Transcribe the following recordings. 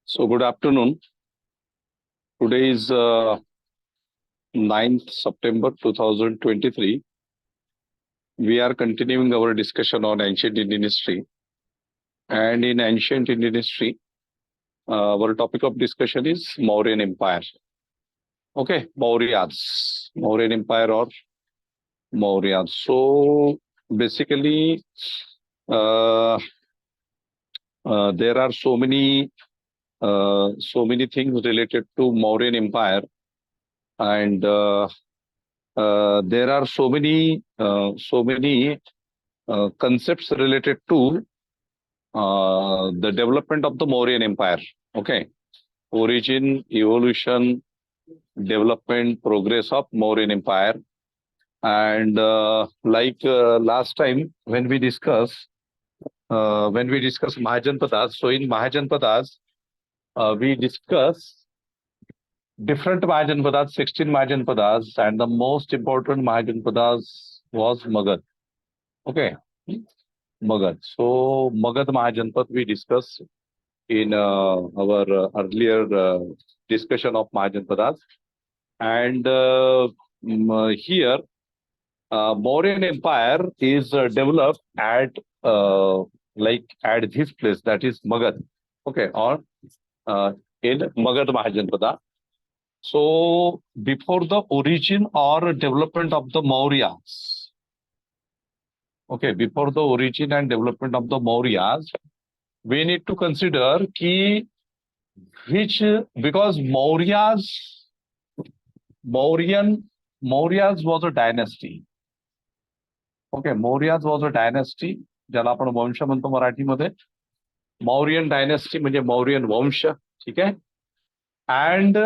So good afternoon. Today is 9th September 2023. We are continuing our discussion on ancient Indian history. And in ancient Indian history, our topic of discussion is Mauryan Empire. Okay, Mauryas, Mauryan Empire or Mauryas. So basically, there are so many things related to Mauryan Empire, and there are so many concepts related to the development of the Mauryan Empire. Okay, origin, evolution, development, progress of Mauryan Empire, and last time when we discuss Mahajanpadas. So in Mahajanpadas, we discuss different Mahajanpadas, 16 Mahajanpadas, and the most important Mahajanpadas was Magad. Okay, Magad. So Magad Mahajanpad we discussed in our earlier discussion of Mahajanpadas, and here Mauryan Empire is developed at this place, that is Magad. Okay, or in Magad Mahajanpada. So before the origin or development of the Mauryas, okay, before the origin and development of the Mauryas, we need to consider because Mauryas was a dynasty. Okay, Mauryas was a dynasty. ज्याला आपण वंश म्हणतो मराठीमध्ये. Mauryan dynasty म्हणजे Mauryan वंश. ठीक आहे. And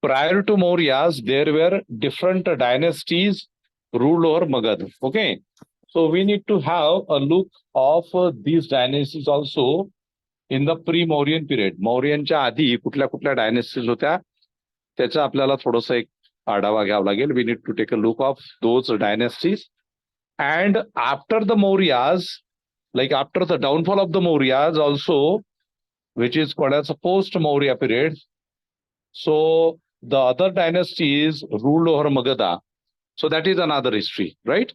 prior to Mauryas, there were different dynasties ruled over Magad. Okay, so we need to have a look of these dynasties also in the pre-Mauryan period. Mauryanच्या आधी कुठल्या कुठल्या dynasties होत्या त्याचा आपल्याला थोडंसं एक आढावा घ्यावा लागेल. We need to take a look of those dynasties. And after the Mauryas, like after the downfall of the Mauryas also, which is called as a post-Maurya period, so the other dynasties ruled over Magadha. So that is another history, right?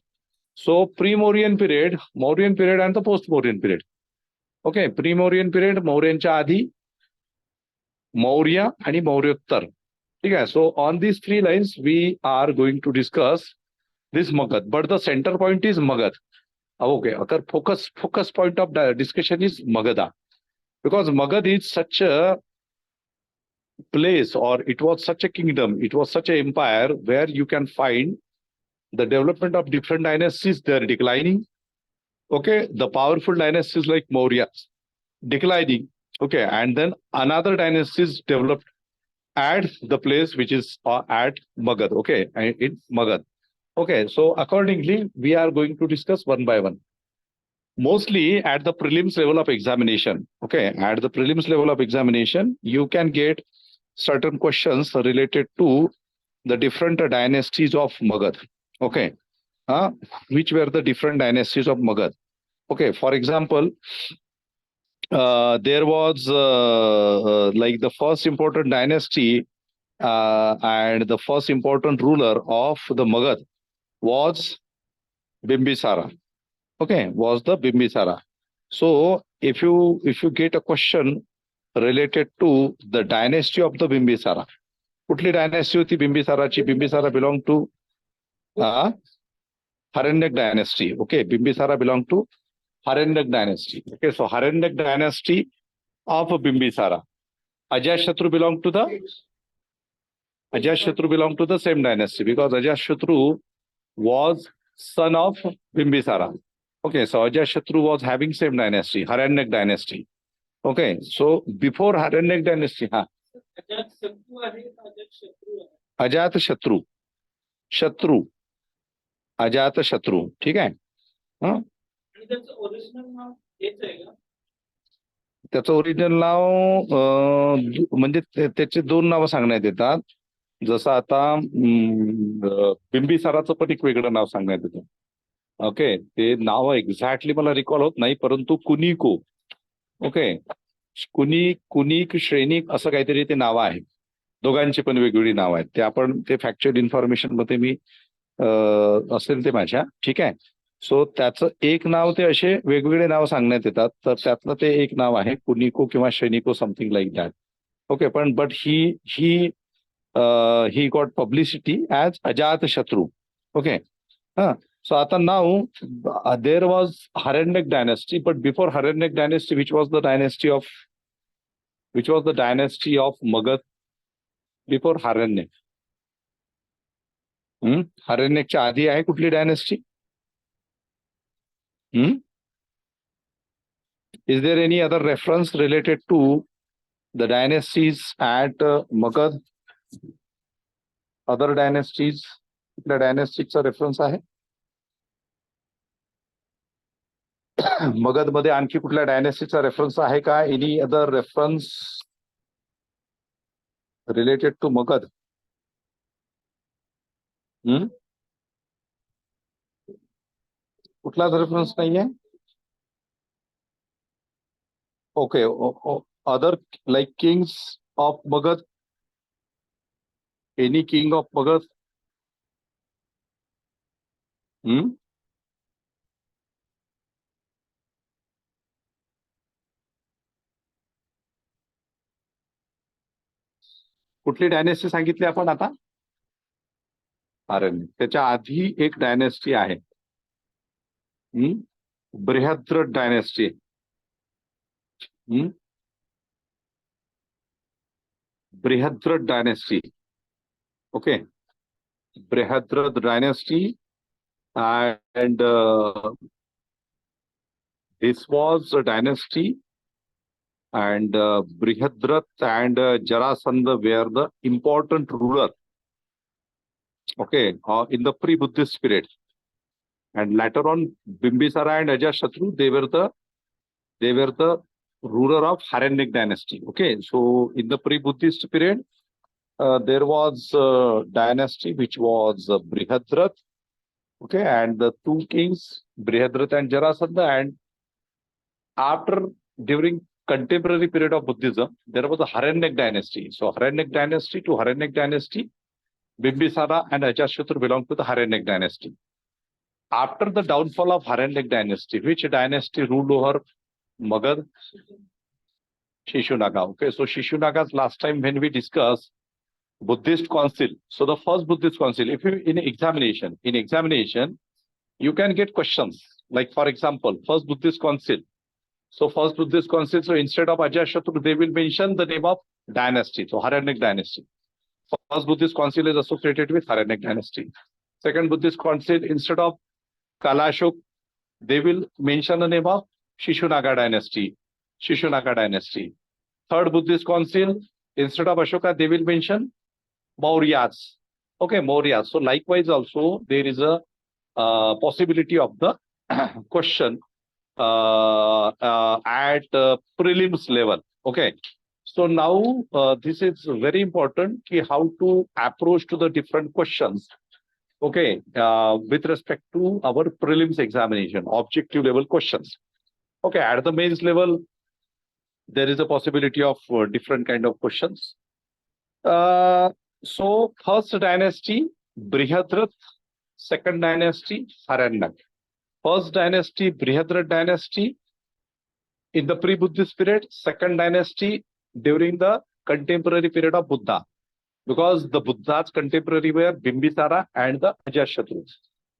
So pre-Mauryan period, Mauryan period and the post-Mauryan period. Okay, pre-Mauryan period, Mauryanच्या आधी, Maurya आणि Mauryottar. Okay, so on these three lines, we are going to discuss this Magad, but the center point is Magad. Okay, focus point of the discussion is Magadha, because Magad is such a place, or it was such a kingdom, it was such an empire where you can find the development of different dynasties. They are declining. Okay, the powerful dynasties like Maurya declining. Okay, and then another dynasties developed at the place which is at Magad. Okay, in Magad. Okay, so accordingly, we are going to discuss one by one. Mostly at the prelims level of examination. Okay, at the prelims level of examination, you can get certain questions related to the different dynasties of Magad. Okay, which were the different dynasties of Magad. Okay, for example, there was like the first important dynasty and the first important ruler of the Magad was Bimbisara. Okay, was the Bimbisara. So if you get a question related to the dynasty of the Bimbisara, कुठली dynasty होती बिंबिसाराची? Bimbisara belonged to Haranyak dynasty. Okay, Bimbisara belonged to Haranyak dynasty. Okay, so Haranyak dynasty of Bimbisara. Ajatashatru belonged to the same dynasty, because Ajatashatru was son of Bimbisara. Okay, so Ajatashatru was having same dynasty, Haranyak dynasty. Okay, so before Haranyak dynasty, Ajatashatru, Ajatashatru, ठीक आहे. त्याचं original नाव म्हणजे त्याचे दोन नावं सांगण्यात येतात. जसं आता बिंबिसाराचं पण एक वेगळं नाव सांगण्यात येतं. ओके, ते नाव एक्झॅक्टली मला रिकॉल होत नाही, परंतु कुनिको ओके. कुनिक श्रेणिक असं काहीतरी ते नावं आहेत. दोघांची पण वेगवेगळी नावं आहेत. ते आपण ते फॅक्च्युअल इन्फॉर्मेशन मध्ये मी असेल ते माझ्या, ठीक आहे. सो त्याचं एक नाव, ते असे वेगवेगळे नाव सांगण्यात येतात, तर त्यातलं ते एक नाव आहे कुनिको किंवा श्रेनिको, समथिंग लाईक दॅट. ओके. पण but he he got publicity as Ajatashatru. Okay. हा. सो आता नाव there was Haryanka dynasty, but before Haryanka dynasty which was the dynasty of Magadha before Haryanka. हरेन्यकच्या आधी आहे कुठली dynasty? Is there any other reference related to the dynasties at Magad? Other dynasties? कुठल्या डायनेस्टीचा reference आहे? मगध मध्ये आणखी कुठल्या डायनेस्टीचा रेफरन्स आहे का? Any other reference related to Magadha? कुठलाच रेफरन्स नाहीये. Okay. Other like kings of Magadha, any king of Magadha? कुठली डायनेस्टी सांगितली आपण आता? आरण्य. त्याच्या आधी एक डायनेस्टी आहे, Brihadratha dynasty. Brihadratha dynasty. Okay. Brihadratha dynasty, and this was a dynasty, and Brihadrat and Jarasandha were the important ruler, okay, in the pre-Buddhist period. And later on, Bimbisara and Ajashatru, they were the ruler of Haryannik dynasty. Okay, so in the pre-Buddhist period, there was a dynasty which was Brihadrat, okay, and the two kings, Brihadrat and Jarasandha, and after, during contemporary period of Buddhism, there was a Haryannik dynasty. So Haryannik dynasty to Haryannik dynasty, Bimbisara and Ajatashatru belong to the Haryannik dynasty. After the downfall of Haryannik dynasty, which dynasty ruled over Magad? Shishunaga. Okay, so Shishunagas, last time when we discussed Buddhist council, so the first Buddhist council, if you in examination, you can get questions like, for example, first Buddhist council. So first Buddhist council, so instead of Ajatashatru, they will mention the name of dynasty, so Haryannik dynasty. First Buddhist council is associated with Haryannik dynasty. Second Buddhist council, instead of Kalashok, they will mention the name of Shishunaga dynasty. Third Buddhist council, instead of Ashoka, they will mention Mauryas. Okay, Mauryas. So likewise also, there is a possibility of the question at prelims level. Okay. So now this is very important, how to approach to the different questions. Okay, with respect to our prelims examination, objective level questions. Okay, at the mains level, there is a possibility of different kind of questions. So first dynasty, Brihadrat. Second dynasty, Haryannak. First dynasty, Brihadrat dynasty, in the pre-Buddhist period. Second dynasty, during the contemporary period of Buddha. Because the Buddha's contemporary were Bimbisara and the Ajatashatru.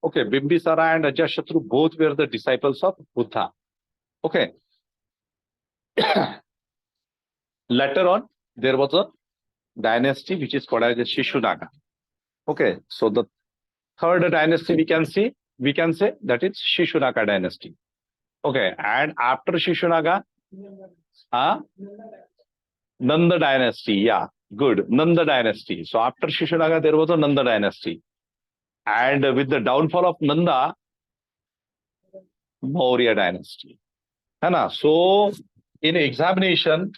Okay, Bimbisara and Ajatashatru both were the disciples of Buddha. Okay. Later on, there was a dynasty which is called as the Shishunaga. Okay, so the third dynasty we can say that it's Shishunaga dynasty. Okay, and after Shishunaga, Nanda dynasty, yeah. Good, Nanda dynasty. So after Shishunaga, there was a Nanda dynasty. And with the downfall of Nanda, Maurya dynasty. Hana? So in examination,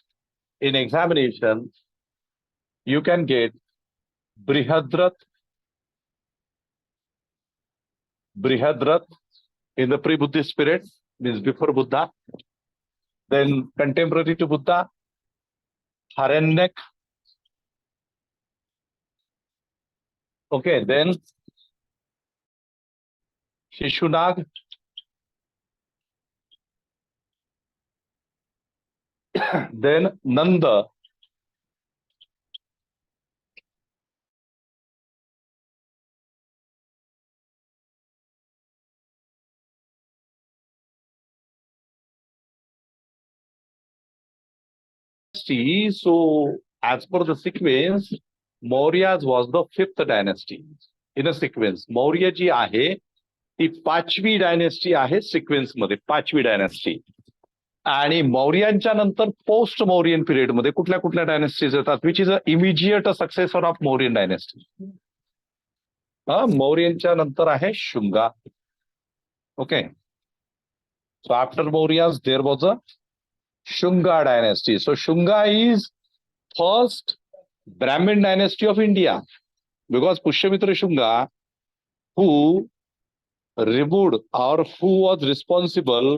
you can get Brihadrat in the pre-Buddhist period, means before Buddha. Then contemporary to Buddha, Harennek. Okay, then Shishunag, then Nanda, so as per the sequence, Mauryas was the fifth dynasty in a sequence. Maurya जी आहे ती पाचवी dynasty आहे sequence मध्ये, पाचवी dynasty. आणि मौर्यांच्या नंतर post Mauryan period मध्ये कुठल्या कुठल्या डायनेस्टीज येतात, which is a immediate successor of Mauryan dynasty. मौर्यांच्या नंतर आहे Shunga. Okay, so after Mauryas there was a Shunga dynasty. So Shunga is first Brahmin dynasty of India, because Pushyamitra Shunga, who removed or who was responsible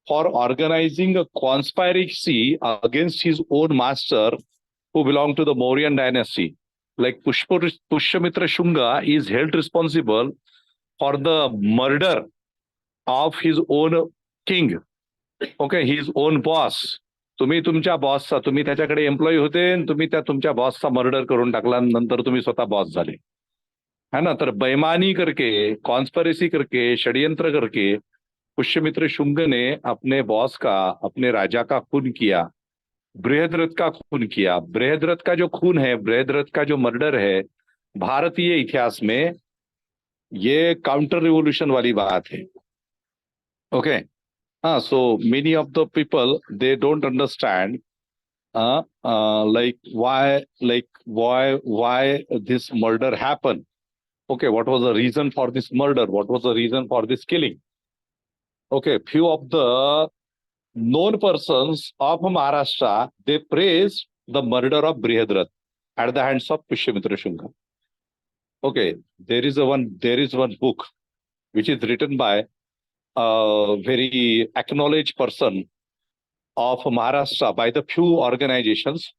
for organizing a conspiracy against his own master, who belonged to the Mauryan dynasty. Like Pushyamitra Shunga is held responsible for the murder of his own king. Okay, his own boss. तुम्ही तुमच्या बॉसचा, तुम्ही त्याच्याकडे employee होते, तुम्ही त्या तुमच्या बॉसचा murder करून टाकला, नंतर तुम्ही स्वतः बॉस झाले, है ना. तर बेईमानी करके, कॉन्स्परेसी करके, षड्यंत्र करके पुष्यमित्र शुंग ने अपने बॉस का, अपने राजा का खून किया, बृहद्रथ का खून किया. बृहद्रथ का जो खून है, बृहद्रथ का जो मर्डर है, भारतीय इतिहास में ये काउंटर रिवोल्यूशन वाली बात है. Okay. So many of the people, they don't understand like why this murder happened. Okay, what was the reason for this murder? What was the reason for this killing? Okay, few of the known persons of Maharashtra, they praised the murder of Brihadrath at the hands of Pushyamitra Shunga. Okay, there is one book which is written by a very acknowledged person of Maharashtra by the few organizations.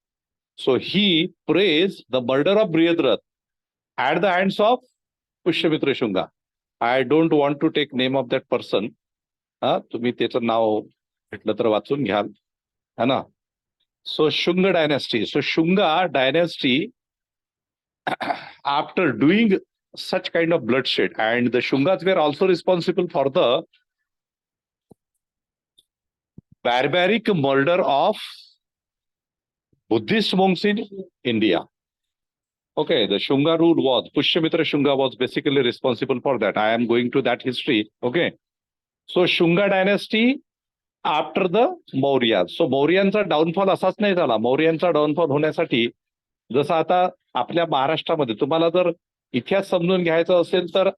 So he praised the murder of Brihadrath at the hands of Pushyamitra Shunga. I don't want to take name of that person. तुम्ही त्याचं नाव भेटलं तर वाचून घ्याल, है ना. So Shunga dynasty. So Shunga dynasty, after doing such kind of bloodshed, and the Shungas were also responsible for the barbaric murder of Buddhist monks in India. Okay, the Shunga rule was, Pushyamitra Shunga was basically responsible for that. I am going to that history. Okay, so Shunga dynasty after the Maurya. So मौर्यांचा downfall असाच नाही झाला. मौर्यांचा downfall होण्यासाठी, जसं आता आपल्या महाराष्ट्रामध्ये तुम्हाला जर इतिहास समजून घ्यायचा असेल तर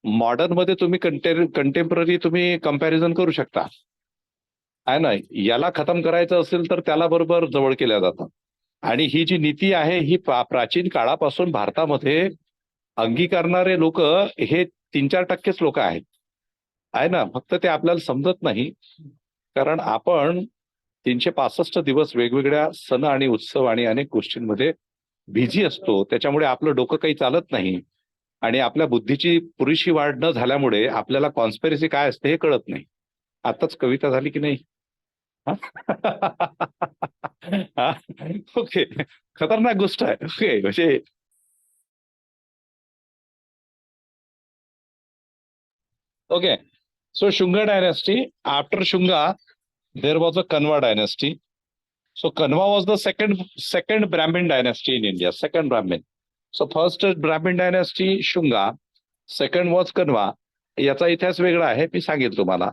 मॉडर्न मध्ये तुम्ही कंटेम्पररी तुम्ही कंपॅरिझन करू शकता, आहे ना. याला खतम करायचं असेल तर त्याला बरोबर जवळ केल्या जातात. आणि ही जी नीती आहे ही प्राचीन काळापासून भारतामध्ये अंगीकारणारे लोक हे 3-4% लोक आहेत, आहे ना. फक्त ते आपल्याला समजत नाही, कारण आपण 365 दिवस वेगवेगळ्या सण आणि उत्सव आणि अनेक गोष्टींमध्ये बिझी असतो. त्याच्यामुळे आपलं डोकं काही चालत नाही, आणि आपल्या बुद्धीची पुरेशी वाढ न झाल्यामुळे आपल्याला कॉन्स्पिरसी काय असते हे कळत नाही. आताच कविता झाली की नाही. ओके, खतरनाक गोष्ट आहे. ओके, म्हणजे okay, so Shunga dynasty, after Shunga there was a Kanva dynasty. So Kanva was the second Brahmin dynasty in India, second Brahmin. So first Brahmin dynasty Shunga, second was Kanva. याचा इतिहास वेगळा आहे, मी सांगितलं तुम्हाला.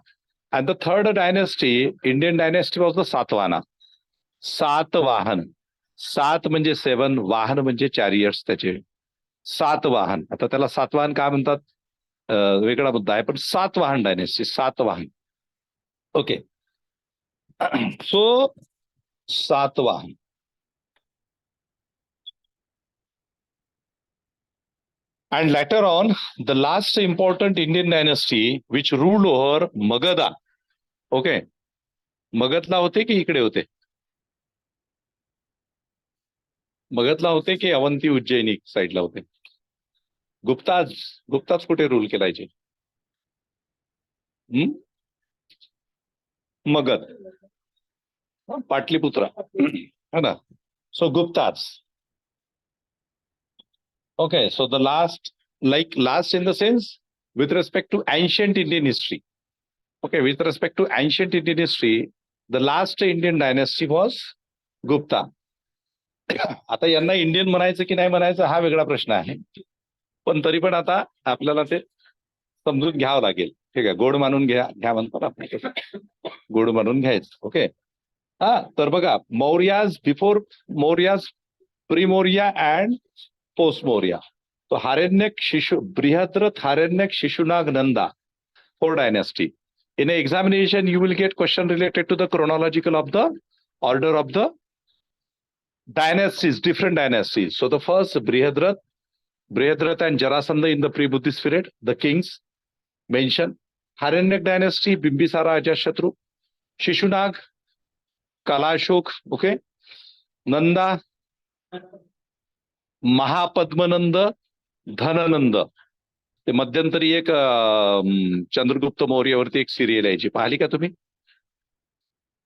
And the third dynasty, Indian dynasty, was the Satvana. Satavahana. सात म्हणजे 7, वाहन म्हणजे चॅरियट्स त्याचे. सातवाहन. आता त्याला सातवाहन का म्हणतात वेगळा मुद्दा आहे, पण Satavahana dynasty, Satavahana. Okay, so Satavahana. And later on, the last important Indian dynasty which ruled over Magadha. Okay, मगधला होते की इकडे होते? मगधला होते की अवंती उज्जैनी साईडला होते? गुप्ताज गुप्ताज कुठे रूल केलायचे? हम्म? मगध, पाटलीपुत्रा है ना. सो Gupta's. Okay, so the last, like last in the sense, with respect to ancient Indian history. Okay, with respect to ancient Indian history, the last Indian dynasty was Gupta. आता यांना इंडियन म्हणायचं की नाही म्हणायचं हा वेगळा प्रश्न आहे. पण तरी पण आता आपल्याला ते समजून घ्यावं लागेल. ठीक आहे, गोड मानून घ्या म्हणतात आपण, गोड मानून घ्यायचं. ओके. हा, तर बघा, Mauryas before Mauryas, pre Maurya and post Maurya. तो हारण्यक शिशु, Brihadratha, हारण्यक, Shishunaga, Nanda, 4 dynasty. In an examination, you will get question related to the chronological of the order of the dynasties, different dynasties. So the first, Brihadrath and Jarasandha in the pre-Buddhist period, the kings mentioned. Haranyak dynasty, Bimbisara, Ajashatru. Shishunag, Kalashok, okay. Nanda, Mahapadmananda, Dhanananda. ते मध्यंतरी एक चंद्रगुप्त मौर्यावरती एक serial यायची, पाहिली का तुम्ही?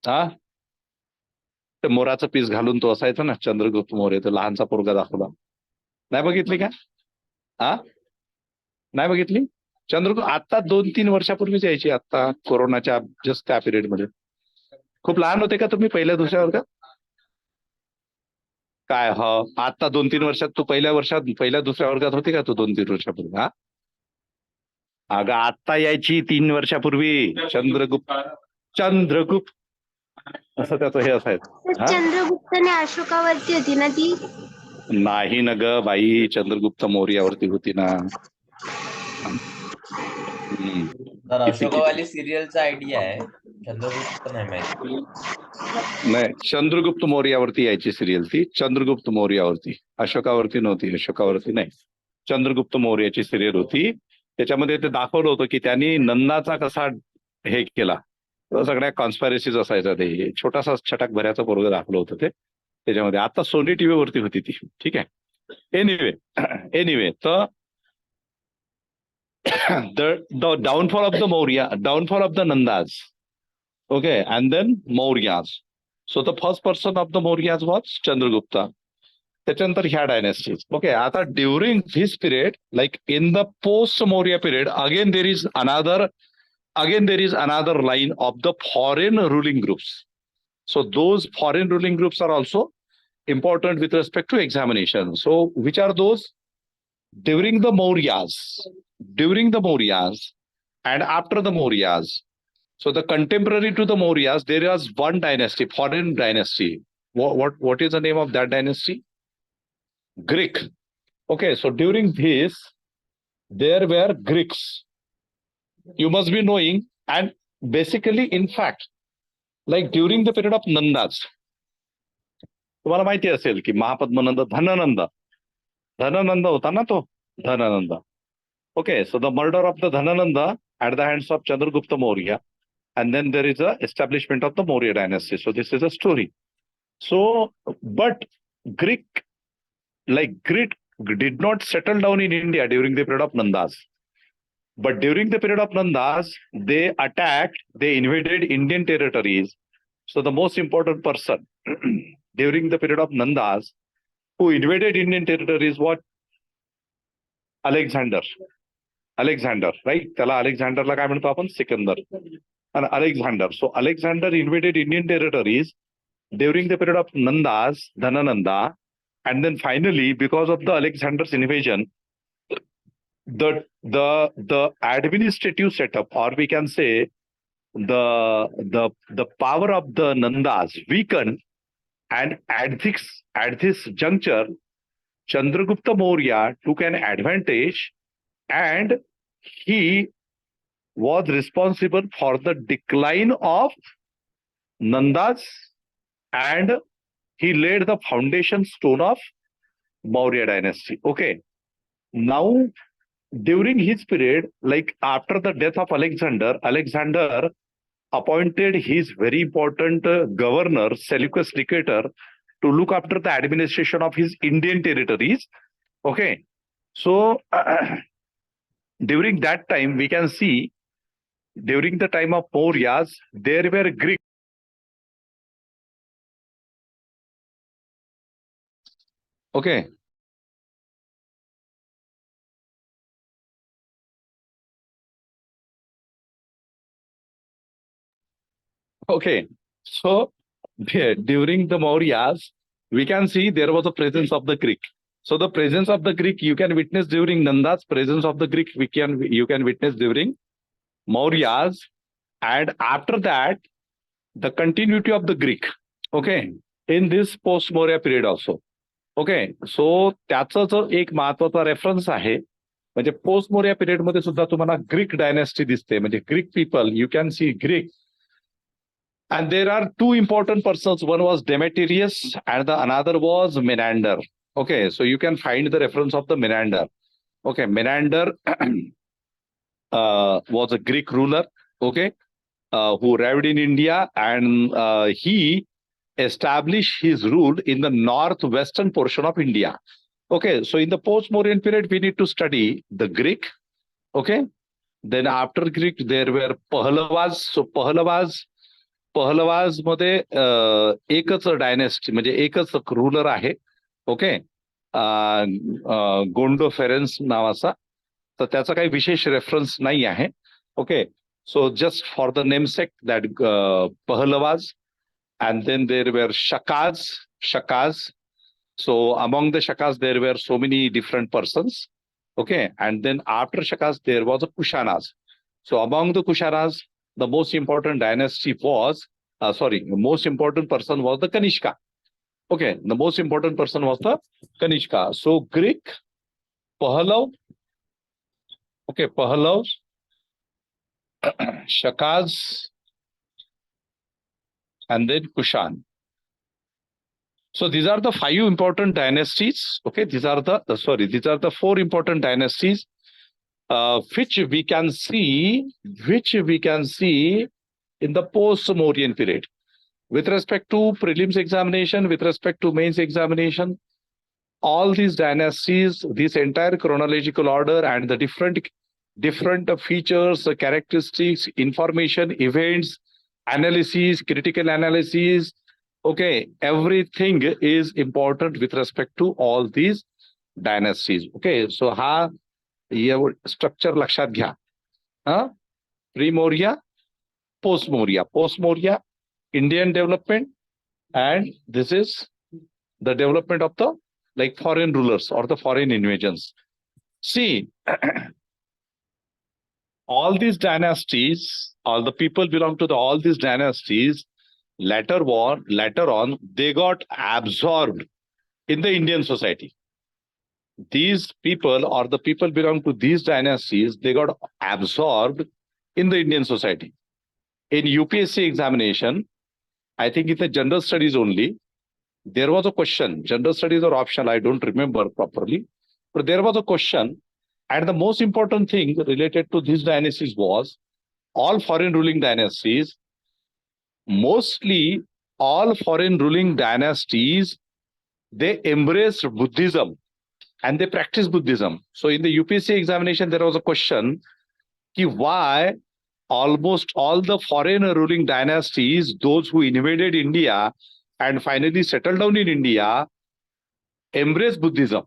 हा, ते मोराचं पीस घालून तो असायचा ना चंद्रगुप्त मौर्य, तो लहानचा पोरगा दाखवला. नाही बघितली का? हा, नाही बघितली? चंद्रगुप्त आता 2-3 वर्षापूर्वीच यायची, आता कोरोनाच्या जस्ट त्या पिरियड मध्ये. खूप लहान होते का तुम्ही पहिल्या दुसऱ्या वर्गात? काय ह, आता 2-3 वर्षात तू पहिल्या दुसऱ्या वर्गात होती का तू 2-3 वर्षापूर्वी? हा, अगं आता यायची 3 वर्षापूर्वी चंद्रगुप्त असं त्याचं हे असायचं. चंद्रगुप्त ने अशोकावरती होती ना ती? नाही न ग बाई, चंद्रगुप्त मौर्यावरती होती ना. तर अशोकावाली सिरियलचा आयडिया आहे, चंद्रगुप्त नाही माहिती. नाही, चंद्रगुप्त मौर्यावरती यायची सिरियल ती, चंद्रगुप्त मौर्यावरती, अशोकावरती नव्हती. अशोकावरती नाही, चंद्रगुप्त मौर्याची सिरियल होती. त्याच्यामध्ये ते दाखवलं होतं की त्यांनी नंदाचा कसा हे केला, सगळ्या कॉन्स्पायरेसीज असायचा. ते छोटासा छटाक भऱ्याचं पोरगं दाखवलं होतं ते त्याच्यामध्ये. आता सोनी टीव्ही वरती होती ती. ठीक आहे. एनिवे तर the downfall of the Maurya, downfall of the Nandas, okay, and then Mauryas. So the first person of the Mauryas was Chandragupta. त्याच्यानंतर ह्या डायनेस्टीज. ओके, आता during this period, like in the post Maurya period, again there is another line of the foreign ruling groups. So those foreign ruling groups are also important with respect to examination. So which are those? During the Mauryas and after the Mauryas. So the contemporary to the Mauryas, there is one dynasty, foreign dynasty. What is the name of that dynasty? Greek. Okay, so during this, there were Greeks. You must be knowing, and basically, in fact, like during the period of Nandas, तुम्हाला माहिती असेल की महापद्मनंद, धननंद होता ना तो, Dhananand. Okay, so the murder of the Dhanananda at the hands of Chandragupta Maurya, and then there is a establishment of the Maurya dynasty. So this is a story. So, but Greek did not settle down in India during the period of Nandas. But during the period of Nandas, they invaded Indian territories. So the most important person during the period of Nandas who invaded Indian territories was Alexander, right? त्याला अलेक्झांडरला काय म्हणतो आपण? Sikandar. And Alexander. So Alexander invaded Indian territories during the period of Nandas, Dhanananda, and then finally, because of the Alexander's invasion, the administrative setup, or we can say the power of the Nandas weakened, and at this juncture, Chandragupta Maurya took an advantage, and he was responsible for the decline of Nandas, and he laid the foundation stone of Maurya dynasty. Okay. Now, during his period, like after the death of Alexander appointed his very important governor, Seleucus Nicator, to look after the administration of his Indian territories. Okay, so during that time, we can see during the time of Mauryas, there were Greek. Okay. Okay. So during the Mauryas, we can see there was a presence of the Greek. So the presence of the Greek you can witness during Nanda's presence of the Greek you can witness during Mauryas, and after that the continuity of the Greek. Okay, in this post-Maurya period also. Okay, so त्याचा जो एक महत्वाचा reference आहे म्हणजे post Moriya period मध्ये सुद्धा तुम्हाला Greek dynasty दिसते, म्हणजे Greek people you can see Greek. And there are two important persons. One was Demetrius and the another was Menander. Okay, so you can find the reference of the Menander. Okay, Menander was a Greek ruler, okay, who arrived in India, and he established his rule in the northwestern portion of India. Okay, so in the post-Mauryan period, we need to study the Greek. Okay, then after Greek, there were Pahlavas. So Pahlavas मध्ये एकच dynasty म्हणजे एकच rural आहे. Okay, गोंडो फेरेन्स नावाचा, तर त्याचा काही विशेष reference नाही आहे. Okay, so just for the namesake that Pahlavas, and then there were Shakas. So among the Shakas there were so many different persons. Okay, and then after Shakas there was a Kushanas. So among the Kushanas, the most important dynasty was, the most important person was the Kanishka. Okay, the most important person was the Kanishka. So Greek, Pahlav, okay, Pahlav, Shakas, and then Kushan. So these are the five important dynasties. Okay, these are the four important dynasties which we can see in the post-Mauryan period. With respect to prelims examination, with respect to mains examination, all these dynasties, this entire chronological order and the different features, characteristics, information, events, analysis, critical analysis, okay, everything is important with respect to all these dynasties. Okay, so हा structure लक्षात घ्या. प्री-मौर्या, post-Maurya, Indian development, and this is the development of the like foreign rulers or the foreign invasions. See, all these dynasties, all the people belong to all these dynasties, later on, they got absorbed in the Indian society. These people or the people belong to these dynasties, they got absorbed in the Indian society. In UPSC examination, I think in the general studies only, there was a question. General studies are optional, I don't remember properly, but there was a question, and the most important thing related to these dynasties was all foreign ruling dynasties, mostly all foreign ruling dynasties, they embraced Buddhism and they practiced Buddhism. So in the UPSC examination, there was a question why almost all the foreign ruling dynasties, those who invaded India and finally settled down in India, embraced Buddhism.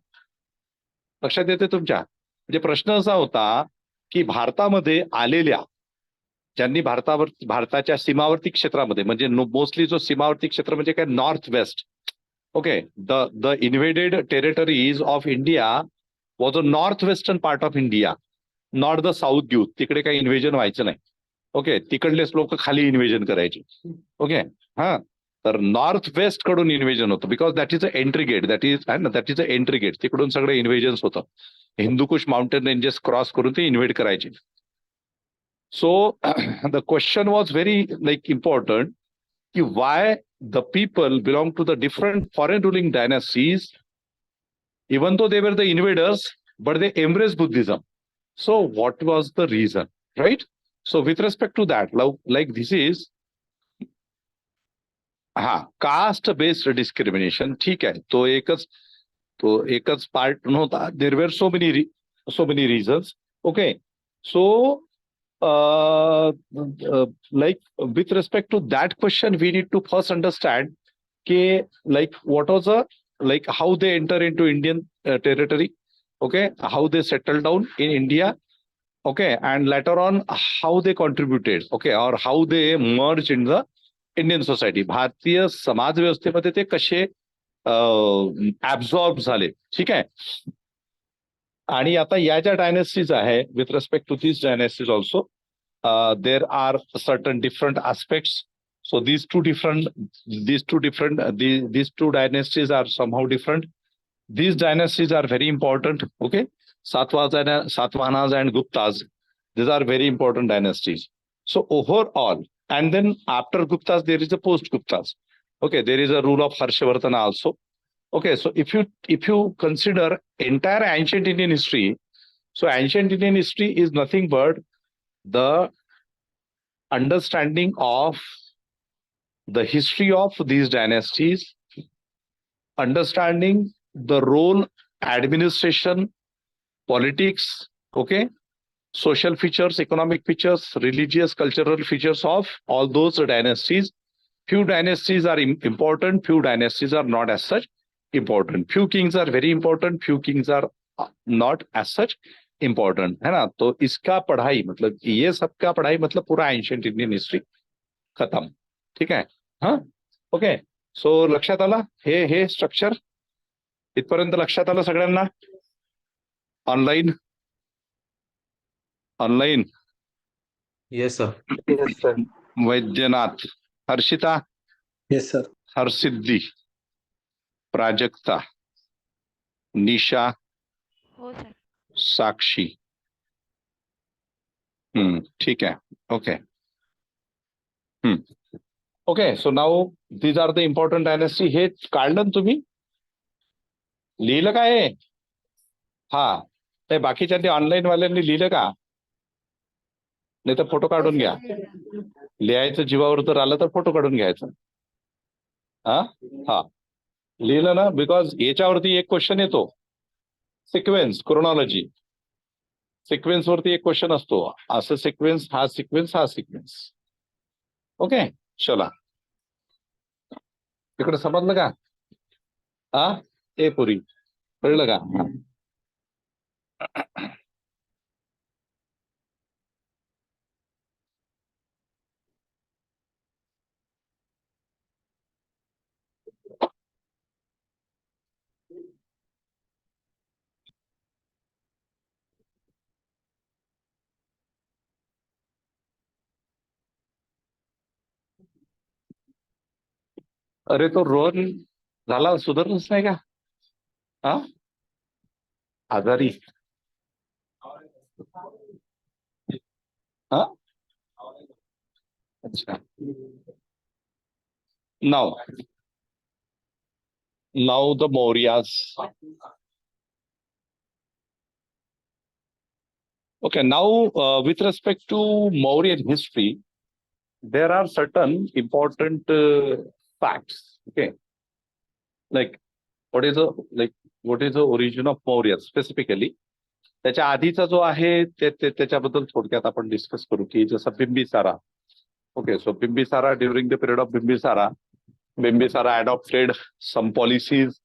लक्षात येते तुमच्या? म्हणजे प्रश्न असा होता की भारतामध्ये आलेल्या ज्यांनी भारताच्या सीमावर्ती क्षेत्रामध्ये, म्हणजे मोस्टली जो सीमावर्ती क्षेत्र म्हणजे काय, north west. Okay, the invaded territories of India was a north western part of India, not the south ग्यू. तिकडे काही इन्व्हेजन व्हायचं नाही. ओके, तिकडलेच लोक खाली इन्व्हेजन करायचे. ओके, हा, तर नॉर्थ वेस्ट कडून इन्व्हेजन होतं, because that is a entry gate, that is a entry gate. तिकडून सगळे इन्व्हेजन्स होतं. हिंदुकुश माउंटेन रेंजेस क्रॉस करून ते इन्व्हेड करायचे. So the question was very important, why the people belong to the different foreign ruling dynasties, even though they were the invaders, but they embraced Buddhism. So what was the reason, right? So with respect to that, like this is caste based discrimination, ठीक आहे, तो एकच part नव्हता. There were so many reasons. Okay, so like with respect to that question, we need to first understand like what was like how they enter into Indian territory, okay, how they settled down in India, okay, and later on how they contributed, okay, or how they merged in the Indian society, Bharatiya Samaj व्यवस्थेमध्ये ते कसे absorb झाले, ठीक आहे. आणि आता या ज्या डायनेस्टीज आहे, with respect to this dynasties also there are certain different aspects. So these two dynasties are somehow different. These dynasties are very important. Okay, Satavahanas and Guptas, these are very important dynasties. So overall, and then after Guptas there is a post Guptas. Okay, there is a rule of Harshavardhana also. Okay, so if you consider entire ancient Indian history, so ancient Indian history is nothing but the understanding of the history of these dynasties, understanding the role, administration, politics, okay, social features, economic features, religious, cultural features of all those dynasties. Few dynasties are important, few dynasties are not as such important. Few kings are very important, few kings are not as such important, है ना. तो इसका पढ़ाई मतलब ये सबका पढ़ाई मतलब पूरा एंशियंट इंडियन हिस्ट्री खत्म, ठीक आहे. हा, ओके. सो लक्षात आला हे स्ट्रक्चर, इथपर्यंत लक्षात आलं सगळ्यांना. Online yes sir. Yes, sir. Vaidyanath, Harshita, Yes, sir. Harsiddhi, Prajakta, Nisha, हो सर. साक्षी. ठीक आहे. Okay. Okay, so now these are the important dynasty. हे काढलं ना तुम्ही, लिहिलं का हे? हा, ते बाकीच्यांनी ऑनलाईन वाल्यांनी लिहिलं का? नाही तर फोटो काढून घ्या. लिहायचं जीवावर तर आलं तर फोटो काढून घ्यायचा. हा, लिहिलं ना, बिकॉज याच्यावरती एक क्वेश्चन येतो, सिक्वेन्स, क्रोनॉलॉजी सिक्वेन्स वरती एक क्वेश्चन असतो, असं सिक्वेन्स, हा सिक्वेन्स, हा सिक्वेन्स. ओके, चला. इकडे समजलं का? ए पुरी, कळलं का? अरे तो रोहन झाला, सुधारलंच नाही का? आजारी. अच्छा. Now the Mauryas. Okay, now with respect to Mauryan history, there are certain important facts. Okay, like what is the origin of Maurya specifically? त्याच्या आधीचा जो आहे त्याच्याबद्दल थोडक्यात आपण डिस्कस करू, की जसं Bimbisara. Okay, so Bimbisara, during the period of Bimbisara adopted some policies,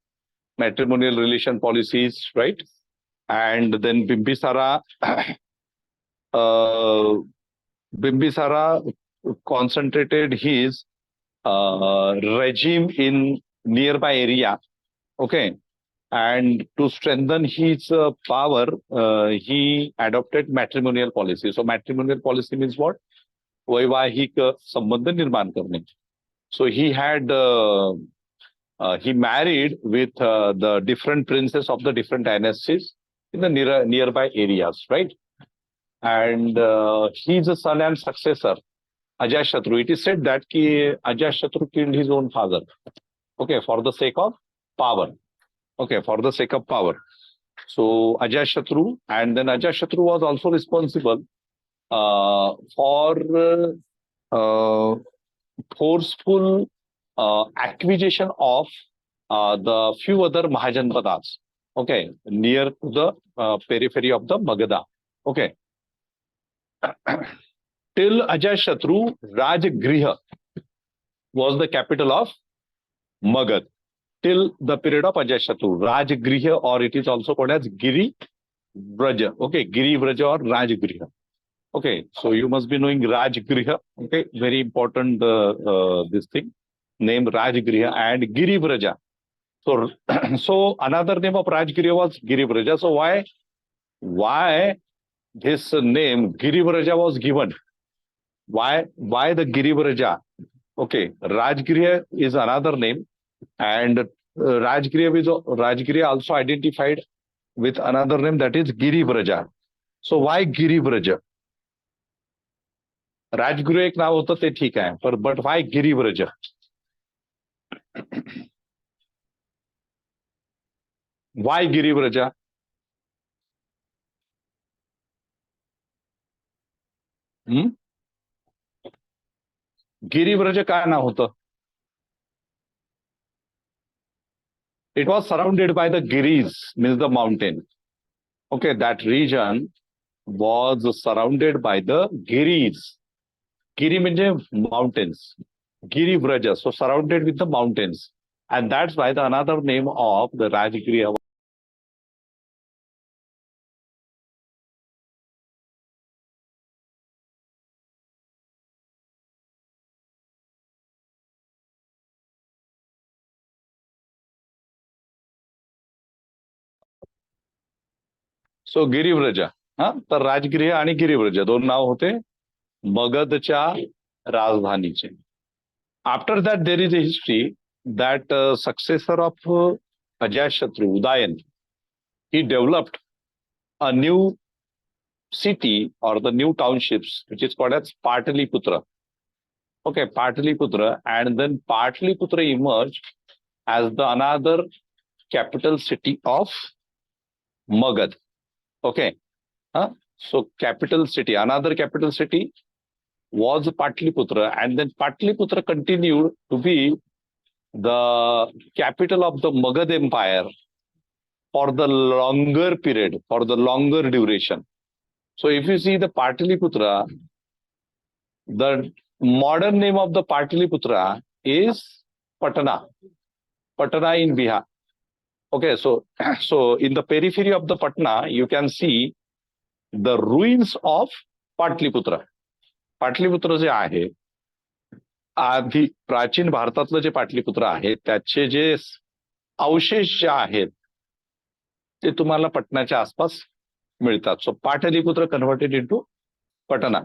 matrimonial relation policies, right? And then Bimbisara concentrated his regime in nearby area. Okay, and to strengthen his power, he adopted matrimonial policy. So matrimonial policy means what? वैवाहिक संबंध निर्माण करणे. So he married with the different princes of the different dynasties in the nearby areas, right? And he's a son and successor, Ajayashatru. It is said that Ajayashatru killed his own father. Okay, for the sake of power. Okay, for the sake of power. So Ajayashatru, and then Ajayashatru was also responsible for forceful acquisition of the few other Mahajanpadas, okay, near to the periphery of the Magadha. Okay. Till Ajashatru, Rajgriha was the capital of Magad. Till the period of Ajashatru, Rajgriha, or it is also called as Giri Vraja. Okay, Giri Vraja or Rajgriha. Okay, so you must be knowing Rajgriha. Okay, very important this thing, name Rajgriha and Giri Vraja. So, so another name of Rajgriha was Giri Vraja. So why this name Giri Vraja was given? Why the Giri Vraja? Okay, Rajgriha is another name, and Rajgriha also identified with another name, that is Giri Vraja. So why Giri Vraja? Rajgriha एक नाव होतं ते ठीक आहे, पर but why Girivraja? वाय गिरिव्रज? गिरिव्रज काय नाव होतं? It was surrounded by the Giris, means the mountain. Okay, that region was surrounded by the Giris. Giri means mountains. Giri Vraja, so surrounded with the mountains. And that's why the another name of the Rajgriha. So गिरिव्रजा, तर राजगृह आणि गिरिव्रज दोन नाव होते मगधच्या राजधानीचे. After that there is a history that successor of Ajashatru, Udayan, he developed a new city or the new townships, which is called as Pataliputra. Okay, Pataliputra, and then Pataliputra emerged as the another capital city of Magad. Okay, so capital city, another capital city was Pataliputra, and then Pataliputra continued to be the capital of the Magad Empire for the longer period, for the longer duration. So if you see the Pataliputra, the modern name of the Pataliputra is Patna. Patna in Bihar. Okay, so in the periphery of the Patna, you can see the ruins of Pataliputra. Pataliputra जे आहे, आधी प्राचीन भारतातलं जे पाटलीपुत्र आहे त्याचे जे अवशेष जे आहेत ते तुम्हाला पटनाच्या आसपास मिळतात. So Pataliputra converted into Patna.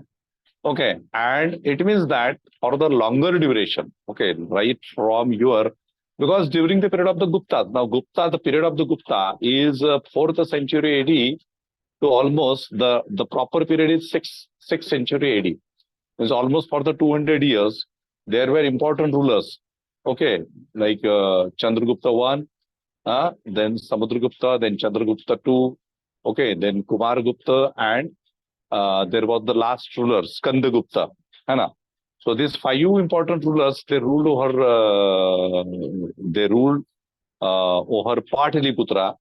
Okay, and it means that for the longer duration, okay, right from your, because during the period of the Guptas, now the period of the Gupta is 4th century AD to almost the proper period is 6th century AD. It's almost for the 200 years. There were important rulers, okay, like Chandragupta I, then Samudragupta, then Chandragupta II, okay, then Kumaragupta, and there was the last ruler, Skandagupta. So these 5 important rulers, they ruled over Pataliputra,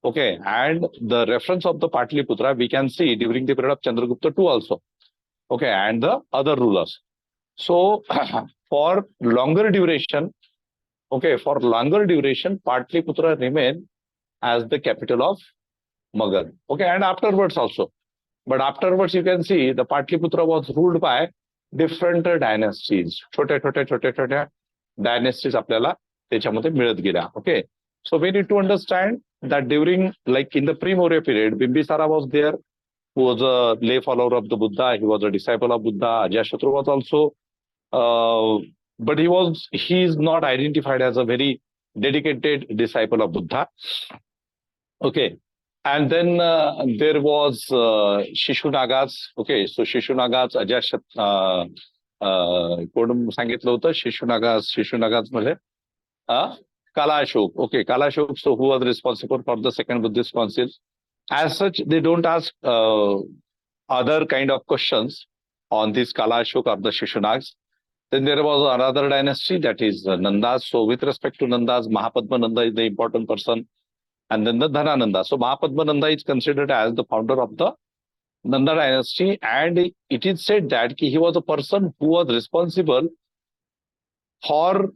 okay, and the reference of the Pataliputra we can see during the period of Chandragupta II also, okay, and the other rulers. So for longer duration, okay, Pataliputra remained as the capital of Magad, okay, and afterwards also. But afterwards you can see the Pataliputra was ruled by different dynasties. छोट्या dynasties आपल्याला त्याच्यामध्ये मिळत गेल्या. Okay, so we need to understand that during, like in the pre-Maurya period, Bimbisara was there, who was a lay follower of the Buddha. He was a disciple of Buddha. Ajashatru was also, but he is not identified as a very dedicated disciple of Buddha. Okay, and then there was Shishunagas. Okay, so Shishunagas, कोण सांगितलं होतं शिशुनागाज मध्ये Kalashok. Okay, Kalashok, so who was responsible for the second Buddhist council. As such, they don't ask other kind of questions on this Kala Ashoka of the Shishunags. Then there was another dynasty, that is Nandas. So with respect to Nandas, Mahapadma Nanda is the important person, and then the Dhanananda. So Mahapadma Nanda is considered as the founder of the Nanda dynasty, and it is said that he was a person who was responsible for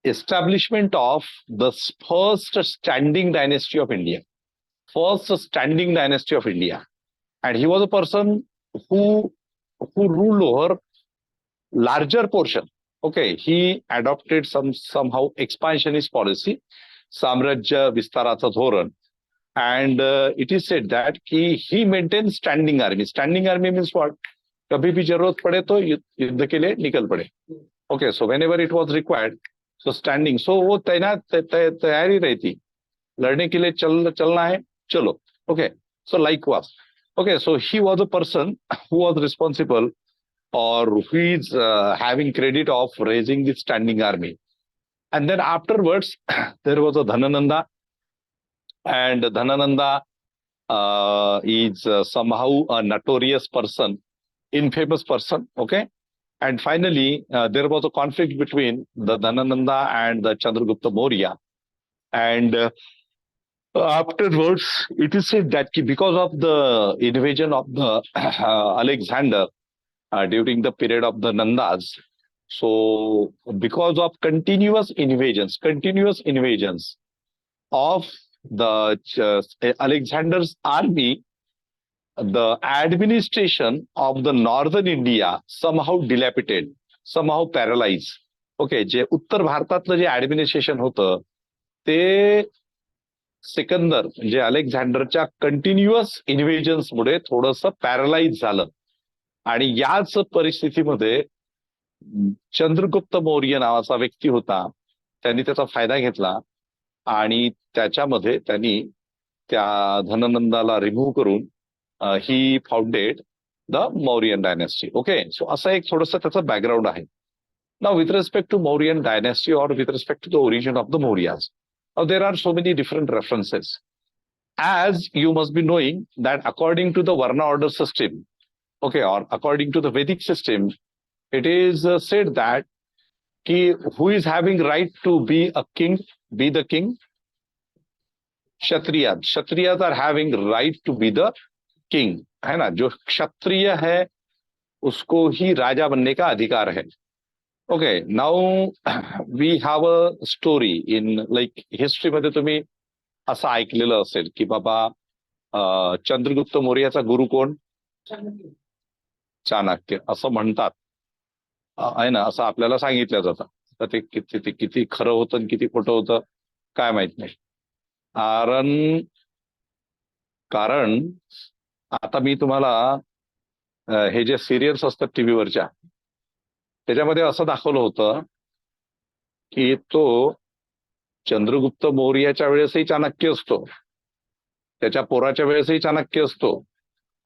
establishment of the first standing dynasty of India. First standing dynasty of India. And he was a person who ruled over larger portion. Okay, he adopted somehow expansionist policy, Samrajya Vistaracha Dhoran. And it is said that he maintained standing army. Standing army means what? कभी भी जरूरत पड़े तो युद्ध के लिए निकल पड़े. Okay, so whenever it was required, so standing. So वो तैयारी रहती, लड़ने के लिए चलना है, चलो. Okay, so likewise. Okay, so he was a person who was responsible, or who is having credit of raising the standing army. And then afterwards, there was a Dhanananda, and Dhanananda is somehow a notorious person, infamous person. Okay, and finally there was a conflict between the Dhanananda and the Chandragupta Maurya, and afterwards it is said that because of the invasion of the Alexander during the period of the Nandas, so because of continuous invasions of the Alexander's army, the administration of the northern India somehow dilapidated, somehow paralyzed. Okay, जे उत्तर भारतातलं जे administration होतं ते सिकंदर म्हणजे अलेक्झांडरच्या continuous इन्व्हेजन्स मुळे थोडंसं paralyse झालं. आणि याच परिस्थितीमध्ये चंद्रगुप्त मौर्य नावाचा व्यक्ती होता, त्यांनी त्याचा फायदा घेतला आणि त्याच्यामध्ये त्यांनी त्या धननंदाला रिमूव्ह करून he founded the Mauryan dynasty. Okay, so असं एक थोडंसं त्याचं बॅकग्राऊंड आहे. Now with respect to Mauryan dynasty और with respect to the origin of the Mauryas, there are so many different references. As you must be knowing that according to the Varna order system, okay, or according to the Vedic system, it is said that who is having right to be a king, be the king? Kshatriyas. Kshatriyas are having right to be the king, है ना. जो क्षत्रिय है उसको ही राजा बनने का अधिकार है. Okay, now we have a story in like history मध्ये तुम्ही असं ऐकलेलं असेल की बाबा चंद्रगुप्त मौर्याचा गुरु कोण? चाणक्य असं म्हणतात, आहे ना, असं आपल्याला सांगितलं जातं. तर ते किती खरं होतं आणि किती खोटं होतं काय माहित नाही. कारण आता मी तुम्हाला हे जे सिरियल्स असतात टीव्हीवरच्या त्याच्यामध्ये असं दाखवलं होतं की तो चंद्रगुप्त मौर्याच्या वेळेसही चाणक्य असतो, त्याच्या पोराच्या वेळेसही चाणक्य असतो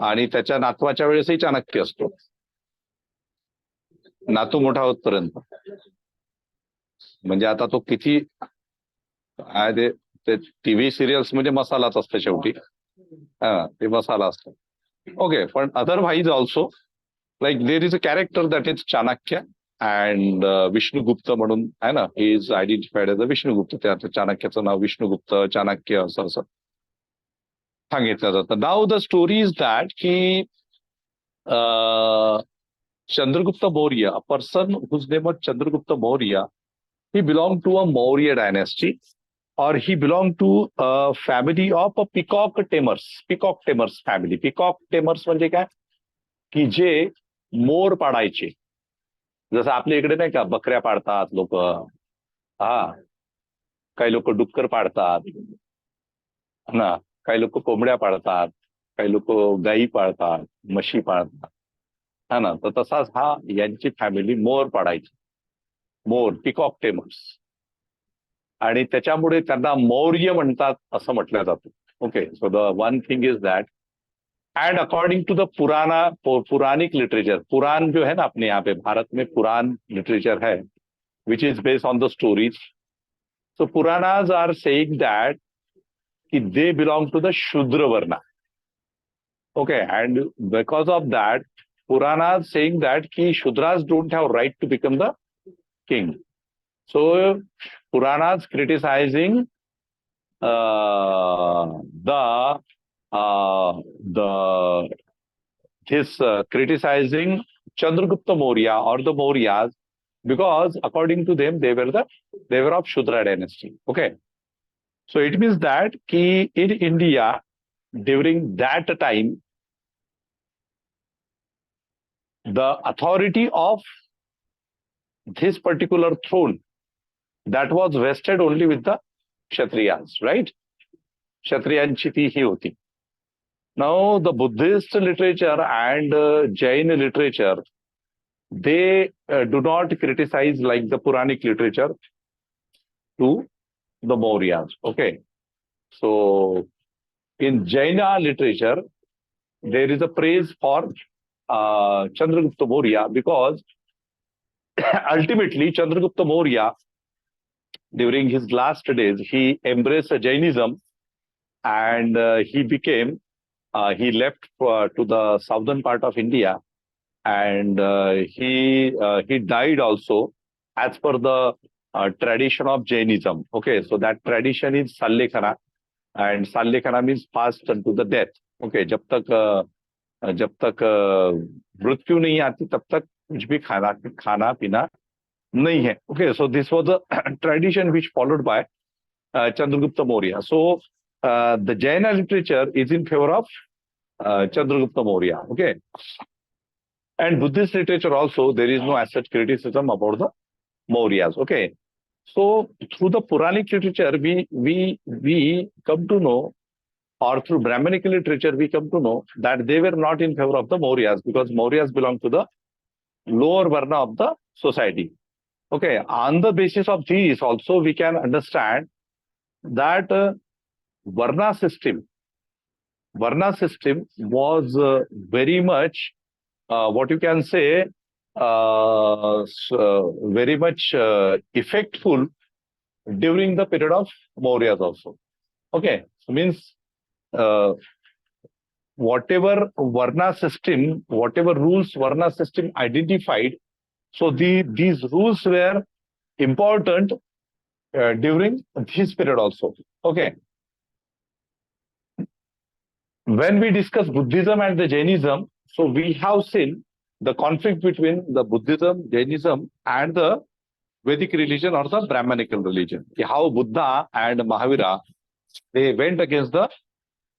आणि त्याच्या नातवाच्या वेळेसही चाणक्य असतो, नातू मोठा होतपर्यंत. म्हणजे आता तो किती ते टीव्ही सिरियल्स म्हणजे मसालाच असतं शेवटी, हा ते मसाला असतं. ओके, पण otherwise also like there is a character that is Chanakya and Vishnugupta म्हणून आहे ना, he is identified as a Vishnugupta. त्या चाणक्याचं नाव विष्णुगुप्त, चाणक्य असं सांगितलं जातं. Now the story is that की Chandragupta Maurya, a person whose name was Chandragupta Maurya, he belonged to a Maurya dynasty, or he belonged to a family of a peacock tamers. Peacock tamers family. Peacock tamers म्हणजे काय की जे मोर पाडायचे. जसं आपल्या इकडे नाही का बकऱ्या पाडतात लोक, हा काही लोक डुक्कर पाडतात ना, काही लोक कोंबड्या पाळतात, काही लोक गायी पाळतात, म्हशी पाळतात, हा ना. तर तसाच हा यांची फॅमिली मोर पाडायची, मोर, पिकॉक टेमर्स, आणि त्याच्यामुळे त्यांना मौर्य म्हणतात असं म्हटलं जातं. Okay, so the one thing is that, and according to the Puranic literature, Purana जो है ना अपने यहाँ पे भारत में पुराण लिटरेचर है which is based on the stories. So Puranas are saying that कि दे बिलोंग टू द शूद्र वर्णा. Okay, and because of that, Puranas saying that ki Shudras don't have right to become the king. So Puranas criticizing the this criticizing Chandragupta Maurya or the Mauryas because according to them they were of Shudra dynasty. Okay, so it means that ki in India during that time the authority of this particular throne that was vested only with the Kshatriyas, right? Kshatriyanchi ती ही होती. Now the Buddhist literature and Jain literature, they do not criticize like the Puranic literature to the Mauryas. Okay, so in Jaina literature, there is a praise for Chandragupta Maurya because ultimately Chandragupta Maurya, during his last days, he embraced Jainism and he left to the southern part of India and he died also as per the tradition of Jainism. Okay, so that tradition is Sallekhana and Sallekhana means passed unto the death. Okay, जब तक मृत्यु नहीं आती तब तक कुछ भी खाना पीना नहीं है. Okay, so this was a tradition which followed by Chandragupta Maurya. So the Jaina literature is in favor of Chandragupta Maurya. Okay, and Buddhist literature also there is no as such criticism about the Mauryas. Okay, so through the Puranic literature we come to know, or through Brahmanic literature we come to know that they were not in favor of the Mauryas because Mauryas belong to the lower varna of the society. Okay, on the basis of these also we can understand that varna system was very much what you can say very much effectful during the period of Mauryas also. Okay, means whatever varna system, whatever rules varna system identified, so these rules were important during this period also. Okay. When we discuss Buddhism and the Jainism, so we have seen the conflict between the Buddhism, Jainism and the Vedic religion or the Brahmanical religion. How Buddha and Mahavira, they went against the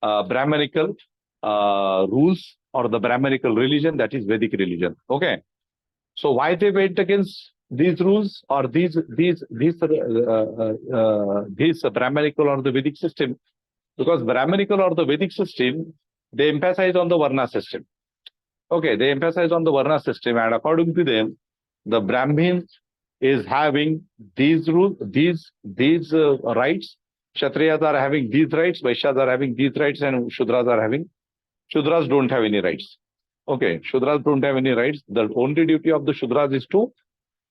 Brahmanical rules or the Brahmanical religion, that is Vedic religion. Okay. So why they went against these rules or these Brahmanical or the Vedic system? Because Brahmanical or the Vedic system, they emphasize on the Varna system. Okay, they emphasize on the Varna system, and according to them, the Brahmin is having these rules, these rights. Kshatriyas are having these rights, Vaishyas are having these rights, and Shudras don't have any rights. Okay, Shudras don't have any rights. The only duty of the Shudras is to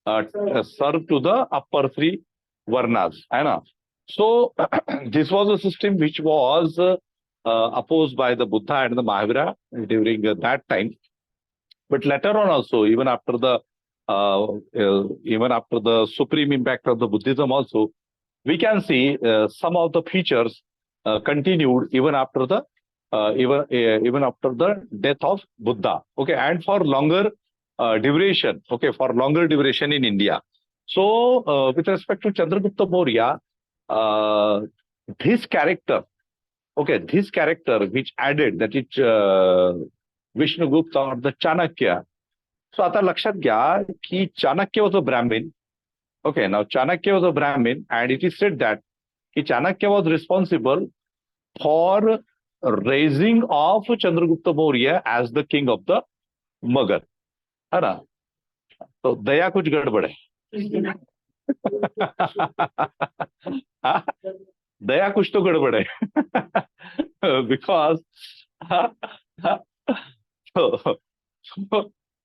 serve to the upper three Varnas. So this was a system which was opposed by the Buddha and the Mahavira during that time. But later on also, even after the supreme impact of the Buddhism also, we can see some of the features continued even after the death of Buddha. Okay, and for longer duration. Okay, for longer duration in India. So with respect to Chandragupta Maurya, this character which added, that is Vishnugupta or the Chanakya. So आता लक्षात घ्या की Chanakya was a Brahmin. Okay, now Chanakya was a Brahmin, and it is said that Chanakya was responsible for raising of Chandragupta Maurya as the king of the Magad. है ना? तो दया कुछ गड़बड़ है. दया कुछ तो गड़बड़ है.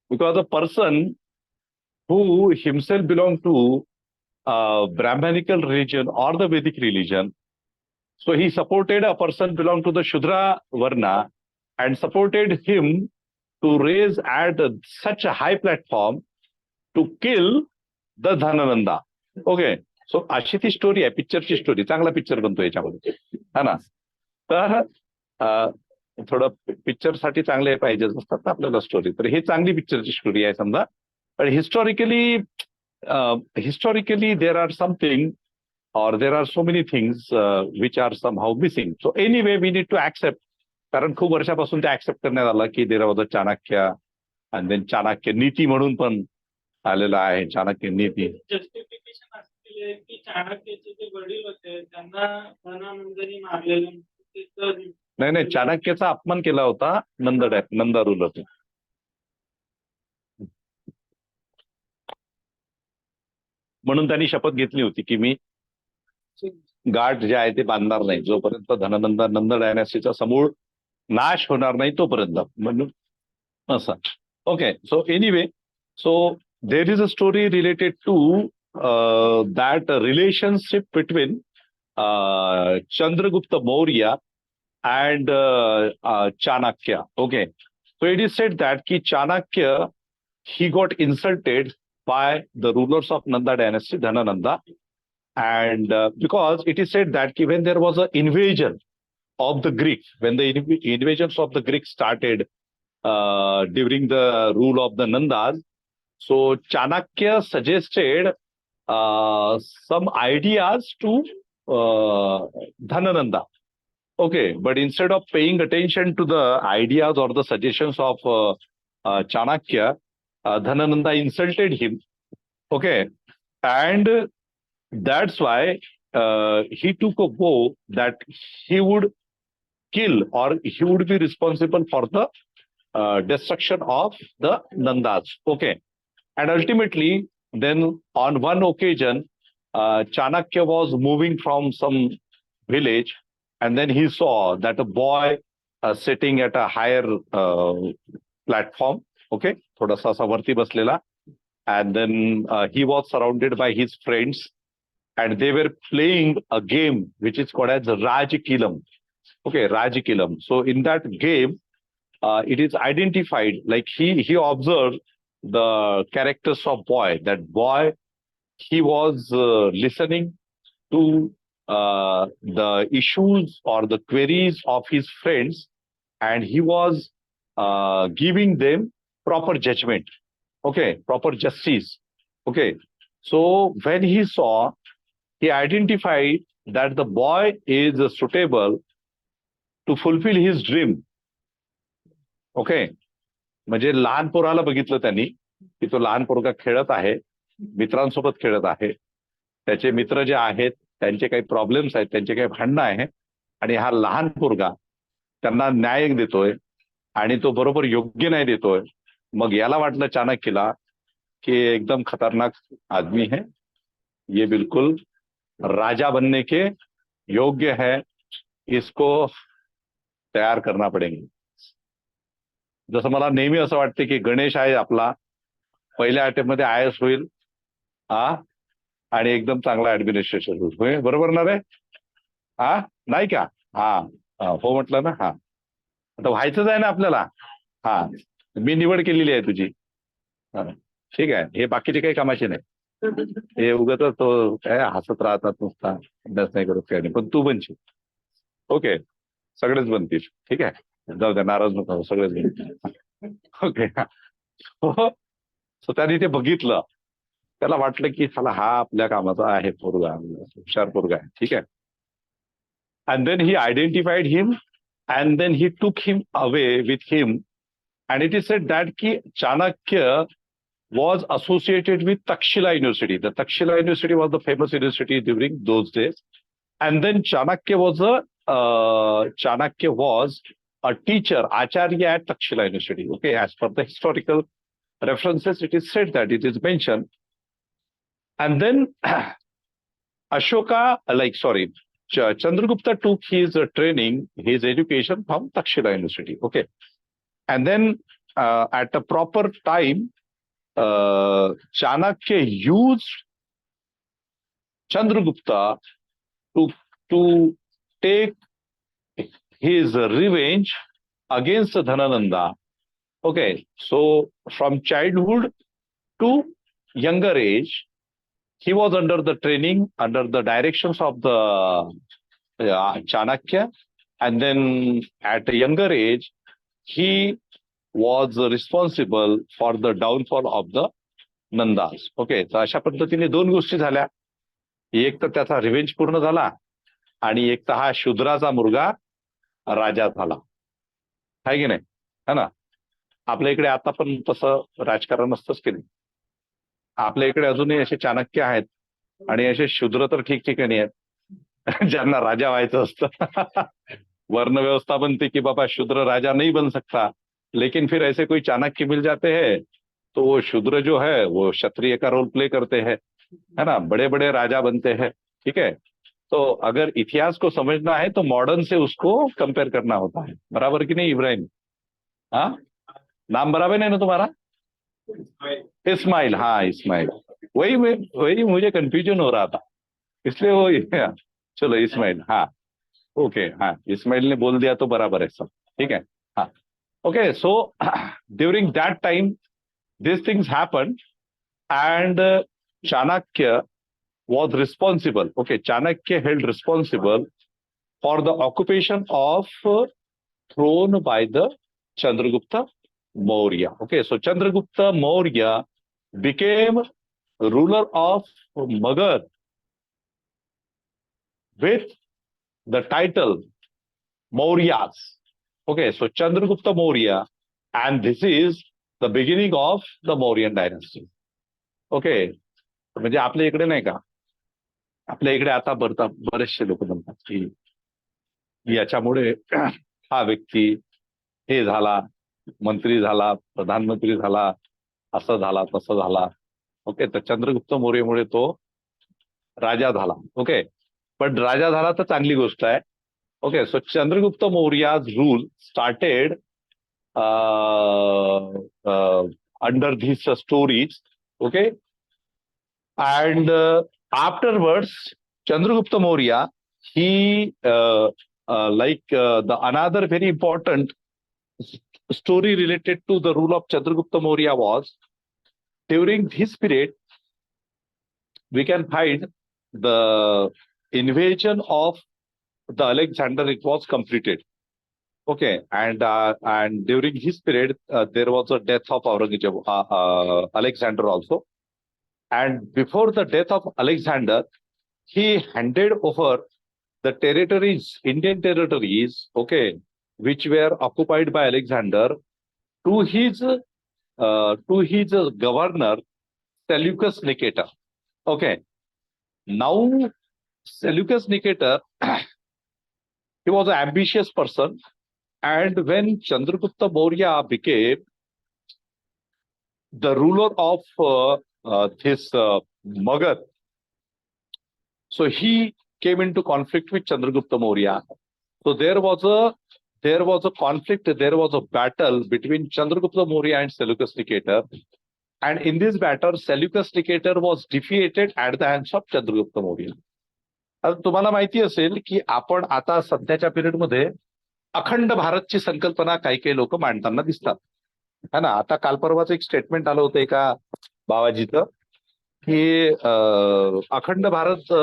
because a person who himself belonged to Brahmanical religion or the Vedic religion, so he supported a person belonged to the Shudra Varna, and supported him to raise at such a high platform to kill the Dhanananda. Okay, so अशी ती story आहे, पिक्चरची story. चांगला picture बनतो याच्यामध्ये, हा ना. तर थोडं पिक्चर साठी चांगले पाहिजे असतात ना आपल्याला स्टोरी. तर ही चांगली पिक्चरची स्टोरी आहे समजा. पण historically there are something or there are so many things which are somehow missing. So anyway, we need to accept. कारण खूप वर्षापासून ते ऍक्सेप्ट करण्यात आलं की देर वॉज अ चाणक्य, आणि देन चाणक्य नीती म्हणून पण आलेलं आहे, चाणक्य नीती. जस्टिफिकेशन असतील की चाणक्याचे जे वडील होते त्यांना धनानंदनी मारलेलं. नाही, चाणक्याचा अपमान केला होता नंदारूल होते. म्हणून त्यांनी शपथ घेतली होती की मी गाठ जे आहे ते बांधणार नाही जोपर्यंत नंद डायनॅस्टीचा समूळ नाश होणार नाही तोपर्यंत. म्हणून असं. Okay, so anyway, so there is a story related to that relationship between Chandragupta Maurya and Chanakya. Okay, so it is said that ki Chanakya, he got insulted by the rulers of Nanda dynasty, Dhanananda, and because it is said that ki when there was an invasion of the Greeks, when the invasions of the Greeks started during the rule of the Nandas, so Chanakya suggested some ideas to Dhanananda. Okay, but instead of paying attention to the ideas or the suggestions of Chanakya, Dhanananda insulted him. Okay, and that's why he took a vow that he would kill or he would be responsible for the destruction of the Nandas. Okay, and ultimately, then on one occasion, Chanakya was moving from some village. And then he saw that a boy sitting at a higher platform, okay, थोडासा असा वरती बसलेला. And then he was surrounded by his friends, and they were playing a game which is called as Rajkilam. Okay, Rajkilam. So in that game, it is identified, like he observed the characters of boy. That boy, he was listening to the issues or the queries of his friends, and he was giving them proper judgment. Okay, proper justice. Okay, so when he saw, he identified that the boy is suitable to fulfill his dream. Okay, म्हणजे लहान पोराला बघितलं त्यांनी की तो लहान पोरगा खेळत आहे, मित्रांसोबत खेळत आहे. त्याचे मित्र जे आहेत त्यांचे काही प्रॉब्लेम्स आहेत, त्यांचे काही भांडणं आहे, आणि हा लहान पोरगा त्यांना न्याय देतोय आणि तो बरोबर योग्य न्याय देतोय. मग याला वाटलं चाणक्यला की एकदम खतरनाक आदमी है, ये बिल्कुल राजा बनने के योग्य है, इसको तयार करना पडेगा. जसं मला नेहमी असं वाटते की गणेश आहे आपला, पहिल्या अटेम्प्ट मध्ये IAS होईल, हा, आणि एकदम चांगला ऍडमिनिस्ट्रेशन होईल. बरोबर ना रे? हा, नाही का? हा, हो म्हटलं ना. हा, आता व्हायचंच आहे ना आपल्याला. हा, मी निवड केलेली आहे तुझी. ठीक आहे, हे बाकीचे काही कामाचे नाही. हे उगाच तो काय हसत राहतात नुसता, अभ्यास नाही करत काय नाही, पण तू बनशील. ओके, सगळेच बनतील. ठीक आहे, जाऊ द्या, नाराज नको, सगळेच बनतील. ओके, सो त्याने ते बघितलं, त्याला वाटलं की चला हा आपल्या कामाचा आहे पोरगा, हुशार पोरगा आहे. ठीक आहे. And then he identified him, and then he took him away with him. And it is said that ki Chanakya was associated with Takshila University. The Takshila University was the famous university during those days. And then Chanakya was a teacher, Acharya at Takshila University. Okay, as per the historical references, it is said that it is mentioned. And then Chandragupta took his training, his education from Takshila University. Okay. And then at a proper time, Chanakya used Chandragupta to take his revenge against Dhanananda. Okay, so from childhood to younger age, he was under the training, under the directions of the Chanakya, and then at a younger age, he was responsible for the downfall of the Nandas. Okay, तर अशा पद्धतीने दोन गोष्टी झाल्या. एक तर त्याचा revenge पूर्ण झाला आणि एक तर हा शूद्राचा मुलगा राजा झाला. आहे की नाही? है ना? आपल्या इकडे आता पण तसं राजकारण असतंच की नाही. आपल्या इकडे अजूनही असे चाणक्य आहेत आणि असे शूद्र तर ठिकठिकाणी आहेत ज्यांना राजा व्हायचं असतं. वर्ण व्यवस्था बनती कि बाबा शूद्र राजा नहीं बन सकता, लेकिन फिर ऐसे कोई चाणक्य मिल जाते हैं तो वो शूद्र जो है वो क्षत्रिय का रोल प्ले करते हैं, है ना, बड़े बड़े राजा बनते हैं. ठीक है, तो अगर इतिहास को समझना है तो मॉडर्न से उसको कंपेयर करना होता है. बराबर कि नहीं इब्राहिम? हाँ, नाम बराबर है ना तुम्हारा? इस्माइल. हाँ इस्माइल, वही मुझे कंफ्यूजन हो रहा था, इसलिए वो चलो इस्माइल. हाँ ओके, हाँ इस्माइल ने बोल दिया तो बराबर है सब. ठीक है. हाँ okay. So during that time these things happened and Chanakya was responsible. Okay, Chanakya held responsible for the occupation of throne by the Chandragupta Maurya. Okay, so Chandragupta Maurya became ruler of Magadh with the title Mauryas. Okay, so Chandragupta Maurya, and this is the beginning of the Mauryan dynasty. Okay, म्हणजे आपल्या इकडे नाही का, आपल्या इकडे आता बरेचसे लोक म्हणतात की याच्यामुळे हा व्यक्ती हे झाला, मंत्री झाला, प्रधानमंत्री झाला, असं झाला तसं झाला. ओके, तर चंद्रगुप्त मौर्यमुळे तो राजा झाला. ओके, पण राजा झाला तर चांगली गोष्ट आहे. Okay, so Chandragupta Mauryas rule started under these stories. Okay, and afterwards Chandragupta Maurya, he the another very important story related to the rule of Chandragupta Maurya was during this period we can find the invasion of the Alexander. It was completed. Okay, and during his period there was a death of Alexander also, and before the death of Alexander he handed over the territories, Indian territories, okay, which were occupied by Alexander, to his governor Seleucus Nicator. Okay, now Seleucus Nicator he was an ambitious person. And when Chandragupta Maurya became the ruler of this Magadh, so he came into conflict with Chandragupta Maurya. So there was a conflict, there was a battle between Chandragupta Maurya and Seleucus Nicator. And in this battle, Seleucus Nicator was defeated at the hands of Chandragupta Maurya. आता तुम्हाला माहिती असेल की आपण आता सध्याच्या period मध्ये अखंड भारतची संकल्पना काही काही लोक मांडताना दिसतात, है ना. आता काल परवाच एक स्टेटमेंट आलं होतं एका बाबाजीचं की अखंड भारत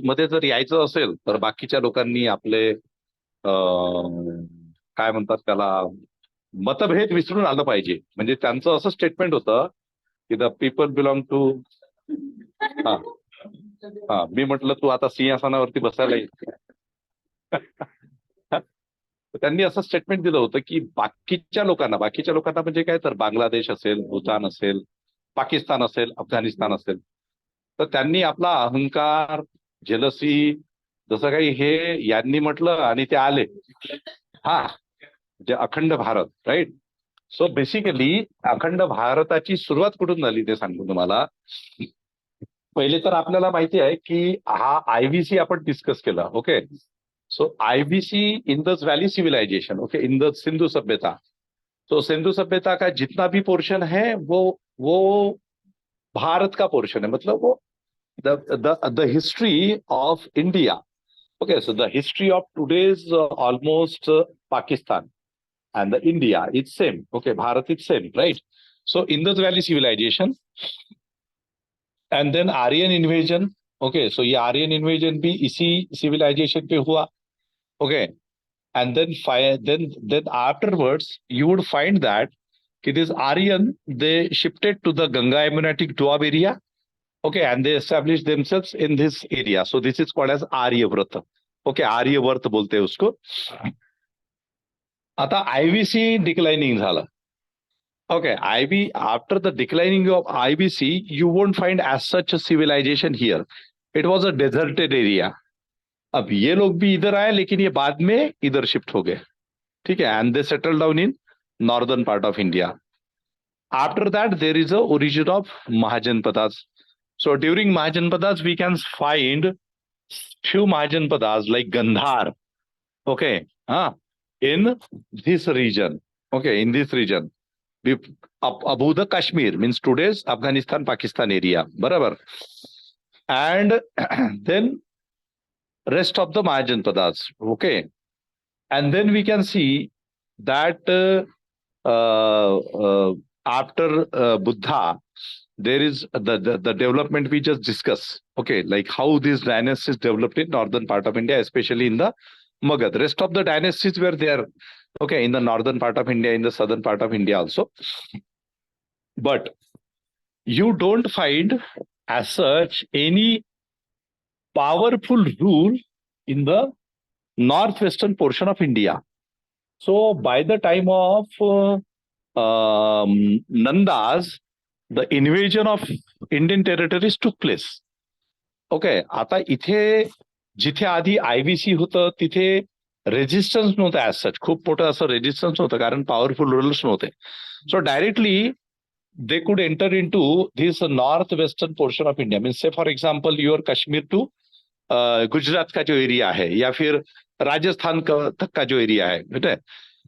मध्ये जर यायचं असेल तर बाकीच्या लोकांनी आपले काय म्हणतात त्याला मतभेद विसरून आलं पाहिजे. म्हणजे त्यांचं असं स्टेटमेंट होतं की द पीपल बिलॉंग टू. हा मी म्हटलं तू आता सिंहासनावरती बसायला त्यांनी असं स्टेटमेंट दिलं होतं की बाकीच्या लोकांना म्हणजे काय, तर बांगलादेश असेल, भूतान असेल, पाकिस्तान असेल, अफगाणिस्तान असेल, तर त्यांनी आपला अहंकार, जेलसी जसं काही हे यांनी म्हटलं आणि ते आले. हा म्हणजे अखंड भारत, राईट. सो बेसिकली अखंड भारताची सुरुवात कुठून झाली ते सांगतो तुम्हाला. पहिले तर आपल्याला माहिती आहे की हा IBC आपण डिस्कस केला. Okay, so IBC Indus valley civilization, okay, Indus Sindhu सभ्यता. तो सिंधु सभ्यता का जितना भी पोर्शन है वो भारत का पोर्शन है, मतलब वो the history of India. Okay, so the history of today's almost Pakistan. and the India, it's same. Okay, Bharat, it's same, right? So Indus Valley civilization, and then Aryan invasion. Okay, so ये Aryan invasion भी इसी civilization पे हुआ. Okay, and then then afterwards you would find that it is Aryan, they shifted to the Ganga Yamuna Doab area. Okay, and they established themselves in this area. So this is called as Aryavrata. Okay, Aryavarta बोलते हैं उसको. आता IBC declining झालं. Okay, after the declining of IBC, you won't find as such a civilization here. It was a deserted area. अब ये लोग भी इधर आए लेकिन ये बाद में इधर शिफ्ट हो गए. ठीक है, and they settled down in northern part of India. After that, there is a origin of Mahajanpadas. So during Mahajanpadas, we can find few Mahajanpadas like Gandhar. Okay, in this region. Okay, in this region. Above the Kashmir, means today's Afghanistan, Pakistan area. Barabar. And then rest of the Mahajanpadas. Okay. And then we can see that after Buddha, there is the development we just discussed. Okay, like how these dynasties developed in northern part of India, especially in the Magad. Rest of the dynasties were there, okay, in the northern part of India, in the southern part of India also. But you don't find as such any powerful rule in the northwestern portion of India. So by the time of Nandas, the invasion of Indian territories took place. Okay, आता इथे जिथे आधी IBC होतं तिथे resistance नव्हतं as सच, खूप मोठं असं रेजिस्टन्स नव्हतं कारण पॉवरफुल रूलर्स नव्हते. सो directly they could enter into this northwestern portion of India. Means say for example your Kashmir to Gujarat का जो एरिया है या फिर राजस्थान तक का जो एरिया है, ठीक है.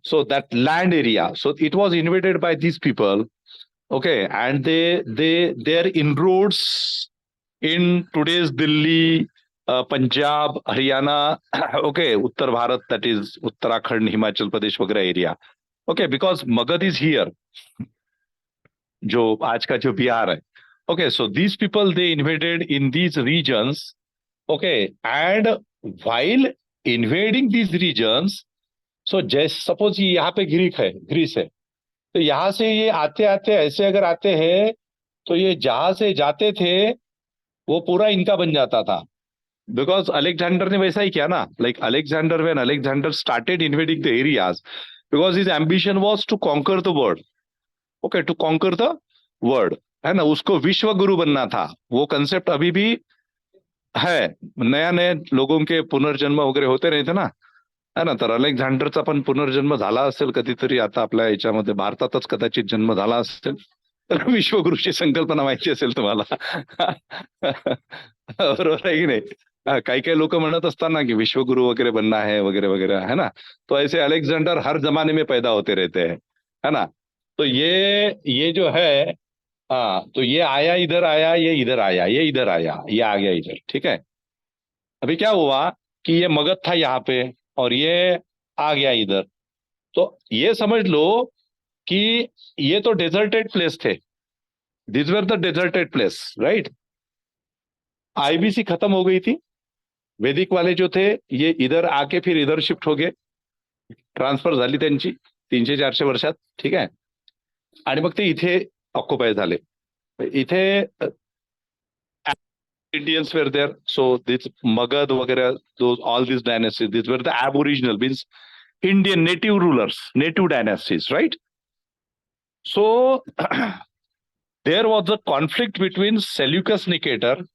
So that land area, so it was invaded by these people. Okay, and their inroads in today's Delhi, Punjab, Haryana, okay, Uttar Bharat, that is Uttarakhand, Himachal Pradesh वगैरह area. Okay, because Magad is here, जो आज का जो बिहार है. Okay, so these people they invaded in these regions. Okay, and while invading these regions, so जैसे suppose ये यहाँ पे ग्रीस है, तो यहाँ से ये आते आते ऐसे अगर आते हैं तो ये जहां से जाते थे वो पूरा इनका बन जाता था. बिकॉज अलेक्जेंडर ने वैसा ही किया ना. Like Alexander, when Alexander started invading the areas, because his ambition was to conquer the world. Okay, to conquer the world, है ना. उसको विश्व गुरु बनना था. वो कंसेप्ट अभी भी है. नया नया लोगों के पुनर्जन्म वगैरे होते रहते ना, है ना. तर अलेक्झांडरचा पण पुनर्जन्म झाला असेल कधीतरी, आता आपल्या याच्यामध्ये भारतातच कदाचित जन्म झाला असेल. तर विश्वगुरुची संकल्पना माहिती असेल तुम्हाला. बरोबर आहे की नाही. काही काही लोक म्हणत असतात ना की विश्वगुरु वगैरे बनना है वगैरह वगैरह, है ना. तो ऐसे अलेक्जेंडर हर जमाने में पैदा होते रहते हैं, है ना. तो ये जो है, हाँ, तो ये आया इधर आया, ये इधर आया, ये इधर आया, ये आ गया इधर. ठीक है. अभी क्या हुआ कि ये मगध था यहाँ पे और ये आ गया इधर. तो ये समझ लो कि ये तो डेजर्टेड प्लेस थे. This were the deserted place, right. IBC खत्म हो गई थी. वैदिक वाले जो थे ये इधर आके फिर इधर शिफ्ट हो गए. ट्रान्सफर झाली त्यांची 300-400 वर्षात. ठीक आहे. आणि मग ते इथे ऑक्युपाय झाले. इथे Indians were there. So this Magad वगैरह, those all these dynasties, these were the aboriginal, means Indian native rulers, native dynasties, right? So there was a conflict between Seleucus Nicator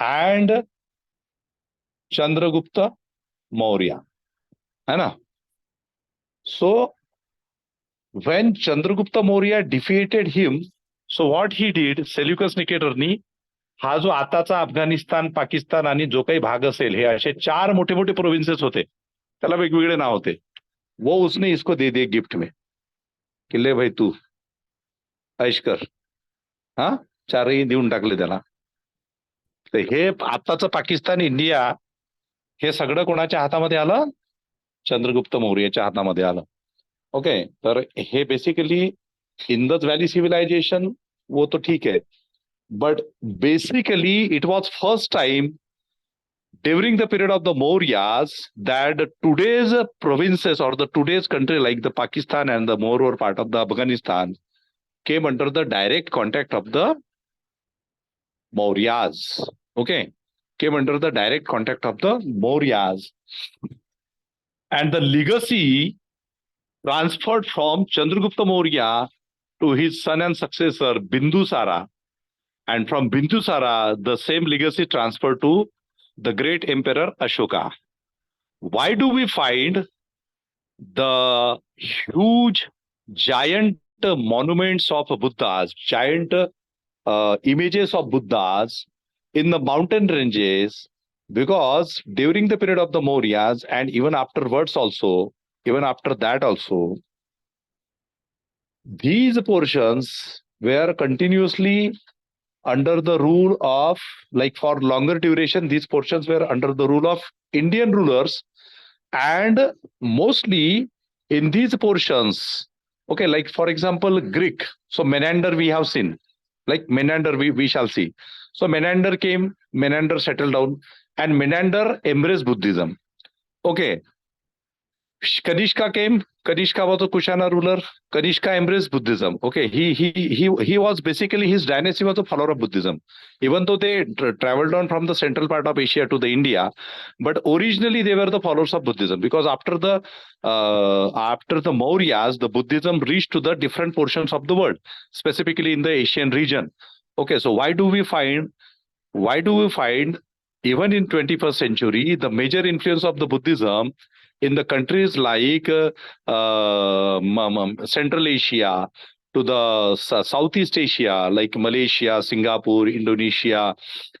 and Chandragupta Maurya, है ना. So when Chandragupta Maurya defeated him, so what he did, Seleucus Nicatorनी, हा जो आताचा अफगाणिस्तान, पाकिस्तान आणि जो काही भाग असेल, हे असे 4 मोठे मोठे प्रोविन्सेस होते, त्याला वेगवेगळे नाव होते. वो उसने इसको दे दिए गिफ्ट में कि ले भाई तू ऐश कर. हा, 4ही देऊन टाकले त्याला. तर हे आताचं पाकिस्तान, इंडिया हे सगळं कोणाच्या हातामध्ये आलं? चंद्रगुप्त मौर्याच्या हातामध्ये आलं. ओके, तर हे बेसिकली इंदस व्हॅली सिव्हिलायझेशन वो तो ठीक है, but basically it was first time during the period of the Mauryas that today's provinces or the today's country like the Pakistan and the moreover part of the Afghanistan came under the direct contact of the Mauryas. Okay, came under the direct contact of the Mauryas, and the legacy transferred from Chandragupta Maurya to his son and successor Bindusara, and from Bindusara the same legacy transferred to the great emperor Ashoka. Why do we find the huge giant monuments of Buddhas, giant images of Buddhas in the mountain ranges? Because during the period of the Mauryas and even afterwards also, even after that also, these portions were continuously under the rule of, like for longer duration, these portions were under the rule of Indian rulers, and mostly in these portions, okay, like for example Greek, so Menander we have seen, like Menander we shall see. So Menander came, Menander settled down, and Menander embraced Buddhism. Okay, Kanishka came. Kanishka was a Kushana ruler. Kanishka embraced Buddhism. Okay, he was basically, his dynasty was a follower of Buddhism. Even though they traveled on from the central part of Asia to the India, but originally they were the followers of Buddhism, because after the Mauryas, the Buddhism reached to the different portions of the world, specifically in the Asian region. Okay, so why do we find even in 21st century the major influence of the Buddhism in the countries like Central Asia to the Southeast Asia, like Malaysia, Singapore, Indonesia,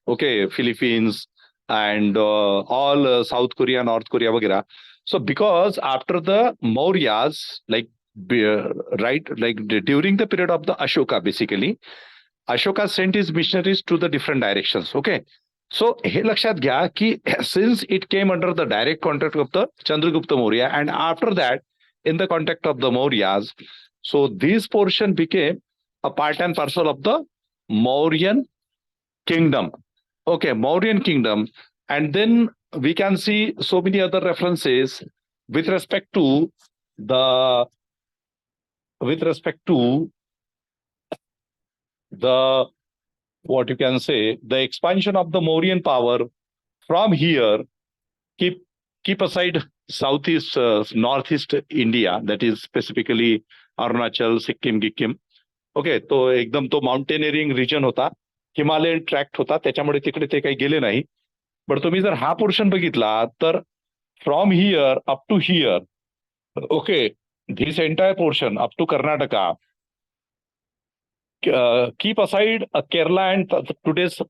okay, Philippines, and all South Korea, North Korea, वगैरह. So because after the Mauryas, like during the period of the Ashoka, basically, Ashoka sent his missionaries to the different directions. Okay. So हे लक्षात घ्या की since it came under the direct contact of the Chandragupta Maurya, and after that in the contact of the Mauryas, so this portion became a part and parcel of the Mauryan kingdom. Okay, Mauryan kingdom. And then we can see so many other references with respect to the what you can say, the expansion of the Mauryan power from here. Keep aside southeast, northeast India, that is specifically Arunachal, Sikkim, Gikkim. Okay, तो एकदम तो mountaineering region होता, Himalayan tract होता, त्याच्यामुळे तिकडे ते काही गेले नाही. पण तुम्ही जर हा पोर्शन बघितला तर from here up to here, okay, this entire portion up to Karnataka, keep aside Kerala and today's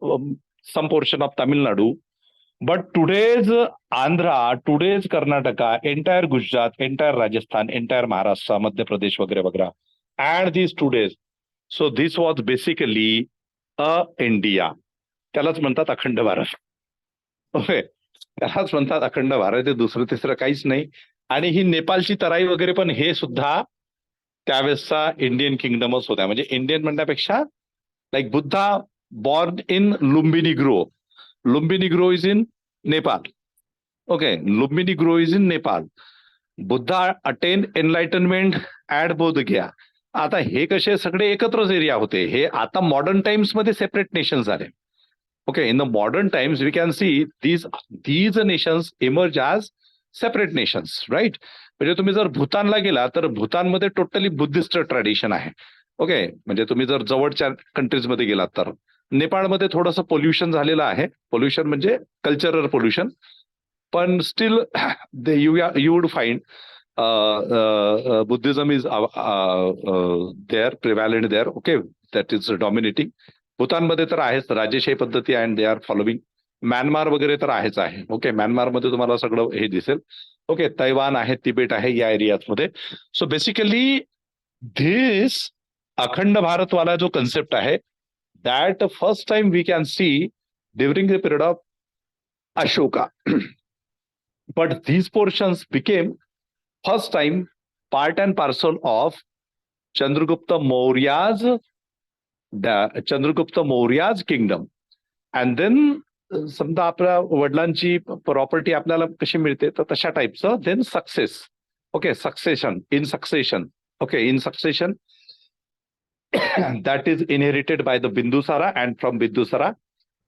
some portion of Tamil Nadu, but today's Andhra, today's Karnataka, entire Gujarat, entire Rajasthan, entire Maharashtra, Madhya Pradesh, वगैरह वगैरह, and these today's. So this was basically a India. त्यालाच म्हणतात अखंड Bharat. Okay, त्यालाच म्हणतात अखंड भारत. हे दुसरं तिसरं काहीच नाही. आणि ही नेपाळची तराई वगैरे पण हे सुद्धा त्यावेळेसचा इंडियन किंगडमच होता. म्हणजे इंडियन म्हणण्यापेक्षा like Buddha born in Lumbini grove. Lumbini grove is in Nepal. Okay, Lumbini grove is in Nepal. Buddha attain enlightenment at Bodh Gaya. आता हे कसे सगळे एकत्रच एरिया होते. हे आता मॉडर्न टाइम्स मध्ये सेपरेट नेशन झाले. Okay, in the modern times we can see these nations emerge as separate nations, right. म्हणजे तुम्ही जर भूतानला गेला तर भूतानमध्ये टोटली बुद्धिस्ट ट्रॅडिशन आहे. ओके, म्हणजे तुम्ही जर जवळच्या कंट्रीजमध्ये गेलात तर नेपाळमध्ये थोडंसं पोल्युशन झालेलं आहे. पोल्युशन म्हणजे कल्चरल पोल्युशन, पण still you would find Buddhism is there, prevalent there. Okay, that is dominating. भूतानमध्ये तर आहेच राजेशाही पद्धती and they are following. Myanmar वगैरे तर आहेच आहे. ओके, म्यानमारमध्ये तुम्हाला सगळं हे दिसेल. ओके, तैवान आहे, तिबेट आहे, या एरियाजमध्ये. सो बेसिकली धिस अखंड भारतवाला जो कन्सेप्ट आहे, that first time we can see during the period of Ashoka. but these portions became first time part and parcel of Chandragupta Maurya's kingdom. And then समजा आपल्या वडिलांची property आपल्याला कशी मिळते तर तशा टाईपचं then success. Okay, succession in succession. Okay, in succession that is inherited by the Bindusara and from Bindusara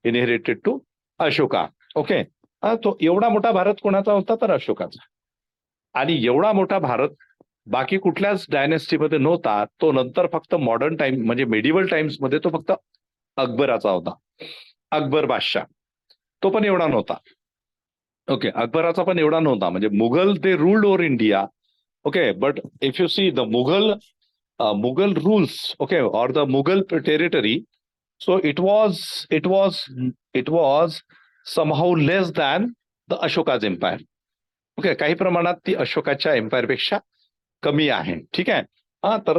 inherited to Ashoka. Okay, तो एवढा मोठा भारत कोणाचा होता तर अशोकाचा. आणि एवढा मोठा भारत बाकी कुठल्याच डायनेस्टीमध्ये नव्हता. तो नंतर फक्त मॉडर्न टाइम म्हणजे मेडिवल टाइम्स मध्ये तो फक्त अकबराचा होता. अकबर बादशाह तो पण एवढा नव्हता. ओके, अकबराचा पण एवढा नव्हता. म्हणजे मुघल दे ruled over India. Okay, but if you see the Mughal rules, okay, or the Mughal territory, so it was somehow less than the Ashoka's empire. Okay, काही प्रमाणात ती अशोकाच्या एम्पायर पेक्षा कमी आहे. ठीक आहे. तर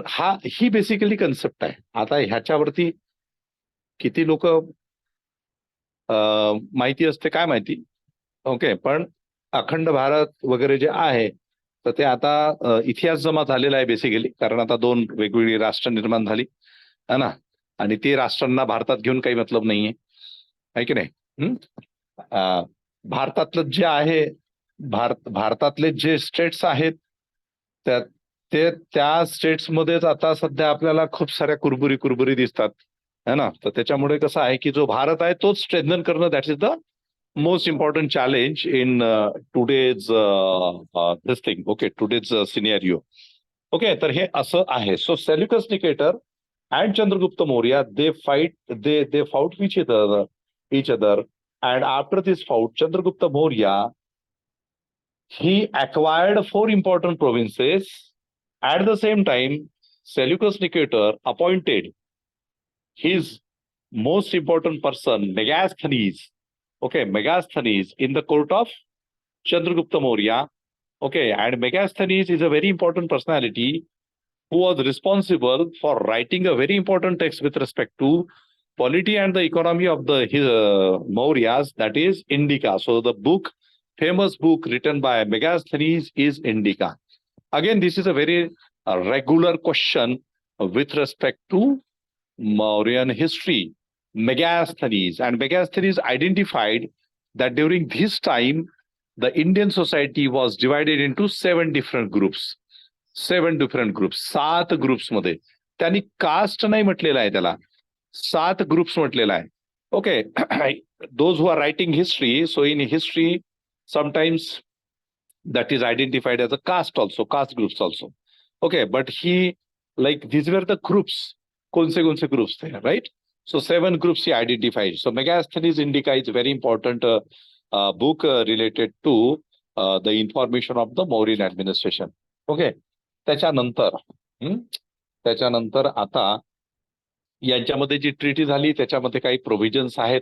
ही बेसिकली कन्सेप्ट आहे. आता ह्याच्यावरती किती लोक माहिती असते काय माहिती. ओके, पण अखंड भारत वगैरे जे आहे तर ते आता इतिहास जमा झालेला आहे बेसिकली. कारण आता 2 वेगवेगळी राष्ट्र निर्माण झाली है ना, आणि ते राष्ट्रांना भारतात घेऊन काही मतलब नाहीये, आहे की नाही. भारतातलं जे आहे भारतातले जे स्टेट्स आहेत त्या स्टेट्समध्येच आता सध्या आपल्याला खूप साऱ्या कुरबुरी दिसतात है ना. तर त्याच्यामुळे कसं आहे की जो भारत आहे तोच स्ट्रेंथन करणं that is the most important challenge in today's this thing. Okay, today's scenario. Okay, तर हे असं आहे. So Seleucus Nicator and Chandragupta Maurya they fought each other, and after this fight Chandragupta Maurya he acquired 4 important provinces. At the same time Seleucus Nicator appointed his most important person Megasthenes. Okay, Megasthenes in the court of Chandragupta Maurya. Okay, and Megasthenes is a very important personality who was responsible for writing a very important text with respect to polity and the economy of the Mauryas, that is Indica. So the famous book written by Megasthenes is Indica. Again, this is a very regular question with respect to Mauryan history. Megasthenes, and Megasthenes identified that during this time the Indian society was divided into 7 different groups. 7 groups मध्ये त्यांनी cast नाही म्हटलेलं आहे, त्याला 7 groups म्हटलेला आहे. Okay, those who are writing history, so in history sometimes that is identified as a caste groups also. Okay, but he like these were the groups. कौन से groups थे, right? So 7 groups he identified. So Megasthenes Indica is a very important book related to the information of the Mauryan administration. Okay, त्याच्यानंतर आता यांच्यामध्ये जी treaty झाली त्याच्यामध्ये काही provisions आहेत.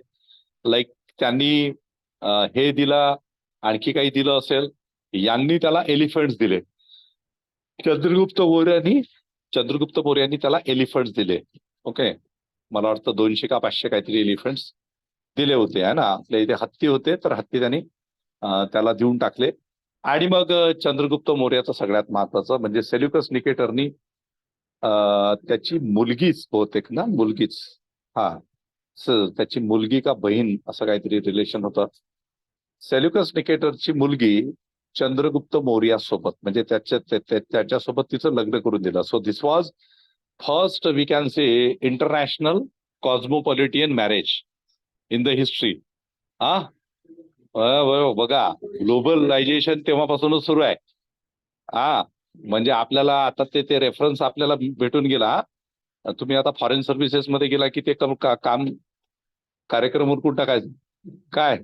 लाईक त्यांनी हे दिला, आणखी काही दिलं असेल. यांनी त्याला एलिफंट्स दिले. चंद्रगुप्त मौर्यांनी त्याला एलिफंट्स दिले. ओके, मला वाटतं 200 का 500 काहीतरी एलिफंट्स दिले होते है ना. आपल्या इथे हत्ती होते तर हत्ती त्यांनी त्याला देऊन टाकले. आणि मग चंद्रगुप्त मौर्याचं सगळ्यात महत्वाचं म्हणजे सेल्युकस निकेटरनी त्याची मुलगीच बहुतेक ना, त्याची मुलगी का बहीण असं काहीतरी रिलेशन होतं. सेल्युकस निकेटरची मुलगी चंद्रगुप्त मौर्यासोबत म्हणजे त्याच्यासोबत तिचं लग्न करून दिलं. So this was first we can say international cosmopolitan marriage in the history. बघा, ग्लोबलायझेशन तेव्हापासूनच सुरू आहे. म्हणजे आपल्याला आता ते रेफरन्स आपल्याला भेटून गेला. तुम्ही आता फॉरेन सर्व्हिसेस मध्ये गेला की ते काम कार्यक्रम उरकून टाकायचं. काय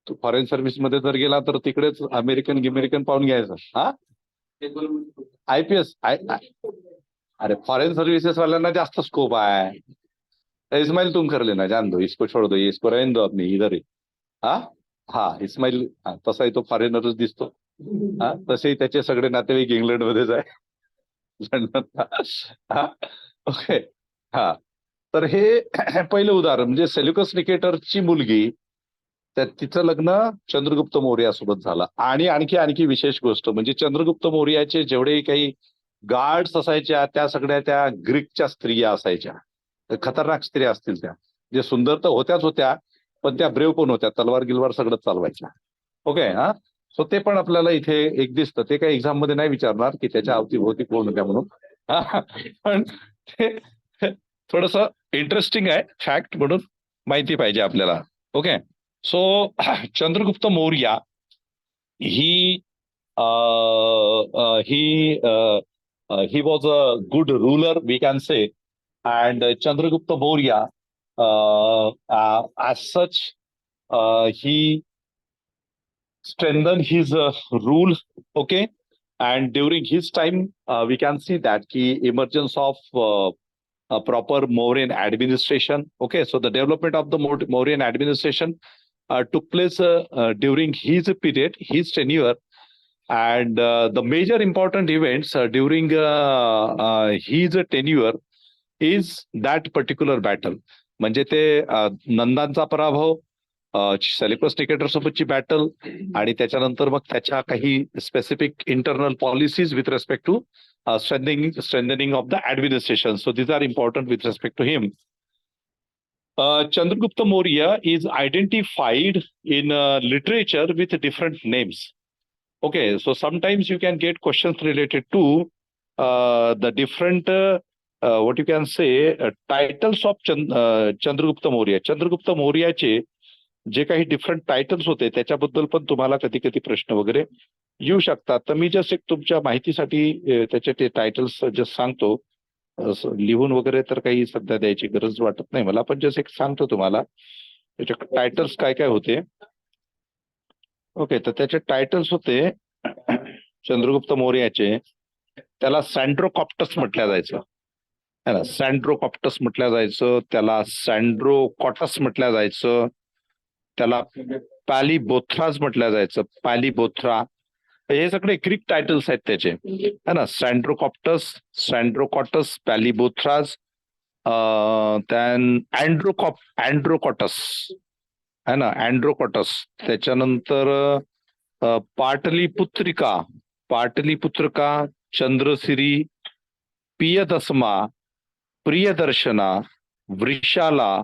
तू फॉरेन सर्व्हिस मध्ये जर गेला तर तिकडेच अमेरिकन पाहून घ्यायचं. IPS अरे फॉरेन सर्व्हिसेस वाल्यांना जास्त स्कोप आहे. इस्माइल तुम कर लेना, जान दो, इसको छोड़ दो, इसको रहने दो अपनी इधर ही. इस्माइल तसाही तो फॉरेनरच दिसतो. तसेही त्याचे सगळे नातेवाईक इंग्लंड मध्येच आहे, लंडनला. ओके, तर हे पहिलं उदाहरण म्हणजे सेल्युकस निकेटरची मुलगी तर तिचं लग्न चंद्रगुप्त मौर्यासोबत झालं. आणि आणखी विशेष गोष्ट म्हणजे चंद्रगुप्त मौर्याचे जेवढे काही गार्ड्स असायच्या त्या सगळ्या त्या ग्रीकच्या स्त्रिया असायच्या. खतरनाक स्त्रिया असतील त्या, जे सुंदर तर होत्या, पण त्या ब्रेव पण होत्या, तलवार गिलवार सगळं चालवायच्या. ओके. हा. सो ते पण आपल्याला इथे एक दिसतं. ते काही एक्झाम मध्ये नाही विचारणार की त्याच्या अवतीभोवती कोण होत्या म्हणून. पण ते थोडस इंटरेस्टिंग आहे, फॅक्ट म्हणून माहिती पाहिजे आपल्याला. Okay. So Chandragupta Maurya he he was a good ruler, we can say, and Chandragupta Maurya, as such, he strengthened his rule. Okay, and during his time, we can see that the emergence of a proper Mauryan administration. Okay, so the development of the Mauryan administration took place during his period, his tenure. And the major important events during his tenure is that particular battle. म्हणजे ते नंदांचा पराभव, Seleucus Nicator सोबतची battle, आणि त्याच्यानंतर मग त्याच्या काही specific internal policies with respect to strengthening of the administration. So these are important with respect to him. Chandragupta Maurya is identified in literature with different names. Okay, so sometimes you can get questions related to the different, what you can say, titles of Chandragupta Maurya. Chandragupta Mauryaचे जे काही different titles होते त्याच्याबद्दल पण तुम्हाला कधी कधी प्रश्न वगैरे येऊ शकतात. तर मी जस्ट एक तुमच्या माहितीसाठी त्याचे ते टायटल्स जस्ट सांगतो. लिहून वगैरे तर काही सध्या द्यायची गरज वाटत नाही मला, पण जस्ट एक सांगतो तुम्हाला त्याचे टायटल्स काय काय होते. ओके, तर त्याचे टायटल्स होते चंद्रगुप्त मौर्याचे. त्याला सँड्रोकॉप्टस म्हटल्या जायचं, है ना, सँड्रोकॉप्टस म्हटल्या जायचं. त्याला सँड्रोकॉटस म्हटल्या जायचं. त्याला पॅलिबोथ्राज म्हटल्या जायचं, पॅलिबोथ्रा. हे सगळे ग्रीक टायटल्स आहेत त्याचे, है ना. सँड्रोकॉप्टस, सँड्रोकॉटस, पॅलिबोथ्राज, अँड्रोकॉटस, है ना, अँड्रोकॉटस. त्याच्यानंतर पाटलीपुत्रिका, पाटलीपुत्रिका, चंद्रसिरी, पियदस्मा, प्रियदर्शना, वृषाला,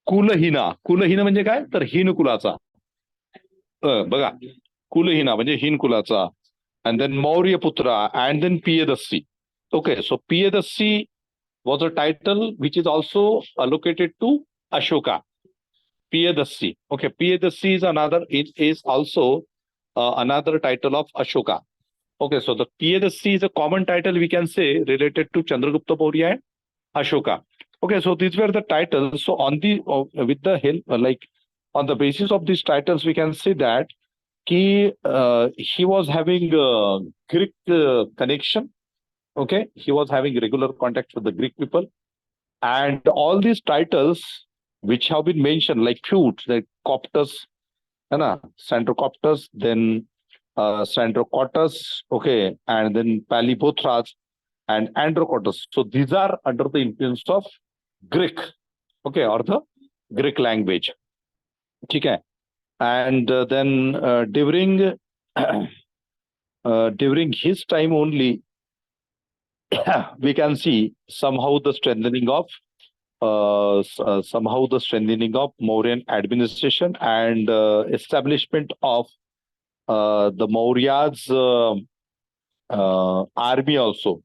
कुलहीना. कुलहीन म्हणजे काय, तर हिन कुलाचा. बघा, कुलहीना म्हणजे हिन कुलाचा. And then Mauryaputra, and then Piyadassi. Okay, so Piyadassi was a title which is also allocated to Ashoka. Piyadassi. Okay, Piyadassi is another. It is also another title of Ashoka. Okay, so the Piyadassi is a common title we can say related to Chandragupta Maurya and Ashoka. Okay, so these were the titles. So on the with the help like on the basis of these titles, we can say that he was having Greek connection. Okay, he was having regular contact with the Greek people, and all these titles which have been mentioned, like feuds, like Coptus, Sandrocoptus, then Sandrocotus, okay, and then Palibothras and Androcotus. So these are under the influence of Greek, okay, or the Greek language. Okay, and then during his time only, we can see somehow the strengthening of Mauryan administration and establishment of the Maurya's army also.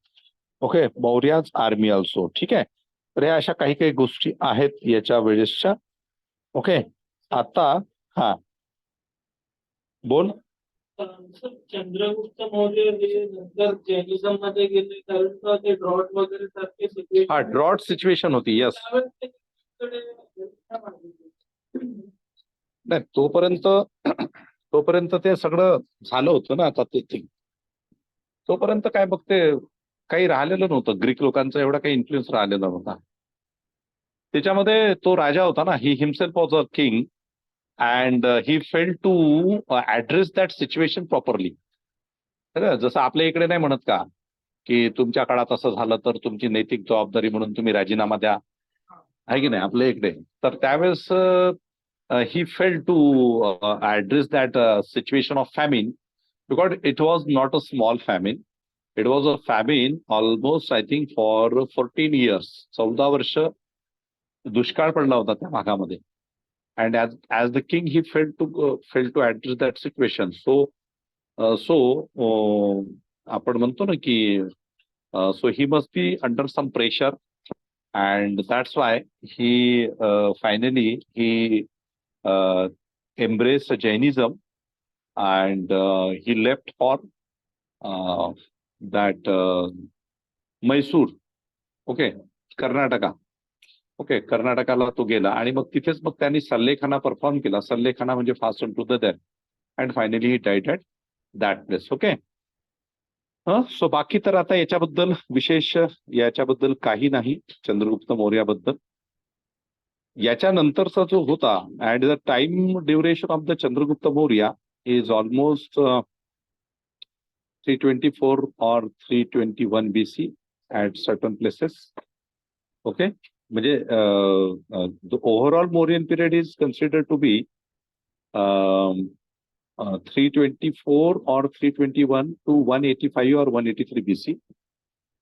Okay, Maurya's army also. ठीक आहे. तर या अशा काही काही गोष्टी आहेत याच्या वेळेसच्या. ओके, आता हा बोल. चंद्रगुप्त मौर्य हे नंतर जैनिझम मध्ये गेले, कारण ते ड्रॉट वगैरे सारखे सिच्युएशन. हा, ड्रॉट सिच्युएशन होती. यस. नाही, तोपर्यंत ते सगळं झालं होतं ना. आता ते तोपर्यंत काय बघते, काही राहिलेलं नव्हतं. ग्रीक लोकांचा एवढा काही इन्फ्लुएन्स राहिलेला नव्हता त्याच्यामध्ये. तो राजा होता ना, he himself was a king, and he failed to address that situation properly. जसं आपल्या इकडे नाही म्हणत का की तुमच्या काळात असं झालं तर तुमची नैतिक जबाबदारी म्हणून तुम्ही राजीनामा द्या, आहे की नाही आपल्या इकडे. तर त्यावेळेस he failed to address that situation of famine, because it was not a small famine. It was a famine almost, I think, for 14 years. 14 वर्ष दुष्काळ पडला होता त्या भागामध्ये. And as the king, he failed to address that situation. आपण म्हणतो ना की so he must be under some pressure, and that's why he finally embraced Jainism, and he left for that Mysore, okay, Karnataka. Okay, कर्नाटकाला तो गेला आणि मग तिथेच मग त्यांनी सल्लेखाना परफॉर्म केला. सल्लेखाना म्हणजे fast to the death, and finally he died at that place. Okay. So बाकी तर आता याच्याबद्दल विशेष याच्याबद्दल काही नाही चंद्रगुप्त मौर्याबद्दल. याच्यानंतरचा जो होता, at the time duration of the Chandragupta Maurya is almost 324 or 321 BC at certain places. Okay, म्हणजे the overall Mauryan period is considered to be 324 or 321 to 185 or 183 BC,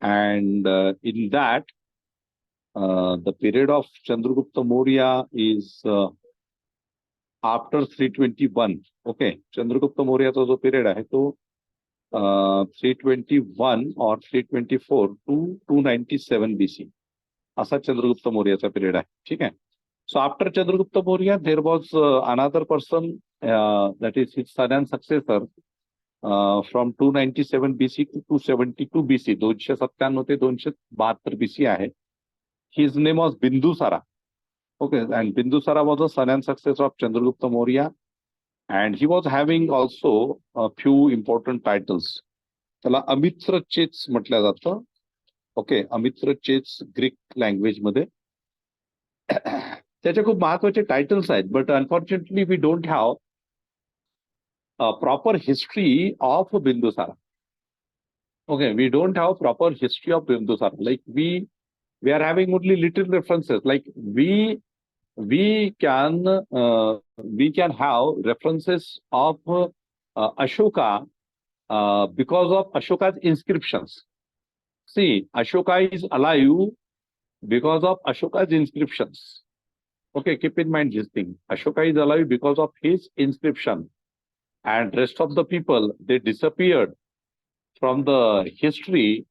and in that the period of Chandragupta Maurya is after 321. Okay, Chandragupta Maurya चा जो period आहे तो 321 or 324 to 297 BC असा Chandragupta मौर्याचा period आहे. ठीक आहे. So after Chandragupta Maurya there was another person, that is his son and successor, from 297 BC to 272 BC, 297 ते 272 BC आहे. His name was Bindusara. Okay, and Bindusara was a son and successor of Chandragupta Maurya, and he was having also a few important titles. त्याला अमित्र चेच म्हटलं जातं. Okay, Amitrochates Greek language मध्ये. त्याचे खूप महत्वाचे titles आहेत, but unfortunately we don't have proper history of Bindusara. Okay, we don't have proper history of Bindusara. Like we are having only little references. Like we can have references of Ashoka because of Ashoka's inscriptions. See, Ashoka is alive because of Ashoka's inscriptions. Okay, keep in mind this thing. Ashoka is alive because of his inscription, and rest of the people, they disappeared from the history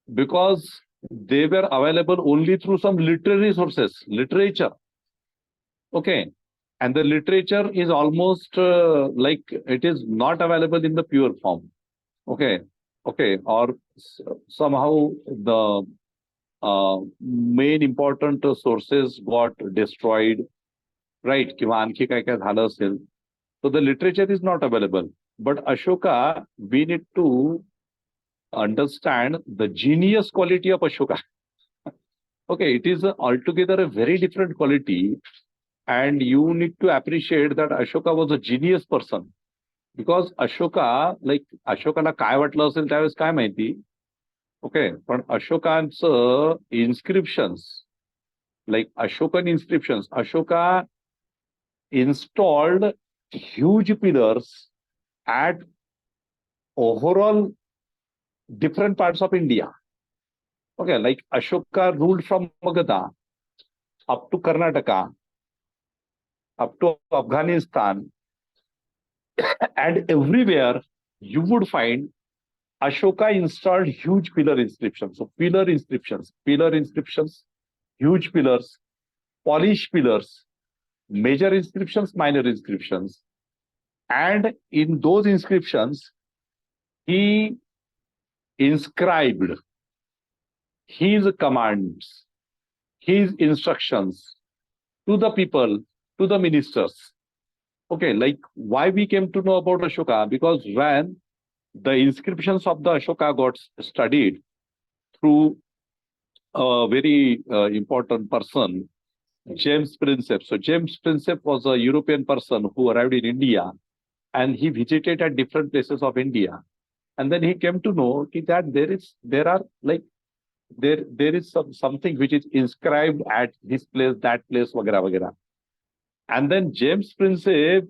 because they were available only through some literary sources, literature. Okay, and the literature is almost like it is not available in the pure form. Okay, or somehow the main important sources got destroyed, right? किंवा आणखी काय काय झालं असेल. So the literature is not available. But Ashoka, we need to understand the genius quality of Ashoka. Okay, it is altogether a very different quality, and you need to appreciate that Ashoka was a genius person, because Ashoka, like अशोकाला काय वाटलं असेल त्यावेळेस काय माहिती. Okay, पण अशोकांचं inscriptions, like Ashokan inscriptions, Ashoka installed huge pillars at overall different parts of India. Okay, like Ashoka ruled from Magadha up to Karnataka, up to Afghanistan, and everywhere you would find Ashoka installed huge pillar inscriptions. So pillar inscriptions, huge pillars, polished pillars, major inscriptions, minor inscriptions, and in those inscriptions he inscribed his commands, his instructions to the people, to the ministers. Okay, like why we came to know about Ashoka? Because when the inscriptions of the Ashoka got studied through a very important person, James Prinsep. So James Prinsep was a European person who arrived in India, and he visited at different places of India. And then he came to know that there is something which is inscribed at this place, that place, वगैरह वगैरह. And then James Prinsep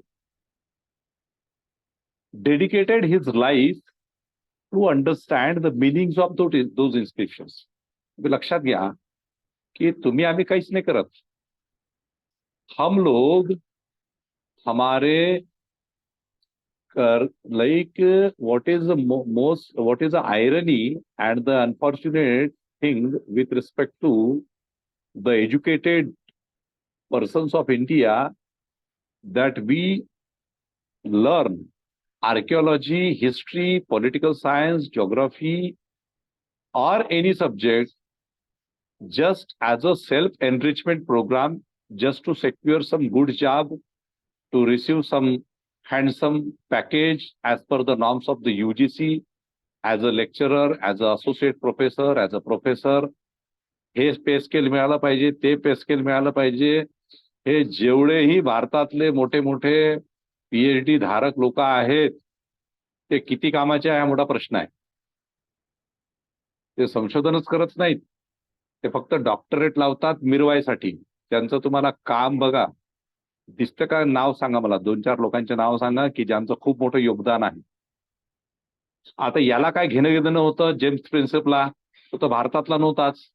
dedicated his life to understand the meanings of those inscriptions. तुम्ही लक्षात घ्या की तुम्ही आम्ही काहीच नाही करत. हम लोग हमारे like what is the irony and the unfortunate thing with respect to the educated persons of India, that we learn archaeology, history, political science, geography, or any subject just as a self-enrichment program, just to secure some good job, to receive some handsome package as per the norms of the UGC, as a lecturer, as an associate professor, as a professor. हे पे scale मिळालं पाहिजे, ते पे scale मिळालं पाहिजे. हे जेवढेही भारतातले मोठे मोठे PhD धारक लोक आहेत ते किती कामाचे आहे हा मोठा प्रश्न आहे. ते संशोधनच करत नाहीत, ते फक्त डॉक्टरेट लावतात मिरवायसाठी. त्यांचं तुम्हाला काम बघा, दिसतं का? नाव सांगा मला, 2-4 लोकांचे नाव सांगा की ज्यांचं खूप मोठं योगदान आहे. आता याला काय घेणं घेणं होतं जेम्स प्रिन्सिपला? तो तर भारतातला नव्हताच.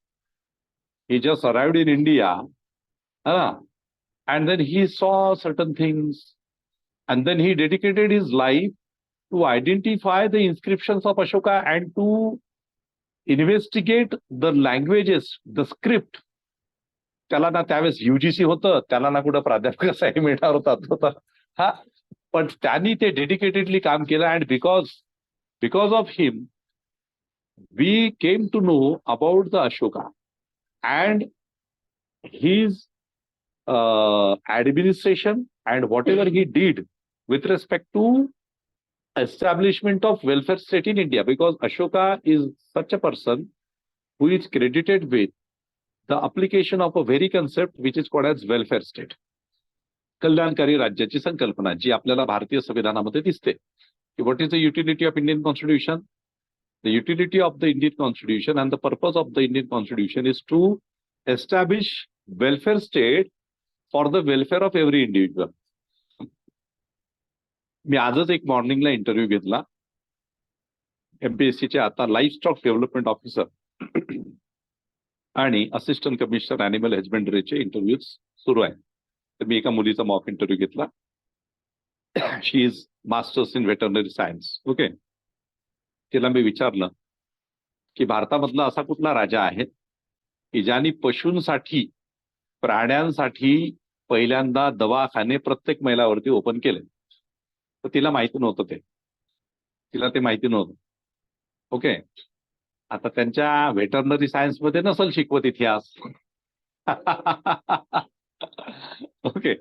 He just arrived in India, and then he saw certain things, and then he dedicated his life to identify the inscriptions of Ashoka and to investigate the languages, the script. त्याला ना त्यावेळेस UGC होतं, त्याला ना कुठं प्राध्यापकाचाही मिळणार होता. हा, पण त्यांनी ते डेडिकेटेडली काम केलं. And because of him we came to know about the Ashoka and his administration and whatever he did with respect to establishment of welfare state in India, because Ashoka is such a person who is credited with the application of a very concept which is called as welfare state. कल्याणकारी राज्याची संकल्पना जी आपल्याला भारतीय संविधानामध्ये दिसते. What is the utility of Indian Constitution? The utility of the Indian Constitution and the purpose of the Indian Constitution is to establish welfare state for the welfare of every individual. मी आजच एक मॉर्निंगला interview घेतला MPSCचे आता life stock development officer आणि assistant commissioner animal हजबेंडरीचे interviews सुरू आहेत. तर मी एका मुलीचा मॉक इंटरव्ह्यू घेतला. She is masters in veterinary science. Okay, तिला मी विचारलं की भारतामधला असा कुठला राजा आहे की ज्यांनी पशूंसाठी, प्राण्यांसाठी पहिल्यांदा दवाखाने प्रत्येक महिलावरती ओपन केले. तर तिला माहिती नव्हतं तिला ते माहिती नव्हतं. ओके, आता त्यांच्या व्हेटरनरी सायन्स मध्ये नसल शिकवत इतिहास. ओके,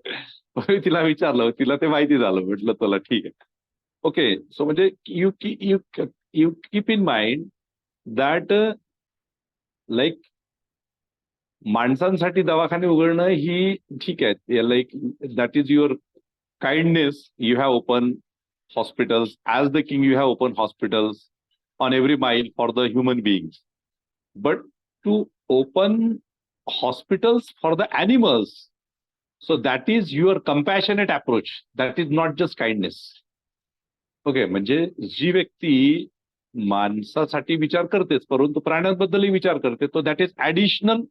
मी तिला विचारलं, तिला ते माहिती झालं. म्हटलं चला ठीक आहे. ओके, सो म्हणजे you keep in mind that like माणसांसाठी दवाखाने उघडणं ही ठीक आहे, like that is your kindness. You have open hospitals as the king, you have open hospitals on every mile for the human beings. But to open hospitals for the animals, so that is your compassionate approach, that is not just kindness. Okay, म्हणजे जी व्यक्ती माणसासाठी विचार करतेच परंतु प्राण्यांबद्दलही विचार करते, तो that is additional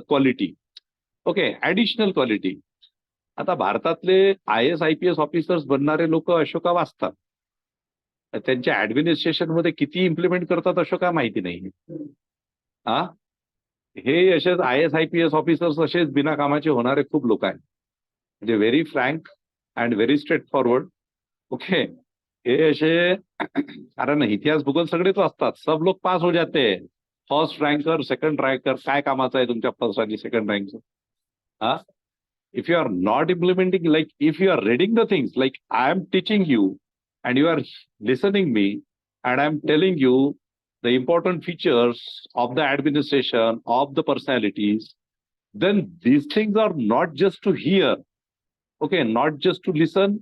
quality. Okay, additional quality. आता भारतातले IAS IPS ऑफिसर्स बनणारे लोक अशोका वाचतात, त्यांच्या ऍडमिनिस्ट्रेशन मध्ये किती इम्प्लिमेंट करतात अशोका माहिती नाही. हा, हे असेच IAS IPS ऑफिसर्स असेच बिना कामाचे होणारे खूप लोक आहेत. म्हणजे very frank and very straightforward. Okay, हे असे, कारण इतिहास भूगोल सगळेच वाचतात, सब लोक पास हो जाते. फर्स्ट रँकर, सेकंड रँकर, काय कामाचं आहे तुमच्या फर्स्ट आणि सेकंड रँकचं? हा, if you are not implementing, like if you are reading the things, like I am teaching you and you are listening me and I am telling you the important features of the administration, of the personalities, then these things are not just to hear, okay, not just to listen.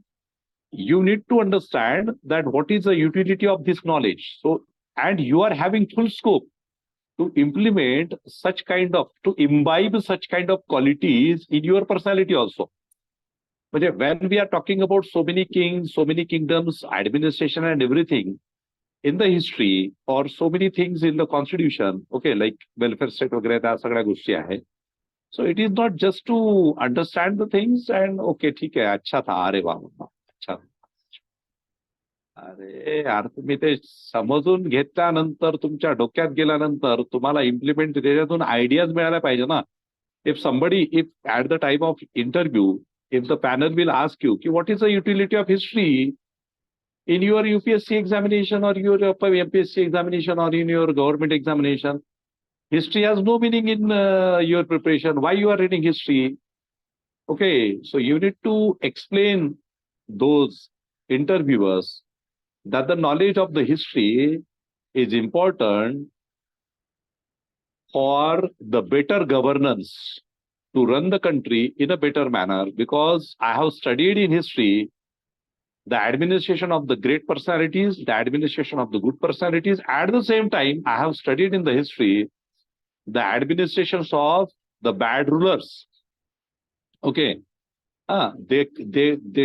You need to understand that what is the utility of this knowledge. So, and you are having full scope. to implement such kind of, to imbibe such kind of qualities in your personality also. But when we are talking about so many kings, so many kingdoms, administration and everything in the history, or so many things in the constitution, okay, like welfare state वगैरे त्या सगळ्या गोष्टी आहेत. So it is not just to understand the things and okay, ठीक आहे, अच्छा था, अरे वा, अच्छा. अरे यार, तुम्ही ते समजून घेतल्यानंतर, तुमच्या डोक्यात गेल्यानंतर तुम्हाला इम्प्लिमेंट त्याच्यातून आयडियाज मिळायला पाहिजे ना. If somebody, if at the time of interview, if the panel will ask you, what is the utility of history in your UPSC examination or your MPSC examination or in your government examination, history has no meaning in your preparation. Why you are reading history? Okay, so you need to explain those interviewers that the knowledge of the history is important for the better governance, to run the country in a better manner, because I have studied in history the administration of the great personalities, the administration of the good personalities. At the same time, I have studied in the history the administrations of the bad rulers. Okay. They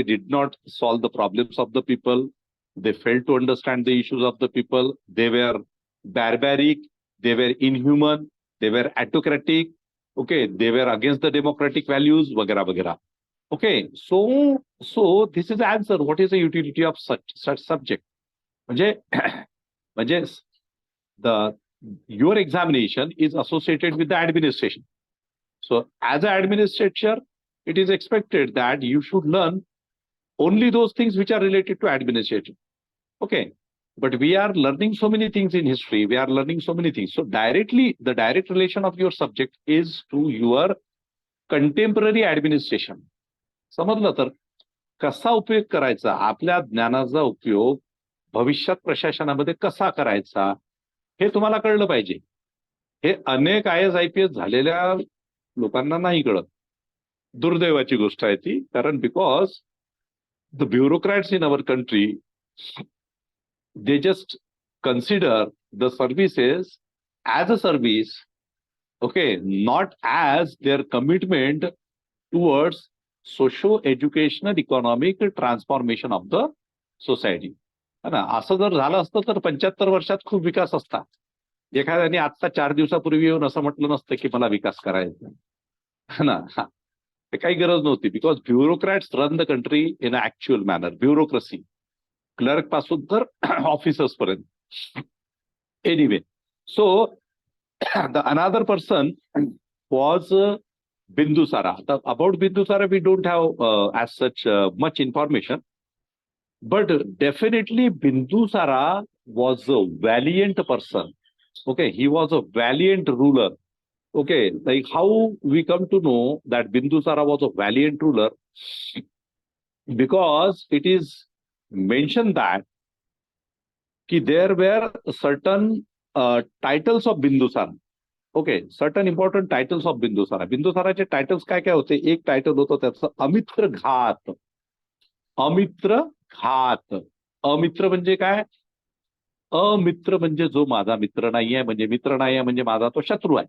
did not solve the problems of the people. They failed to understand the issues of the people. They were barbaric. They were inhuman. They were autocratic. Okay. They were against the democratic values, vagara, vagara. Okay. So this is the answer. What is the utility of such subject? Your examination is associated with the administration. So as an administrator, it is expected that you should learn only those things which are related to administration. Okay. But we are learning so many things in history. We are learning so many things. So the direct relation of your subject is to your contemporary administration. समजलं तर कसा उपयोग करायचा, आपल्या ज्ञानाचा उपयोग भविष्यात प्रशासनामध्ये कसा करायचा, हे तुम्हाला कळलं पाहिजे. हे अनेक IAS IPS झालेल्या लोकांना नाही कळत. दुर्दैवाची गोष्ट आहे ती, कारण because the ब्युरोक्रॅट्स in our country, they just consider the services as a service, okay, not as their commitment towards socio-educational economic transformation of the society. है ना. असं जर झालं असतं तर 75 वर्षात खूप विकास असता. एखाद्याने आता 4 दिवसापूर्वी येऊन असं म्हटलं नसतं की मला विकास करायचा है ना. ते काही गरज नव्हती, because ब्युरोक्रॅट्स run the country in a actual manner. Bureaucracy, clerk पासून तर ऑफिसर्स पर्यंत. Anyway, so the another person was Bindusara. About Bindusara, we don't have as such much information, but definitely Bindusara was a valiant person. Okay, he was a valiant ruler. Okay, like how we come to know that Bindusara was a valiant ruler, because it is mentioned that there were certain titles of Bindusara. Okay, certain important titles of Bindusara. बिंदुसाराचे titles काय काय होते? एक title होतं त्याचं अमित्र घात. अमित्र घात. अमित्र म्हणजे काय? अमित्र म्हणजे जो माझा मित्र नाहीये, म्हणजे मित्र नाहीये म्हणजे माझा तो शत्रू आहे.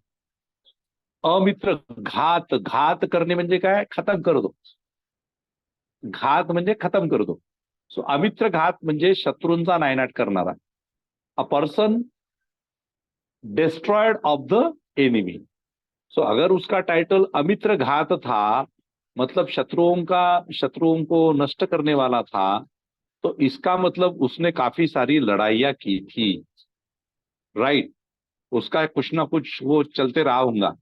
अमित्र घात. घात करणे म्हणजे काय? खतम करतो. घात म्हणजे खतम करतो. सो अमित्र घात म्हणजे शत्रूंचा नायनाट करणारा. A person destroyed of the enemy. So अगर उसका टाइटल अमित्र घात था, मतलब शत्रुओं को नष्ट करने वाला था, तो इसका मतलब उसने काफी सारी लड़ाइयां की थी. राइट. उसका कुछ ना कुछ वो चलते रहा होगा.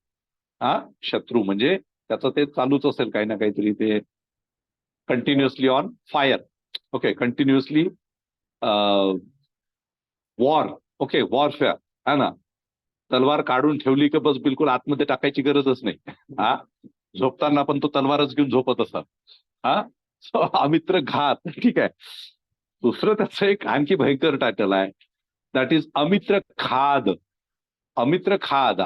हा, शत्रू म्हणजे त्याचं ते चालूच असेल काही ना काहीतरी, ते continuously on fire. Okay, continuously war. Okay, warfare है ना. तलवार काढून ठेवली की बस बिलकुल आतमध्ये टाकायची गरजच नाही. हा, झोपताना पण तो तलवारच घेऊन झोपत असतात. हा, सो अमित्र घात. ठीक आहे. दुसरं त्याचं एक आणखी भयंकर टायटल आहे, दॅट इज अमित्र खाद. अमित्र खाद.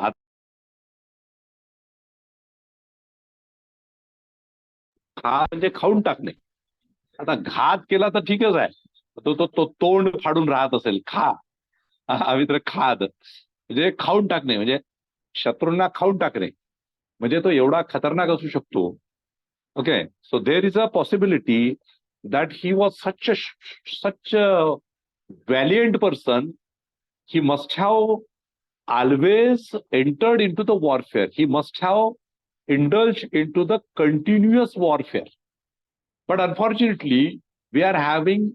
खाद म्हणजे खाऊन टाकणे. आता घात केला तर ठीकच आहे, तो तोंड फाडून राहत असेल. खा, अमित्र खाद. म्हणजे खाऊन टाकणे, म्हणजे शत्रूंना खाऊन टाकणे, म्हणजे तो एवढा खतरनाक असू शकतो. Okay, so there is a possibility that he was such valiant person. He must have always entered into the warfare. He must have indulged into the continuous warfare. But unfortunately, we are having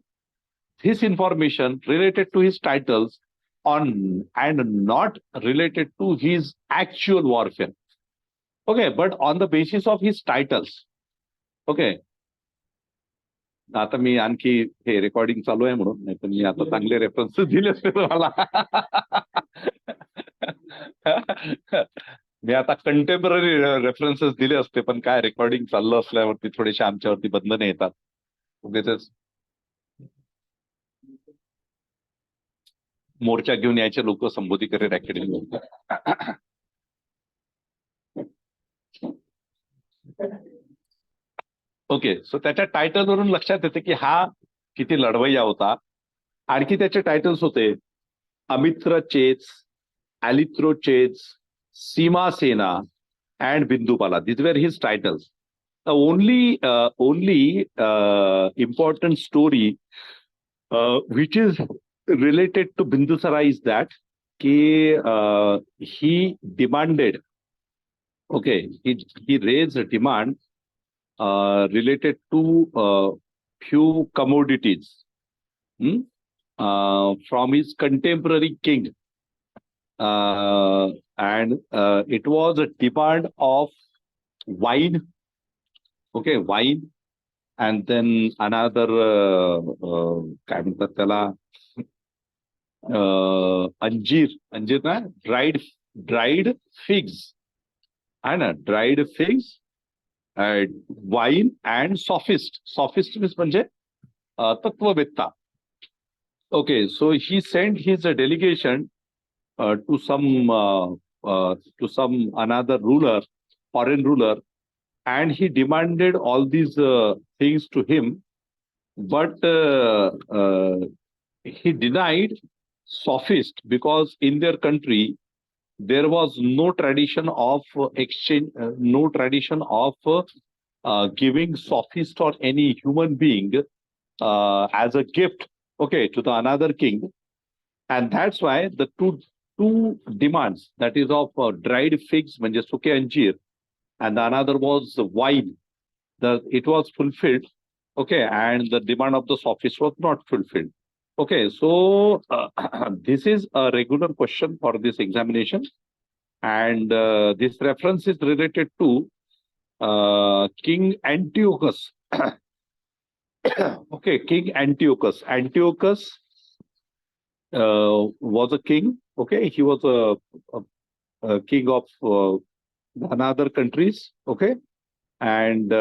this information related to his titles on and not related to his actual warfare. Okay, but on the basis of his titles. Okay. आता मी आणखी हे recording चालू आहे म्हणून, नाही तर मी आता चांगले references दिले असते तुम्हाला. मी आता कंटेम्पररी रेफरन्सेस दिले असते, पण काय रेकॉर्डिंग चाललं असल्यावरती थोडेसे आमच्यावरती बंधने येतात. उगीचच मोर्चा घेऊन यायचे लोक संबोधी करेल अकॅडमी. ओके, सो त्याच्या टायटलवरून लक्षात येते की हा किती लढवय्या होता. आणखी त्याचे टायटल्स होते अमित्र chase, ॲलित्रो chase, Simhasena and Bindupala. This were his titles. Only important story which is related to Bindusara is that he demanded, okay, he raised a demand related to few commodities from his contemporary king, and it was a demand of wine. Okay, wine, and then another काय म्हणतात त्याला, अंजीर ना, dried figs आहे ना, dried figs, wine and sophist म्हणजे तत्ववेत्ता. Okay, so he sent his delegation to some another ruler, foreign ruler, and he demanded all these things to him, but he denied sophist because in their country there was no tradition of exchange, no tradition of giving sophist or any human being as a gift, okay, to the another king. And that's why the two demands, that is of dried figs, म्हणजे सुके अंजीर, and the another was wine, it was fulfilled. Okay, and the demand of the sophist was not fulfilled. Okay, so this is a regular question for this examination, and this reference is related to King Antiochus. Okay, King Antiochus. Antiochus was a king. Okay, he was a king of another countries. Okay, and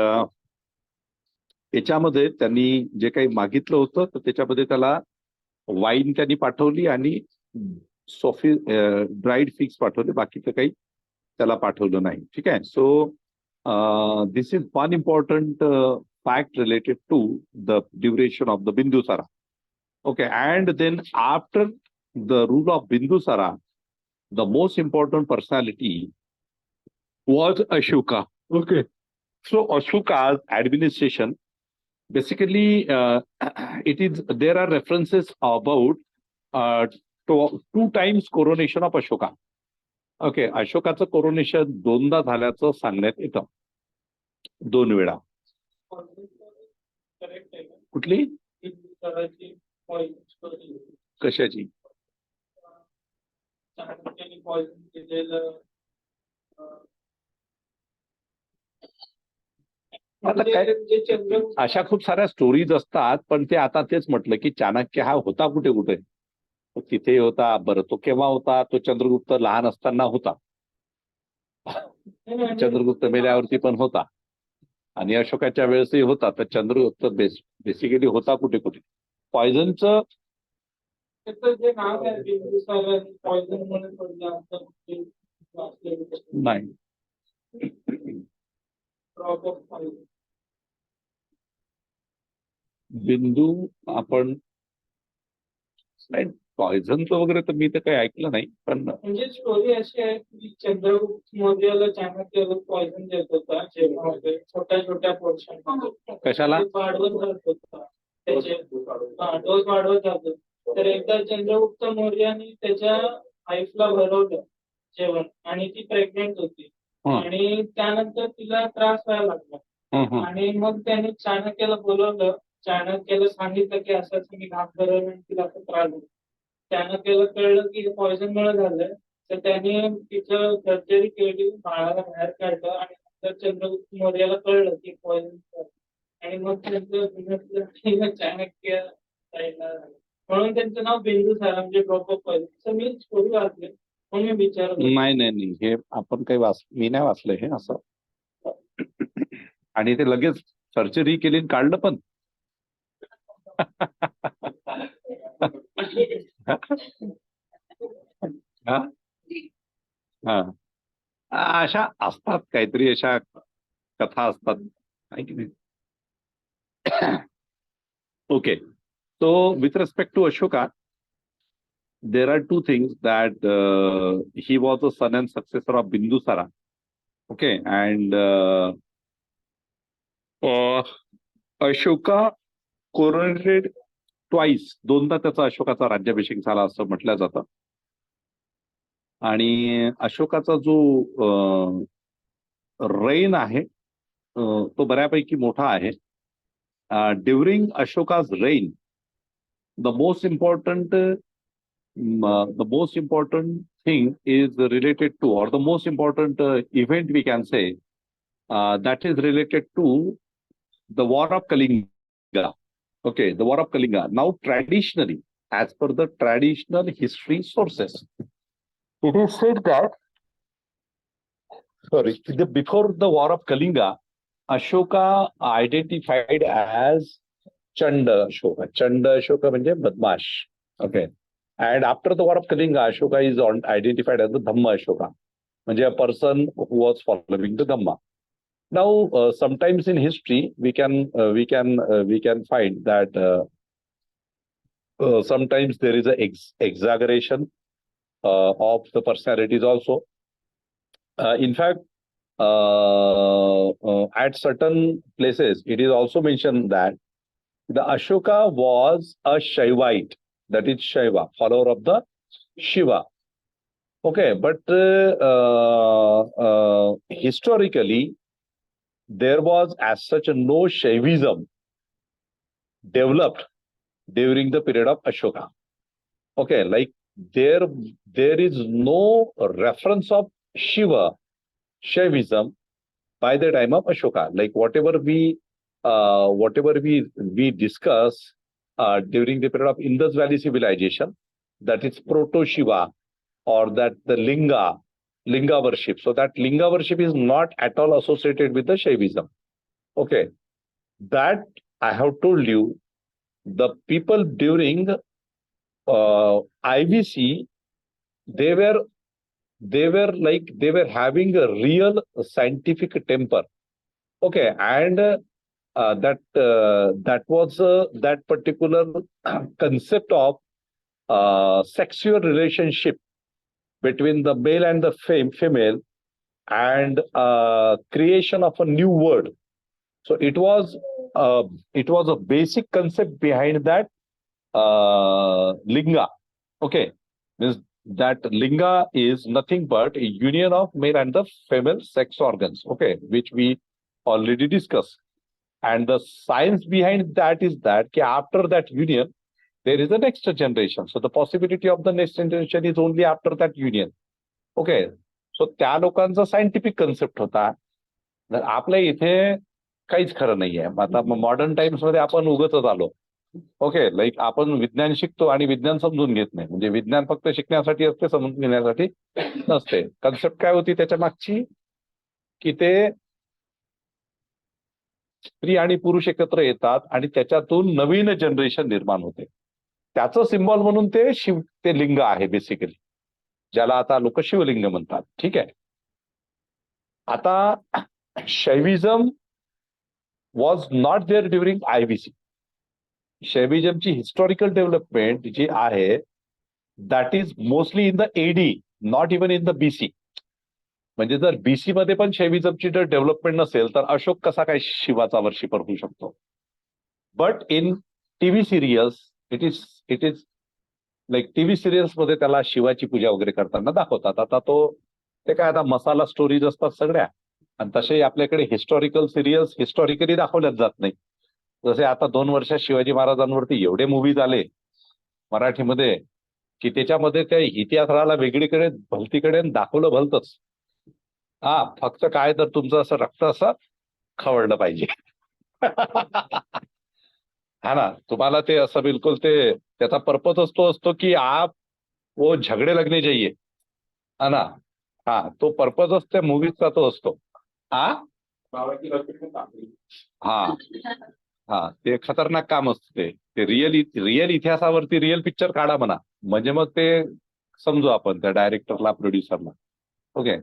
याच्यामध्ये त्यांनी जे काही मागितलं होतं तर त्याच्यामध्ये त्याला wine त्यांनी पाठवली आणि ड्राईड फिग्स पाठवले, बाकीचं काही त्याला पाठवलं नाही. ठीक आहे, सो this is one important fact related to the duration of the Bindusara. Okay, and then after the rule of Bindusara, the most important personality was Ashoka. Okay, so Ashoka's administration, basically there are references about two times coronation of Ashoka. Okay, अशोकाचं coronation दोनदा झाल्याचं सांगण्यात येतं, 2 वेळा. Correct आहे का? कुठली बिंदुसाराची story कशाची? चाणक्याने पॉइझन केलेलं, आता काय जे चंद्रगुप्त अशा खूप साऱ्या स्टोरीज असतात, पण ते आता तेच म्हटलं की चाणक्य हा होता कुठे कुठे, तिथे होता. बरं, तो केव्हा होता? तो चंद्रगुप्त लहान असताना होता, चंद्रगुप्त मेल्यावरती पण होता, आणि अशोकाच्या वेळेसही होता. तर चंद्रगुप्त बेसिकली होता कुठे कुठे. पॉयझनचं त्याचं जे नाव आहे बिंदुसार आणि पॉइझन म्हणून पण जास्त नाही. Drop of poison. बिंदू आपण पॉयझनचं वगैरे तर मी तर काही ऐकलं नाही, पण म्हणजे स्टोरी अशी आहे की चंद्रगुप्त मौर्याला चाणक्य पॉइझन देत होता जेवणामध्ये छोट्या छोट्या पोर्शन मध्ये. कशाला? ते वाढवत जात होता त्याचे डोस वाढवत जात होता. तर एकदा चंद्रगुप्त मौर्याने त्याच्या वाईफला भरवलं जेवण आणि ती प्रेग्नेंट होती हं, आणि त्यानंतर तिला त्रास व्हायला लागला. हं, हं. आणि मग त्याने चाणक्याला बोलवलं. चाणक्याला सांगितलं की असं मी घात भरवलं आणि तिला असं त्रास होतो. चाणक्याला कळलं की पॉयझन मुळे झालंय. तर त्याने तिचं सर्जरी केली, बाळाला बाहेर काढलं आणि नंतर चंद्रगुप्त मौर्याला कळलं की पॉयझन. आणि मग त्यांचं चाणक्य साईडला झालं. म्हणून त्यांचं नाव बिंदुसार म्हणजे drop of poison. Me story वाचले म्हणून मी विचारलं. नाही नाही नाही, हे आपण काही मी नाही वाचलं हे असं. आणि ते लगेच सर्जरी केली आणि काढलं पण. हा? हा. अशा असतात काहीतरी, अशा कथा असतात, आहे की नाही? Okay, so with respect to Ashoka, there are two things that he was the son and successor of Bindusara. Okay, and Ashoka coronated twice, दोनदा त्याचा अशोकाचा राज्याभिषेक झाला असं म्हटलं जातं. आणि अशोकाचा जो रेन आहे तो बऱ्यापैकी मोठा आहे. During Ashoka's reign, the most important thing is related to, or the most important event we can say, that is related to the war of Kalinga. Okay, the war of Kalinga. Now, traditionally, as per the traditional history sources, it is said that, before the war of Kalinga, Ashoka identified as Chanda Ashoka. Chanda Ashoka means Badmash. Okay. And after the war of Kalinga, Ashoka is identified as the Dhamma Ashoka, means a person who was following the Dhamma. Now, sometimes in history, we can find that sometimes there is a exaggeration of the personalities also. In fact, at certain places, it is also mentioned that the Ashoka was a Shaivite, that is Shaiva, follower of the Shiva. Okay, but historically, there was as such no Shaivism developed during the period of Ashoka. Okay, like there is no reference of Shiva, Shaivism, by the time of Ashoka. Like whatever we discuss during the period of Indus Valley civilization, that is proto Shiva, or that the linga worship. So that linga worship is not at all associated with the Shaivism. Okay, that I have told you, the people during IVC, they were having a real scientific temper. Okay, and that was that particular concept of sexual relationship between the male and the female, and creation of a new word. So it was a basic concept behind that linga. Okay, means that linga is nothing but a union of male and the female sex organs. Okay, which we already discussed. And the science behind that is that after that union, there is a next generation. So the possibility of the next generation is only after that union. Okay, so त्या लोकांचा scientific concept होता. तर आपल्या इथे काहीच खरं नाहीये. आता मॉडर्न टाइम्स मध्ये आपण उगतच आलो. ओके, लाईक आपण विज्ञान शिकतो आणि विज्ञान समजून घेत नाही. म्हणजे विज्ञान फक्त शिकण्यासाठी असते, समजून घेण्यासाठी नसते. कन्सेप्ट काय होती त्याच्या मागची, की ते स्त्री आणि पुरुष एकत्र येतात आणि त्याच्यातून नवीन जनरेशन निर्माण होते. त्याचं सिम्बॉल म्हणून ते लिंग आहे बेसिकली, ज्याला आता लोक शिवलिंग म्हणतात. ठीक आहे. आता Shaivism was not there during IVC. शैविझमची हिस्टॉरिकल डेव्हलपमेंट जी आहे that is mostly in the AD, not even in the BC. म्हणजे जर बीसी मध्ये पण शैविझमची जर डेव्हलपमेंट नसेल तर अशोक कसा काय शिवाचा वर्षिपर होऊ शकतो. But in TV serials it is like TV serials मध्ये त्याला शिवाची पूजा वगैरे करताना दाखवतात. आता ते काय आता मसाला स्टोरीज असतात सगळ्या, आणि तसे आपल्याकडे हिस्टॉरिकल सिरियल्स हिस्टॉरिकली दाखवल्याच जात नाही. जसे आता 2 वर्षात शिवाजी महाराजांवरती एवढे मूवीज आले मराठीमध्ये की त्याच्यामध्ये त्या इतिहासाला वेगळीकडे भलतीकडे दाखवलं भलतच. हा, फक्त काय तर तुमचं असं रक्त असं खवळलं पाहिजे. हा ना, तुम्हाला ते असं बिलकुल ते त्याचा पर्पजच तो असतो की आप वो झगडे लगने चाहिए, हा ना. हा, तो पर्पजच त्या मूवीजचा तो असतो. हा हा हा, ते खतरनाक काम असतं ते रिअल इतिहासावरती रिअल पिक्चर काढा म्हणा, म्हणजे मग ते समजू आपण त्या डायरेक्टरला प्रोड्युसरला. ओके,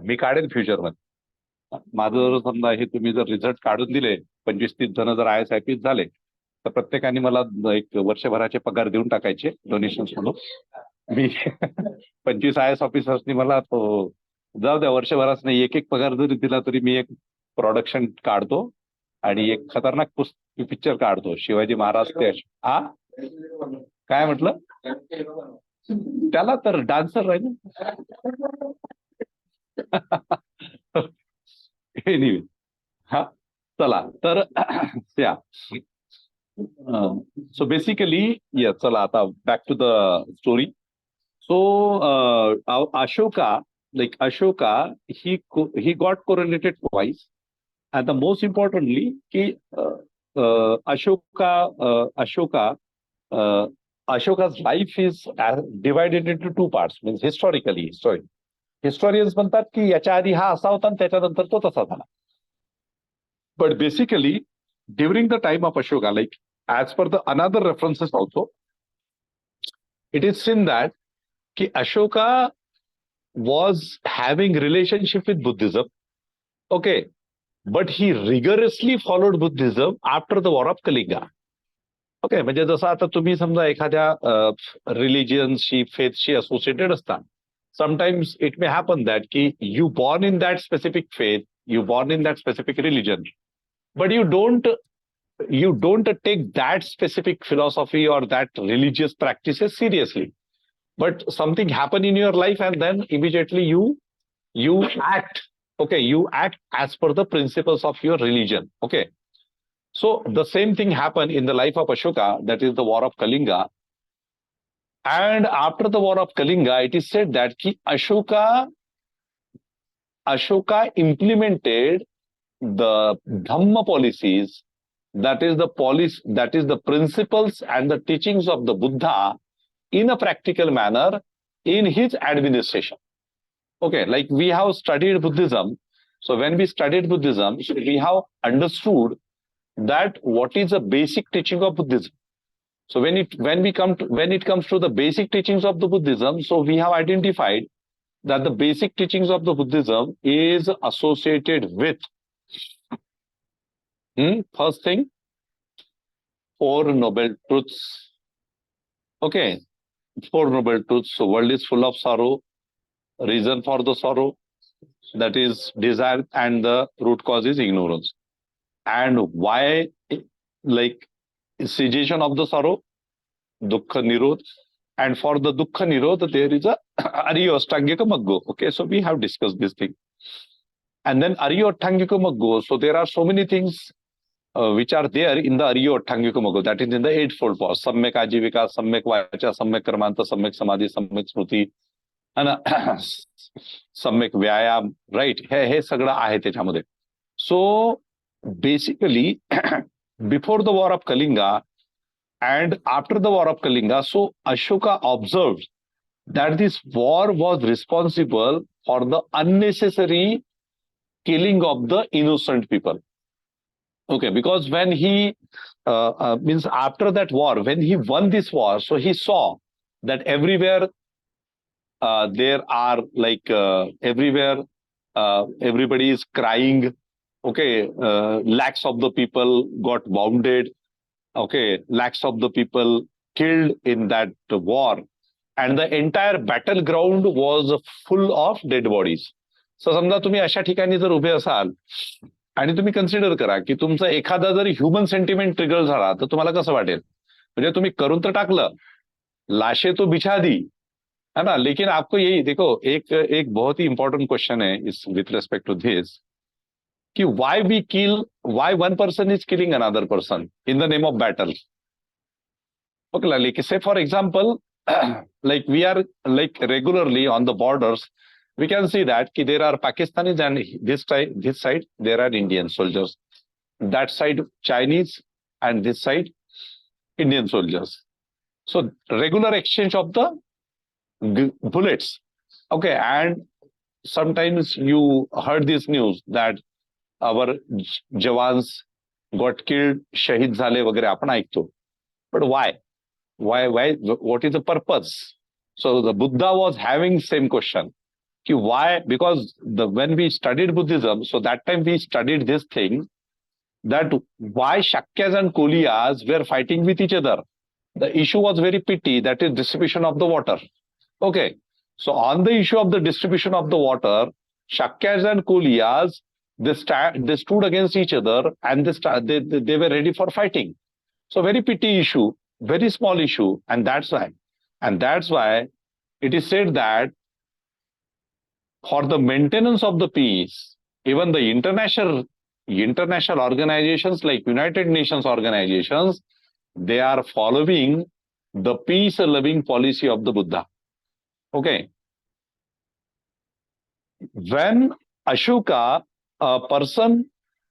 मी काढेन फ्युचरमध्ये. माझं जर समजा हे तुम्ही जर रिझल्ट काढून दिले, 25-30 जण जर ISIPs झाले तर प्रत्येकाने मला एक वर्षभराचे पगार देऊन टाकायचे डोनेशन म्हणून. मी 25 IAS ऑफिसर्सनी मला तो जाऊ द्या वर्षभराच नाही, एक पगार जरी दिला तरी मी एक प्रोडक्शन काढतो आणि एक खतरनाक पिक्चर काढतो शिवाजी महाराज ते. काय म्हटलं त्याला तर डान्सर राहील. एनिवे, हा चला तर या सो बेसिकली या चला आता back to the story. So Ashoka, he got coronated twice, and the most importantly ki Ashoka's life is divided into 2 parts. Means historians म्हणतात की याच्या आधी हा असा होता आणि त्याच्यानंतर तो तसा झाला. But basically during the time of Ashoka, like as per the another references also, it is seen that ki Ashoka was having relationship with Buddhism, okay, but he rigorously followed Buddhism after the war of Kalinga. Okay, म्हणजे जसं आता तुम्ही समजा एखाद्या रिलिजियनशी फेथशी associated असतात, sometimes it may happen that ki you born in that specific faith, you born in that specific religion, but you don't take that specific philosophy or that religious practices seriously. But something happen in your life and then immediately you act. Okay, you act as per the principles of your religion. Okay, so the same thing happened in the life of Ashoka, that is the war of Kalinga. And after the war of Kalinga, it is said that ki Ashoka implemented the Dhamma policies, that is the principles and the teachings of the Buddha in a practical manner in his administration. Okay, like we have studied Buddhism. So when we studied Buddhism, we have understood that what is the basic teaching of Buddhism. So when it comes to the basic teachings of the Buddhism, so we have identified that the basic teachings of the Buddhism is associated with first thing, 4 noble truths. Okay, 4 noble truths. So world is full of sorrow. Reason for the sorrow, that is desire, and the root cause is ignorance. And why, like cessation of the sorrow, dukkha nirodh, and for the dukkha nirodh there is a Ariyo Ashtangika Maggo. Okay, so we have discussed this thing. And then Ariyo Ashtangika Maggo, so there are so many things which are there in the Ariyo Ashtangika Maggo, that is in the eightfold path: Samyak Ajivika, Samyak Vacha, Samyak Karmanta, Samyak Samadhi, Samyak Smriti, and सम्यक व्यायाम, right, हे सगळं आहे त्याच्यामध्ये. So basically before the war of Kalinga and after the war of Kalinga, so Ashoka observed that this war was responsible for the unnecessary killing of the innocent people. Okay, because when he means after that war, when he won this war, so he saw that everywhere there are like everywhere everybody is crying. Okay, lakhs of the people got wounded. Okay, lakhs of the people killed in that war. And the entire battleground was full of dead bodies. So समजा तुम्ही अशा ठिकाणी जर उभे असाल आणि तुम्ही consider करा की तुमचा एखादा जर ह्युमन सेंटिमेंट ट्रिगर झाला तर तुम्हाला कसं वाटेल. म्हणजे तुम्ही करून तर टाकलं, लाशे तो बिछा दी, है ना, लेकिन आपको यही देखो, एक एक बहुत ही इंपॉर्टेंट क्वेश्चन है इस विथ रेस्पेक्ट टू दिस, कि why one person is killing another person in the name of battle. Okay, like say for example, like we are like regularly on the borders, we can see that there are Pakistanis and this side there are Indian soldiers, that side Chinese, and this side Indian soldiers. So regular exchange of the bullets. Okay, and sometimes you heard this news that our jawans got killed, shahid झाले वगैरे आपण ऐकतो. But why? What is the purpose? So the Buddha was having same question. Why? Because when we studied Buddhism, so that time we studied this thing, that why Shakyas and Koliyas were fighting with each other. The issue was very petty, that is distribution of the water. Okay, so on the issue of the distribution of the water, Shakyas and Koliyas, they stood against each other and they were ready for fighting. So very petty issue, very small issue, and that's why it is said that for the maintenance of the peace, even the international organizations like United Nations organizations, they are following the peace-loving policy of the Buddha. Okay. When Ashoka, a person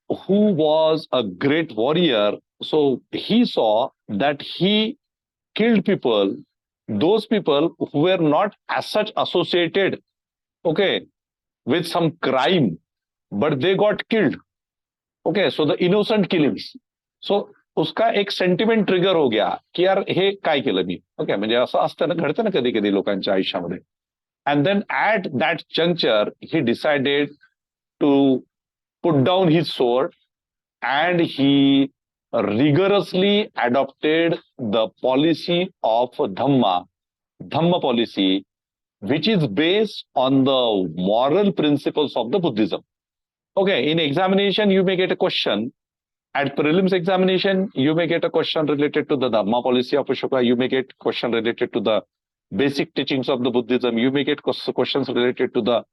who was a great warrior, so he saw that he killed people, those people who were not as such associated, okay, with some crime, but they got killed. Okay, so the innocent killings. So उसका एक sentiment trigger हो गया की यार हे काय केलं मी. Okay, म्हणजे असं असतं ना, घडतं ना कधी कधी लोकांच्या आयुष्यामध्ये. And then at that juncture he decided to put down his sword and he rigorously adopted the policy of Dhamma policy, which is based on the moral principles of the Buddhism. Okay, in examination you may get a question. At prelims examination, you may get a question related to the Dhamma policy of Ashoka. You may get question related to the basic teachings of the Buddhism. You may get questions related to the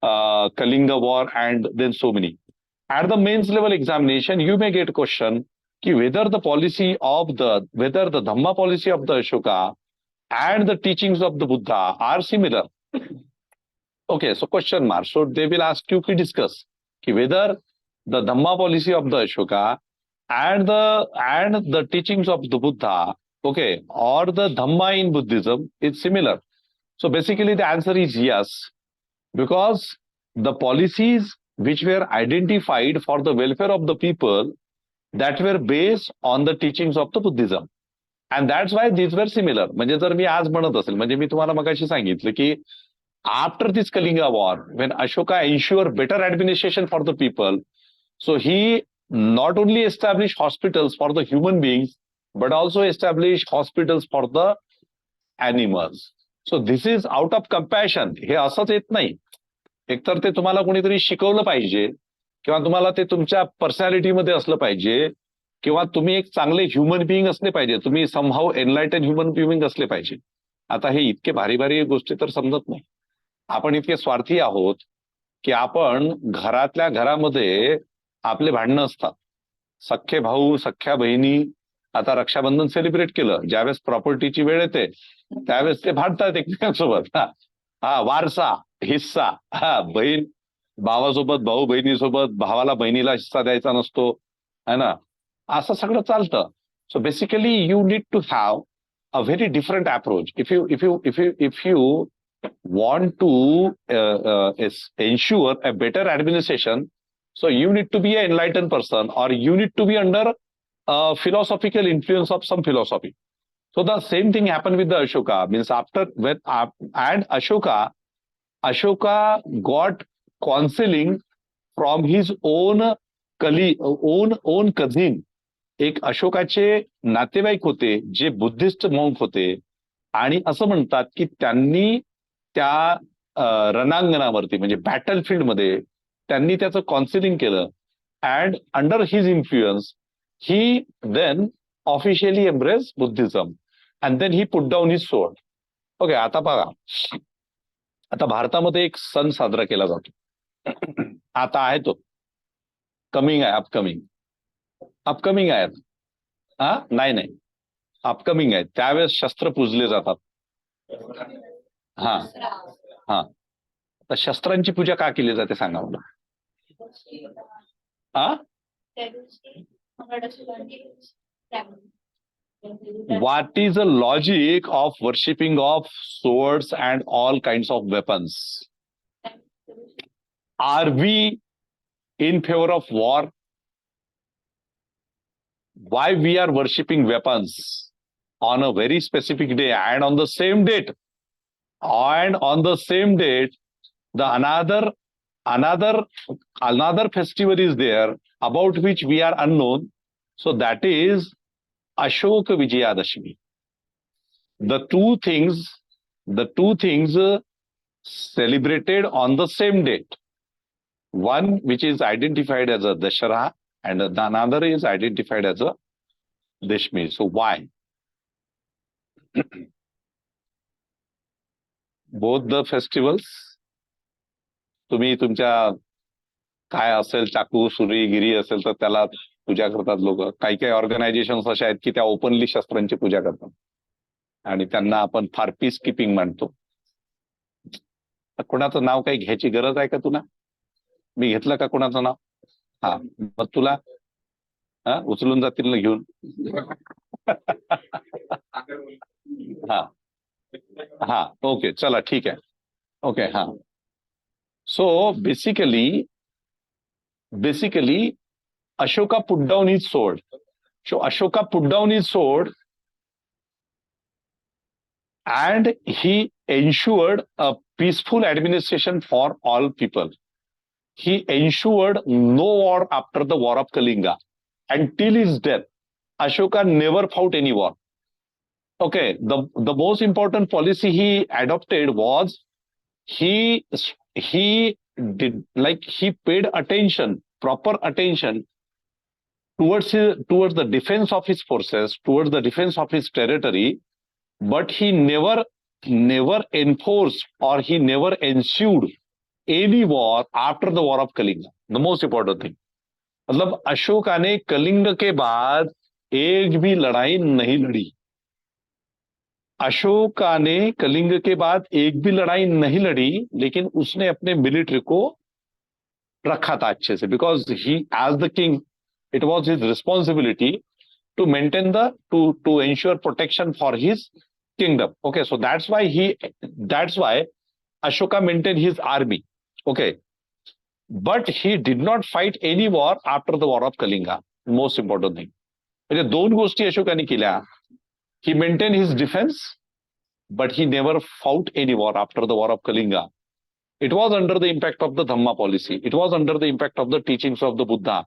Kalinga war, and then so many. At the mains level examination, you may get a question whether the Dhamma policy of the Ashoka and the teachings of the Buddha are similar. Okay, so question mark. So they will ask you to discuss whether the Dhamma policy of the Ashoka and the teachings of the Buddha, okay, or the Dhamma in Buddhism is similar. So basically the answer is yes, because the policies which were identified for the welfare of the people, that were based on the teachings of the Buddhism. And that's why these were similar. म्हणजे जर मी आज म्हणत असेल, म्हणजे मी तुम्हाला मगाशी सांगितलं की after this Kalinga war, when Ashoka ensured better administration for the people, so he not only established hospitals for the human beings, but also established hospitals for the animals. So this is out of compassion. हे असंच येत नाही. एकतर ते तुम्हाला कोणीतरी शिकवलं पाहिजे, किंवा तुम्हाला ते तुमच्या पर्सनॅलिटीमध्ये असलं पाहिजे, किंवा तुम्ही एक चांगले ह्युमन बिईंग असले पाहिजे, तुम्ही समहाऊ एनलायटन ह्युमन बिईंग असले पाहिजे. आता हे इतके भारी भारी गोष्टी तर समजत नाही. आपण इतके स्वार्थी आहोत की आपण घरातल्या घरामध्ये आपले भांडणं असतात. सख्खे भाऊ, सख्ख्या बहिणी, आता रक्षाबंधन सेलिब्रेट केलं, ज्यावेळेस प्रॉपर्टीची वेळ येते त्यावेळेस ते भांडतात एकमेकांसोबत. हा वारसा, हिस्सा, हा बहीण भावासोबत, भाऊ बहिणीसोबत, भावाला बहिणीला हिस्सा द्यायचा नसतो, है ना, असं सगळं चालतं. So basically you need to have a very different approach. If you want to ensure a better administration, so you need to be an enlightened person, or you need to be under a philosophical influence of some philosophy. So the same thing happened with the Ashoka. Means after when and Ashoka got counseling from his own cousin. एक अशोकाचे नातेवाईक होते जे Buddhist monk होते, आणि असं म्हणतात की त्यांनी त्या रणांगणावरती म्हणजे बॅटलफील्डमध्ये त्यांनी त्याचं काउन्सिलिंग केलं and under his influence he then officially embrace Buddhism and then he put down his sword. Okay, आता बघा, आता भारतामध्ये एक सण साजरा केला जातो. आता आहे तो कमिंग आहे, अपकमिंग आहे. हा नाही नाही, अपकमिंग आहे. त्यावेळेस शस्त्र पूजले जातात. हा हा, तर शस्त्रांची पूजा का केली जाते सांगा मला. हा, what is the logic of worshipping of swords and all kinds of weapons? Are we in favor of war? Why we are worshipping weapons on a very specific day and on the same date? And on the same date, the another festival is there about which we are unknown. So that is Ashoka Vijayadashmi. The two things celebrated on the same date. One which is identified as a Dashara and the another is identified as a Dashmi. So why? Both the festivals, तुम्ही तुमच्या काय असेल चाकू सुरी गिरी असेल तर त्याला पूजा करतात लोक. काही काही ऑर्गनायझेशन अशा आहेत की त्या ओपनली शस्त्रांची पूजा करतात आणि त्यांना आपण फार पीस किपिंग मानतो. कोणाचं नाव काही घ्यायची गरज आहे का तुला? मी घेतलं का कोणाचं नाव? हा, मग तुला उचलून जातील ना घेऊन. हा हा, ओके, चला ठीक आहे. ओके, हा. So basically Ashoka put down his sword. So Ashoka put down his sword and he ensured a peaceful administration for all people. He ensured no war after the war of Kalinga. Until his death, Ashoka never fought any war. Okay, the most important policy he adopted was he paid proper attention towards the defense of his forces, towards the defense of his territory, but he never enforced or he never ensued any war after the war of Kalinga. The most important thing. मतलब अशोका ने कलिंग के बाद एक भी लड़ाई नहीं लड़ी. अशोका ने कलिंग के बाद एक भी लड़ाई नहीं लड़ी, लेकिन उसने अपने मिलिट्री को रखा था अच्छे से, because he as the king it was his responsibility to maintain to ensure protection for his kingdom. Okay, so that's why Ashoka maintained his army. Okay, but he did not fight any war after the war of Kalinga. Most important thing. म्हणजे दोन गोष्टी अशोकाने केल्या. He maintained his defense, but he never fought any war after the war of Kalinga. It was under the impact of the Dhamma policy. It was under the impact of the teachings of the Buddha.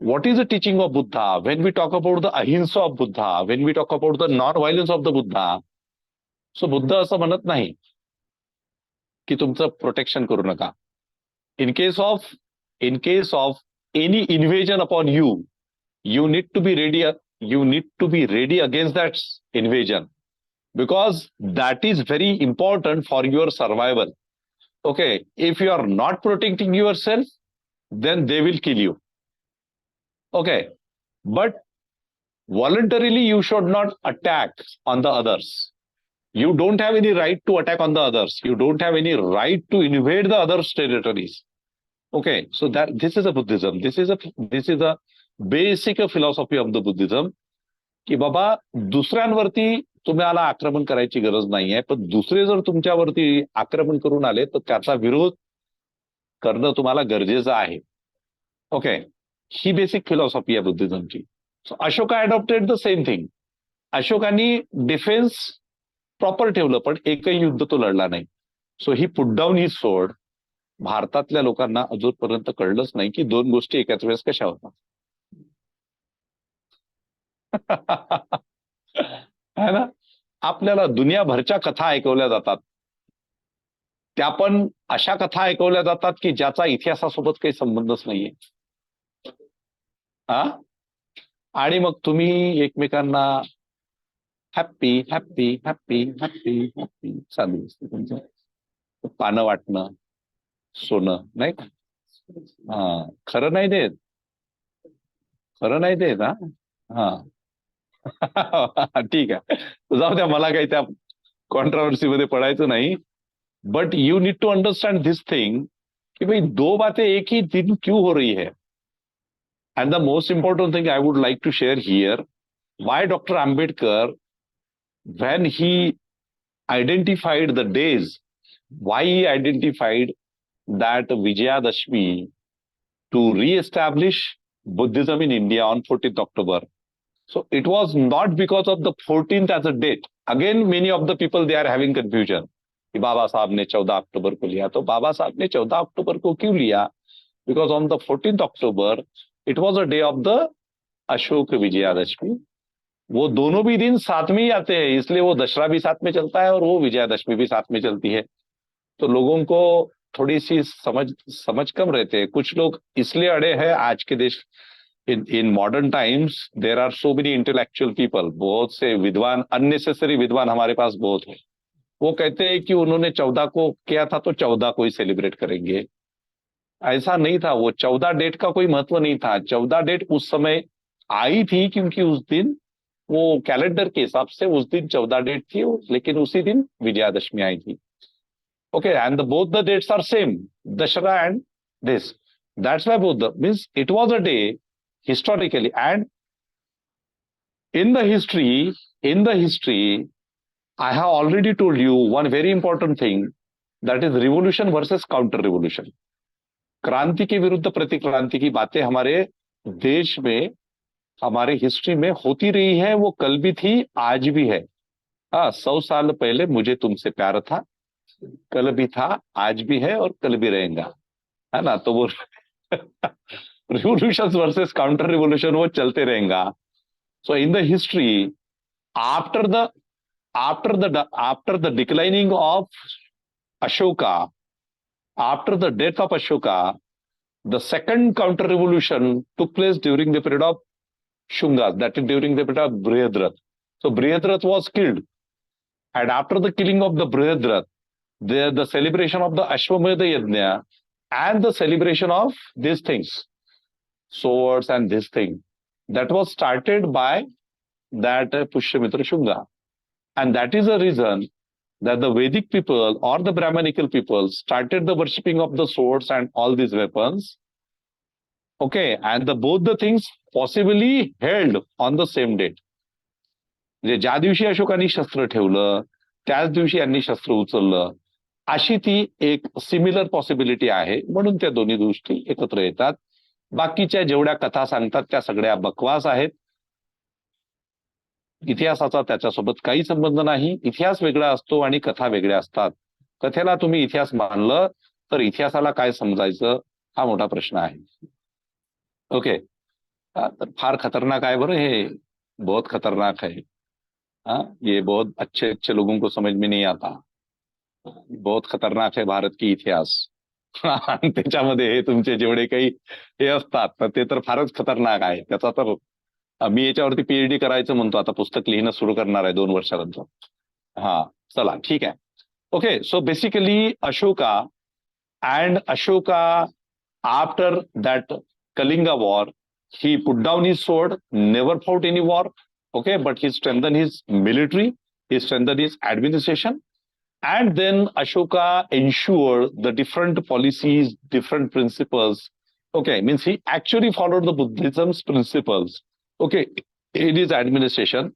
What is the teaching of Buddha? When we talk about the ahimsa of Buddha, when we talk about the non-violence of the Buddha, so Buddha असं म्हणत नाही की तुमचं protection करू नका. In case of any invasion upon you, you need to be ready. You need to be ready against that invasion, because that is very important for your survival. Okay, if you are not protecting yourself, then they will kill you. Okay, but voluntarily you should not attack on the others. You don't have any right to attack on the others. You don't have any right to invade the others' territories. Okay, so this is a Buddhism. This is a basic philosophy of the Buddhism. की बाबा दुसऱ्यांवरती तुम्हाला आक्रमण करायची गरज नाहीये, पण दुसरे जर तुमच्यावरती आक्रमण करून आले तर त्याचा विरोध करणं तुम्हाला गरजेचं आहे. ओके, ही बेसिक फिलॉसॉफी आहे बुद्धिझमची. So Ashoka adopted the same thing. अशोकानी डिफेन्स प्रॉपर ठेवलं, पण एकही युद्ध तो लढला नाही. सो ही पुट डाऊन ही सोड. भारतातल्या लोकांना अजूनपर्यंत कळलंच नाही की दोन गोष्टी एकाच वेळेस कशा होतात. है ना? आपल्याला दुनियाभरच्या कथा ऐकवल्या जातात. त्या पण अशा कथा ऐकवल्या जातात की ज्याचा इतिहासासोबत काही संबंधच नाहीये. हा, आणि मग तुम्ही एकमेकांना happy happy happy happy happy चालू असते तुमचं. पानं वाटणं, सोनं, नाही का? हा, खरं नाही देत, खरं नाही देत. हा हा. ठीक आहे, जाऊ द्या, मला काही त्या कॉन्ट्रोवर्सी मध्ये पडायचं नाही. But you need to understand this thing कि भाई दो बातें एक ही दिन क्यों हो रही है. And the most important thing I would like to share here, why Dr. Ambedkar, when he identified the days, why he identified that Vijayadashmi to re-establish Buddhism in India on 14th October. So it was not because of the 14th as a date. Again, many of the people, they are having confusion. कि बाबा साहब ने 14 अक्टूबर को लिया. तो बाबा साहब ने 14 अक्टूबर को क्यों लिया? Because on the 14th October, it was a day of the Ashok Vijayadashami. वो दोनों भी दिन साथ में ही आते हैं, इसलिए वो दशहरा भी साथ में चलता है और वो विजयादशमी भी साथ में चलती है. तो लोगों को थोड़ी सी समझ कम रहते हैं. कुछ लोग इसलिए अड़े हैं आज के देश. In modern times there are so many intellectual people, बहुत से विद्वान, अननेसेसरी विद्वान हमारे पास बहुत है. वो कहते हैं कि उन्होंने 14 को किया था तो 14 को ही सेलिब्रेट करेंगे. ऐसा नहीं था. वो 14 डेट का कोई महत्व नहीं था. 14 डेट उस समय आई थी क्योंकि उस दिन वो कैलेंडर के हिसाब से उस दिन 14 डेट थी, लेकिन उसी दिन विजयादशमी आई थी. Okay, and both the dates are same, Dussehra and this. That's why both the means it was a day historically, and in the history I have already told you one very important thing, that is revolution versus counter revolution. क्रांति के विरुद्ध प्रतिक्रांति की बातें हमारे देश में, हमारे history में होती रही है. वो कल भी थी, आज भी है. 100 साल पहले मुझे तुमसे प्यार था, कल भी था, आज भी है और कल भी रहेगा, है ना? तो वो रिवोल्यूशन वर्सेस काउंटर रिवोल्यूशन वो चलते रहेगा. So in the history, after the declining of Ashoka, after the death of Ashoka, the second counter revolution took place during the period of Shungas, that is during the period of Brihadrat. So Brihadrat was killed, and after the killing of the Brihadrat, the celebration of the Ashwamedha Yajna and the celebration of these things, swords and this thing, that was started by that Pushyamitra Shunga. And that is the reason that the Vedic people or the Brahmanical people started the worshipping of the swords and all these weapons. Okay, and both the things possibly held on the same date. ज्या दिवशी अशोकांनी शस्त्र ठेवलं त्याच दिवशी यांनी शस्त्र उचललं, अशी ती एक सिमिलर पॉसिबिलिटी आहे. म्हणून त्या दोन्ही गोष्टी एकत्र येतात. बाकीच्या जेवढ्या कथा सांगतात त्या सगळ्या बकवास आहेत. इतिहासाचा त्याच्यासोबत काही संबंध नाही. इतिहास वेगळा असतो आणि कथा वेगळ्या असतात. कथेला तुम्ही इतिहास मानलं तर इतिहासाला काय समजायचं हा मोठा प्रश्न आहे. ओके, तर फार खतरनाक आहे बरं हे, बहुत खतरनाक है. ये बहुत अच्छे अच्छे लोगों को समझ में नहीं आता. बहुत खतरनाक है भारत की इतिहास. आणि त्याच्यामध्ये हे तुमचे जेवढे काही हे असतात तर ते तर फारच खतरनाक आहे. त्याचा तर मी याच्यावरती पीएचडी करायचं म्हणतो. आता पुस्तक लिहिणं सुरू करणार आहे 2 वर्षानंतर. हा, चला ठीक आहे. Okay, so basically Ashoka after that Kalinga war, he put down his sword, never fought any war. Okay, but he strengthened his military, he strengthened his administration, and then Ashoka ensured the different policies, different principles. Okay, means he actually followed the Buddhism's principles. Okay, in his administration,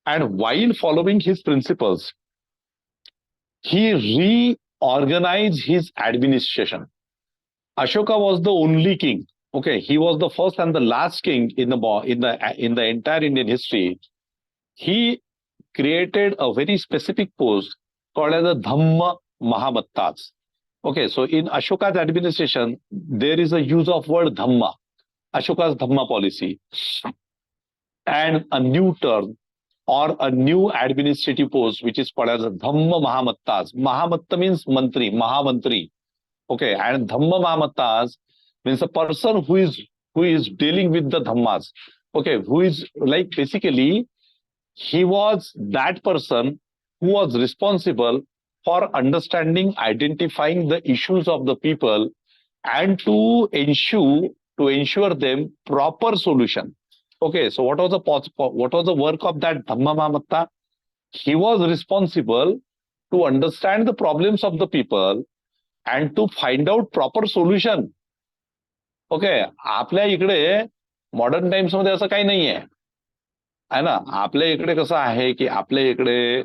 and while following his principles, he reorganized his administration. Ashoka was the only king. Okay, he was the first and the last king in the entire Indian history. He created a very specific post called as the Dhamma Mahamattas. Okay, so in Ashoka's administration, there is a use of word Dhamma, Ashoka's Dhamma policy, and a new term or a new administrative post which is called as Dhamma Mahamattas. Mahamatta means mantri, Mahamantri. Okay, and Dhamma Mahamattas means a person who is dealing with the Dhammas. Okay, who is like basically he was that person who was responsible for understanding, identifying the issues of the people and to ensure them proper solution. Okay, so what was the work of that Dhamma Mahamatta? He was responsible to understand the problems of the people and to find out proper solution. Okay, आपल्या इकडे modern times मध्ये असं काही नाहीये आहे ना. आपल्या इकडे कसं आहे की आपल्या इकडे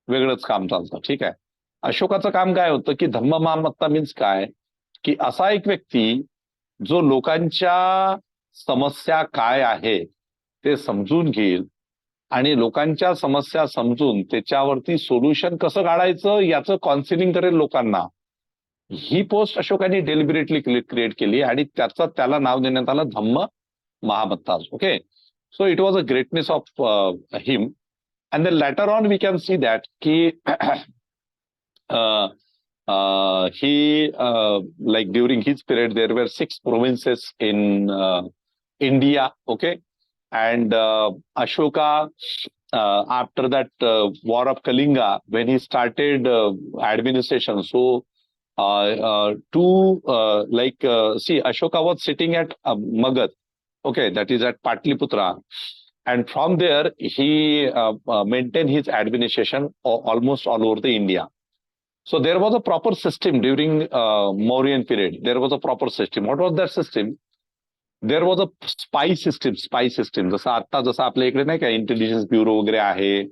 वेगळंच काम चालतं. ठीक आहे. अशोकाचं काम काय होतं की धम्म महामत्ता मीन्स काय की असा एक व्यक्ती जो लोकांच्या समस्या काय आहे ते समजून घेईल आणि लोकांच्या समस्या समजून त्याच्यावरती सोल्युशन कसं काढायचं याचं काउन्सिलिंग करेल लोकांना. ही पोस्ट अशोकाने डेलिबरेटली क्रिएट केली आणि त्याला नाव देण्यात आलं Dhamma Mahamattas. Okay, so it was a greatness of him, and then later on we can see that he like during his period there were 6 provinces in India. Okay, and Ashoka after that war of Kalinga, when he started administration, so see, Ashoka was sitting at Magad. Okay, that is at Patliputra, and from there he maintained his administration almost all over the India. So there was a proper system during Mauryan period. There was a proper system. What was that system? There was a spy system. जसं आता जसं आपल्या इकडे नाही का intelligence bureau वगैरे आहे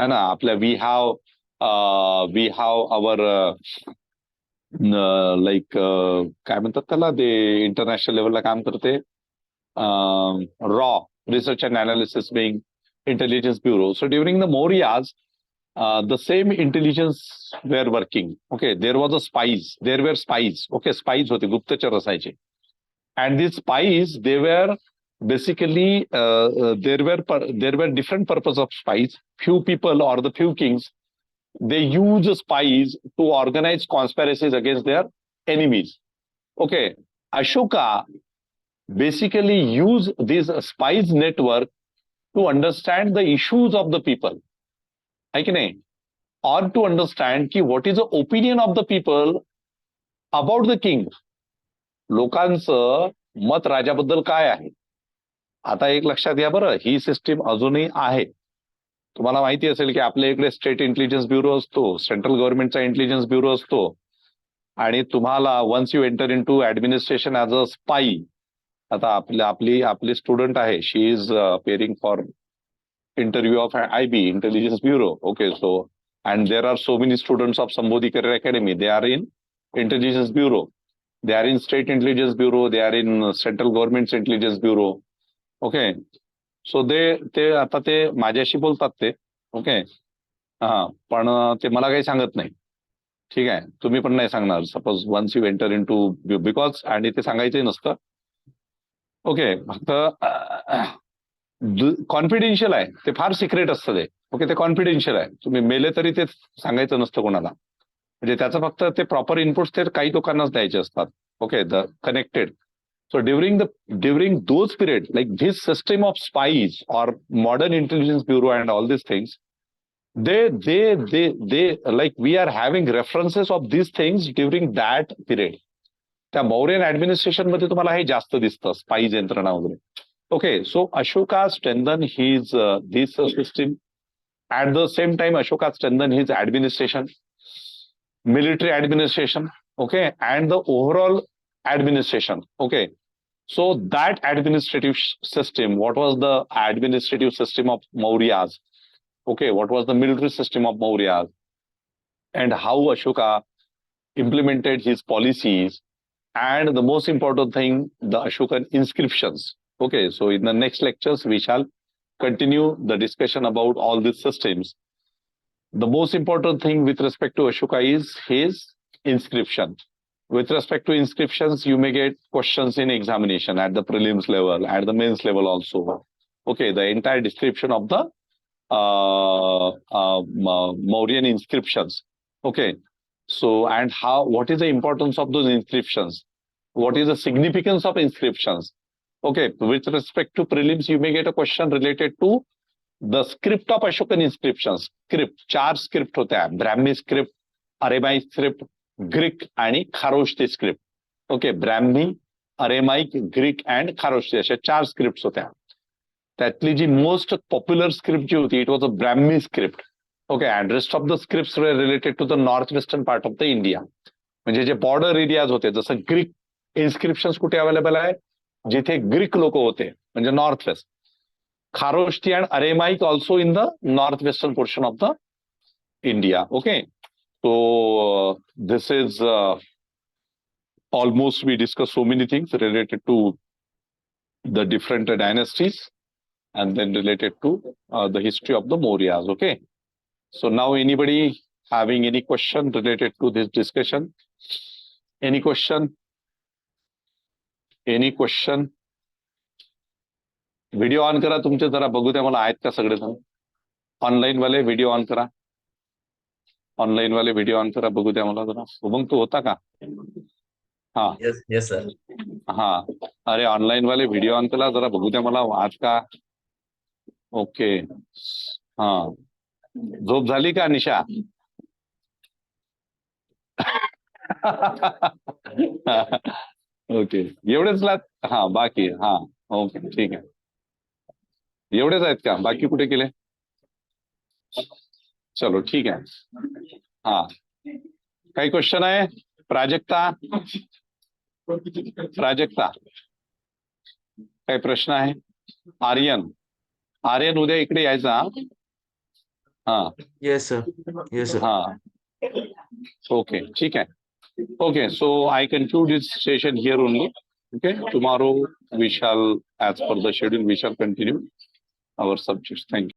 ना. आपल्या we have our like काय म्हणतात त्याला, ते इंटरनॅशनल लेवलला काम करते, raw research and analysis being intelligence bureau. So during the Mauryas, the same intelligence were working. Okay, there was a spies. There were spies. Okay, spies होते, गुप्तचर असायचे. And these spies, they were basically there were different purpose of spies. Few people or the few kings, they use spies to organize conspiracies against their enemies. Okay, Ashoka basically use this spies network to understand the issues of the people, or to understand ki what is the opinion of the people about the king. लोकांचं मत राजाबद्दल काय आहे. आता एक लक्षात घ्या बरं, ही system अजूनही आहे. तुम्हाला माहिती असेल की आपल्या इकडे स्टेट इंटेलिजन्स ब्युरो असतो, सेंट्रल गव्हर्नमेंटचा इंटेलिजन्स ब्युरो असतो, आणि तुम्हाला once you enter in to administration as a spy. आता आपली स्टुडंट आहे, she is appearing for interview of IB, intelligence bureau. Okay, so and there are so many students of Sambodhi Career Academy, they are in intelligence bureau, they are in state intelligence bureau, they are in central government's intelligence bureau. Okay, so ते आता ते माझ्याशी बोलतात ते. Okay, हा, पण ते मला काही सांगत नाही. ठीक आहे, तुम्ही पण नाही सांगणार suppose once you enter in to, because, आणि ते सांगायचंही नसतं. ओके, फक्त कॉन्फिडेन्शियल आहे ते, फार सिक्रेट असतं ते. ओके, ते कॉन्फिडेन्शियल आहे, तुम्ही मेले तरी ते सांगायचं नसतं कोणाला. म्हणजे त्याचं फक्त ते प्रॉपर इनपुट्स ते काही लोकांनाच द्यायचे असतात. Okay, the connected. So during those periods, like this system of spies or modern intelligence bureau and all these things, they like we are having references of these things during that period. त्या Mauryan administration मध्ये तुम्हाला हे जास्त दिसतं, स्पाईज यंत्रणा वगैरे. Okay, so Ashoka strengthened his this system. At the same time, Ashoka strengthened his administration, military administration. Okay, and the overall administration. Okay, so that administrative system, what was the administrative system of Mauryas? Okay, what was the military system of Mauryas, and how Ashoka implemented his policies, and the most important thing, the Ashokan inscriptions. Okay, so in the next lectures we shall continue the discussion about all these systems. The most important thing with respect to Ashoka is his inscription. With respect to inscriptions, you may get questions in examination at the prelims level, at the mains level also. Okay, the entire description of the Mauryan inscriptions. Okay. So, and what is the importance of those inscriptions? What is the significance of inscriptions? Okay. With respect to prelims, you may get a question related to the script of Ashokan inscriptions. Script, 4 script होत्या. Brahmi script, Aramaic script, Greek आणि खारोष्टी script. Okay. Brahmi, Aramaic, Greek and खारोष्टी अशा 4 scripts होत्या. त्यातली जी most popular script जी होती, it was a Brahmi script. Okay. And rest of the script were related to the north western part of the India. म्हणजे जे border areas होते, जसं ग्रीक इन्स्क्रिप्शन कुठे अवेलेबल आहे, जिथे ग्रीक लोक होते, म्हणजे north west. Kharosthi and Aramaic also in the north western portion of the India. Okay. So this is almost we discuss so many things related to the different dynasties and then related to the history of the Mauryas. Okay. So now anybody having any question related to this discussion? Any question? Any question? Video on करा तुमचे, जरा बघू द्या मला आहेत का सगळेजण. Online वाले व्हिडिओ ऑन करा. ऑनलाईन वाले व्हिडिओ ऑन करा, बघू द्या मला जरा. उमंग तू होता का? हा. Yes sir. हा. अरे ऑनलाईन वाले व्हिडिओ ऑन करा, जरा बघू द्या मला आज का. ओके. हा. झोप झाली का निशा? ओके. एवढेच हा बाकी. हा. ओके ठीक आहे. एवढेच आहेत का? बाकी कुठे गेले? चलो ठीक आहे. हा. काही क्वेश्चन आहे? प्राजक्ता, प्राजक्ता काही प्रश्न आहे? आर्यन, आर्यन उद्या इकडे यायचा. हा. Yes sir. Yes sir. हा. ओके ठीक आहे. Okay, so I conclude this session here only. Okay, tomorrow we shall, as per the schedule, we shall continue our subjects. Thank you.